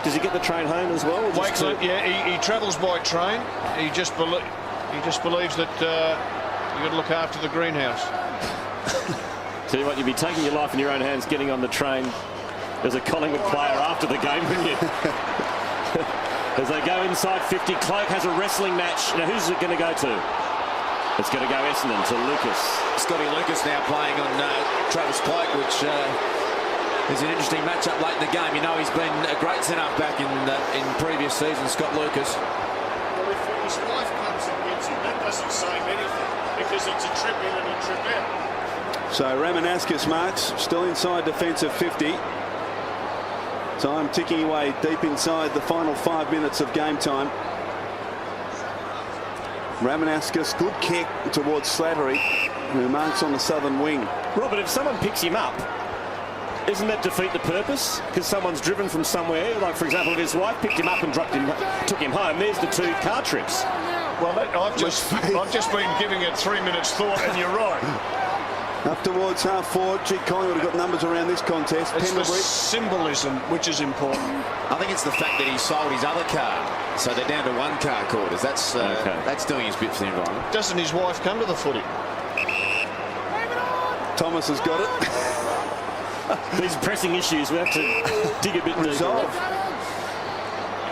Does he get the train home as well? Wakeland, yeah, he travels by train. He just believes that you've got to look after the greenhouse. Tell you what, you'd be taking your life in your own hands getting on the train as a Collingwood player after the game, wouldn't you? As they go inside 50, Cloak has a wrestling match. Now, who's it going to go to? It's going to go Essendon to Lucas. Scotty Lucas now playing on Travis Cloak, which is an interesting matchup late in the game. You know, he's been a great centre back in previous seasons, Scott Lucas. Well, if his wife comes and gets him, that doesn't save anything, because it's a trip in and a trip out. So Ramanauskas marks, still inside defensive 50. Time ticking away deep inside the final 5 minutes of game time. Ramanauskas, good kick towards Slattery, who marks on the southern wing. Robert, if someone picks him up, isn't that defeat the purpose? Because someone's driven from somewhere, like for example, if his wife picked him up and took him home, there's the 2 car trips. Well, I've just been giving it 3 minutes thought, and you're right. Up towards half forward. Gee, Collingwood have got numbers around this contest. It's the Pendlebury. symbolism which is important. I think it's the fact that he sold his other car, so they're down to 1 car quarters. That's doing his bit for the environment. Doesn't his wife come to the footy? Thomas has got it. These pressing issues, we have to dig a bit deeper. Resolved.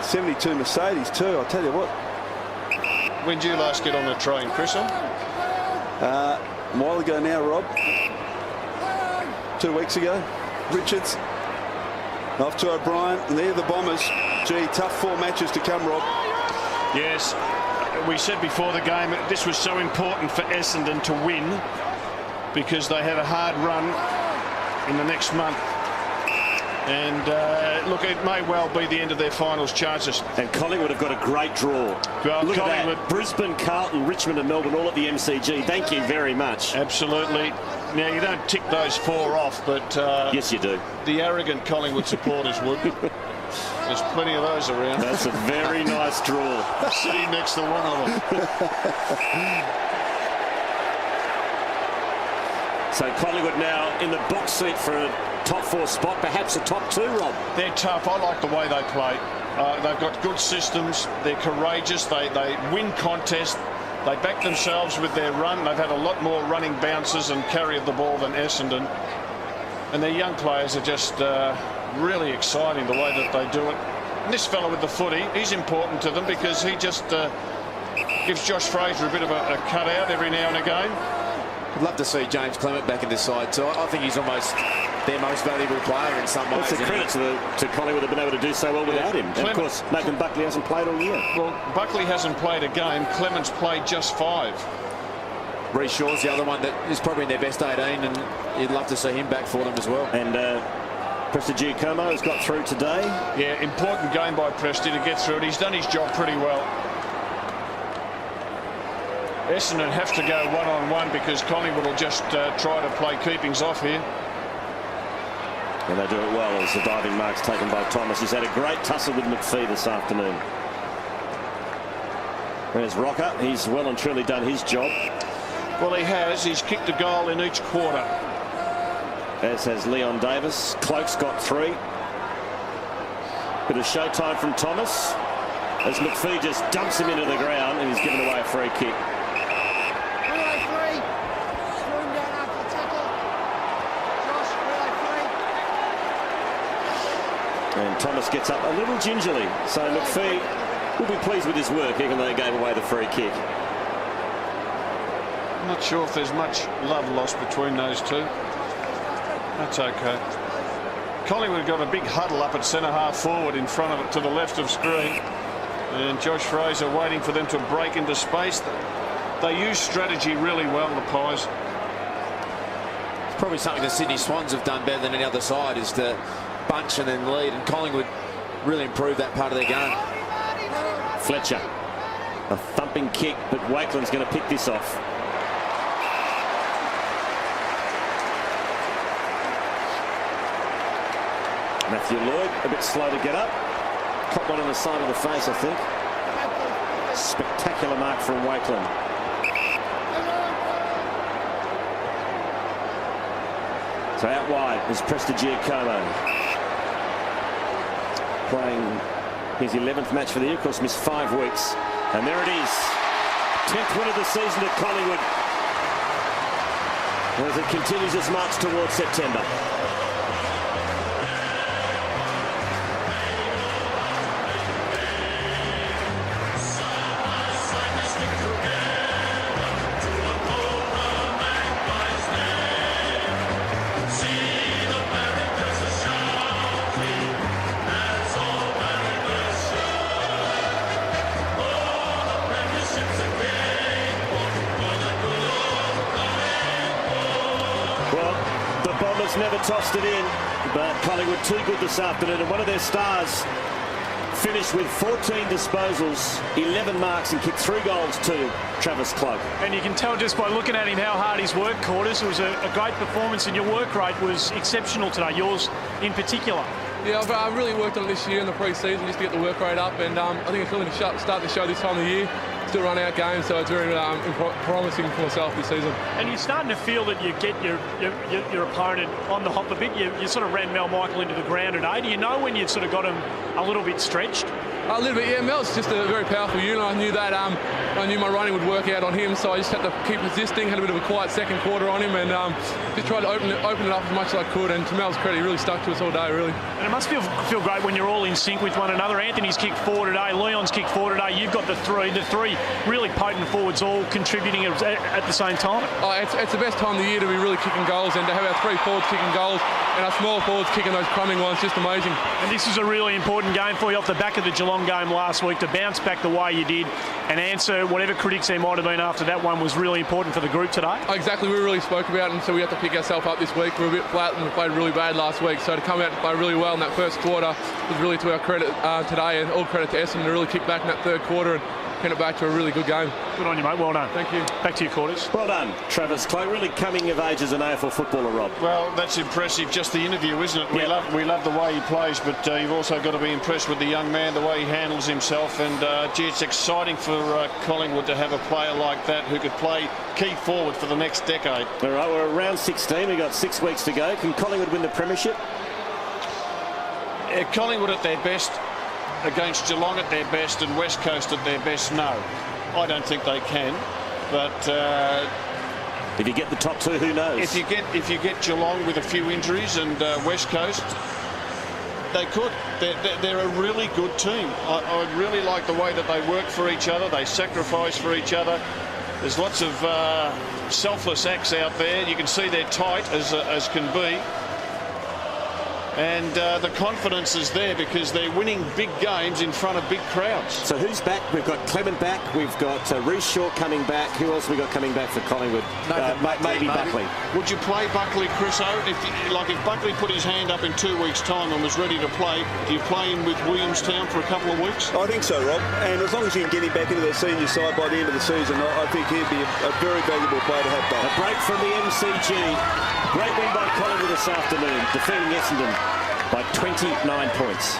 72 Mercedes too, I'll tell you what. When did you last get on a train, Chris? A while ago now, Rob. 2 weeks ago. Richards off to O'Brien, and they're the Bombers. Gee, tough 4 matches to come, Rob. Yes, we said before the game this was so important for Essendon to win, because they had a hard run in the next month. And look, it may well be the end of their finals chances. And Collingwood have got a great draw. Well, look Collingwood, at that. Brisbane, Carlton, Richmond and Melbourne all at the MCG. Thank you very much. Absolutely. Now, you don't tick those 4 off, but yes, you do. The arrogant Collingwood supporters would. There's plenty of those around. That's a very nice draw. Sitting next to one of them. So Collingwood now in the box seat for a top 4 spot, perhaps a top 2, Rob. They're tough. I like the way they play. They've got good systems. They're courageous. They win contests. They back themselves with their run. They've had a lot more running bounces and carry of the ball than Essendon. And their young players are just really exciting the way that they do it. And this fellow with the footy, he's important to them, because he just gives Josh Fraser a bit of a cutout every now and again. I'd love to see James Clement back in this side, so I think he's almost their most valuable player in some ways. That's a credit to Collingwood have been able to do so well without him. And of course, Nathan Buckley hasn't played all year. Well, Buckley hasn't played a game. Clement's played just 5. Reece Shaw's the other one that is probably in their best 18, and you'd love to see him back for them as well. And Prestigiacomo has got through today. Yeah, important game by Presti to get through it. He's done his job pretty well. Essendon have to go one-on-one because Collingwood will just try to play keepings off here. And they do it well as the diving mark's taken by Thomas. He's had a great tussle with McPhee this afternoon. There's Rocker. He's well and truly done his job. Well, he has. He's kicked a goal in each quarter. As has Leon Davis. Cloak's got 3. Bit of showtime from Thomas as McPhee just dumps him into the ground and he's given away a free kick. And Thomas gets up a little gingerly, so McPhee will be pleased with his work even though he gave away the free kick. I'm not sure if there's much love lost between those two. That's okay. Collingwood got a big huddle up at centre half forward in front of it to the left of screen. And Josh Fraser waiting for them to break into space. They use strategy really well, the Pies. It's probably something the Sydney Swans have done better than any other side, is to bunch and then lead, and Collingwood really improved that part of their game. Fletcher, a thumping kick, but Wakeland's going to pick this off. Matthew Lloyd a bit slow to get up. Caught one on the side of the face, I think. Spectacular mark from Wakeland. So out wide is Prestigiacomo. Playing his 11th match for the year, of course missed 5 weeks. And there it is. 10th win of the season at Collingwood. As it continues its march towards September. Never tossed it in, but Collingwood too good this afternoon, and one of their stars finished with 14 disposals, 11 marks, and kicked 3 goals to Travis Cloak. And you can tell just by looking at him how hard he's worked, Quarters. It was a great performance, and your work rate was exceptional today, yours in particular. Yeah, I've really worked on it this year in the pre-season just to get the work rate up, and I think it's really to start the show this time of the year. Still run out games, so it's very promising for myself this season. And you're starting to feel that you get your opponent on the hop a bit. You sort of ran Mel Michael into the ground today. Do you know when you've sort of got him a little bit stretched? A little bit, yeah. Mel's just a very powerful unit. I knew that. I knew my running would work out on him, so I just had to keep resisting. Had a bit of a quiet second quarter on him, and just tried to open it up as much as I could. And to Mel's credit, he really stuck to us all day, really. And it must feel great when you're all in sync with one another. Anthony's kicked 4 today. Leon's kicked 4 today. You've got the 3. The 3 really potent forwards all contributing at the same time. Oh, it's the best time of the year to be really kicking goals, and to have our 3 forwards kicking goals and our small forwards kicking those crumbing ones, just amazing. And this is a really important game for you off the back of the Geelong game last week, to bounce back the way you did and answer whatever critics there might have been after that one was really important for the group today. Exactly, we really spoke about it, and so we have to pick ourselves up this week. We were a bit flat and we played really bad last week, so to come out and play really well in that first quarter was really to our credit today, and all credit to Essendon to really kick back in that third quarter and pin it back to a really good game. Good on you, mate. Well done. Thank you. Back to your Quarters. Well done, Travis Cloak. Really coming of age as an AFL footballer, Rob. Well, that's impressive. Just the interview, isn't it? Yeah. We love the way he plays, but you've also got to be impressed with the young man, the way he handles himself. And gee, it's exciting for Collingwood to have a player like that who could play key forward for the next decade. All right, we're around 16. We've got 6 weeks to go. Can Collingwood win the premiership? Collingwood at their best against Geelong at their best and West Coast at their best, no. I don't think they can, but if you get the top 2, who knows? If you get Geelong with a few injuries and West Coast, they could. They're a really good team. I really like the way that they work for each other. They sacrifice for each other. There's lots of selfless acts out there. You can see they're tight as can be. And the confidence is there because they're winning big games in front of big crowds. So who's back? We've got Clement back. We've got Reece Shaw coming back. Who else have we got coming back for Collingwood? Maybe Buckley. Would you play Buckley, Chris? If Buckley put his hand up in 2 weeks' time and was ready to play, do you play him with Williamstown for a couple of weeks? I think so, Rob. And as long as you can get him back into the senior side by the end of the season, I think he'd be a very valuable player to have back. A break from the MCG. Great win by Collingwood this afternoon, defeating Essendon by 29 points.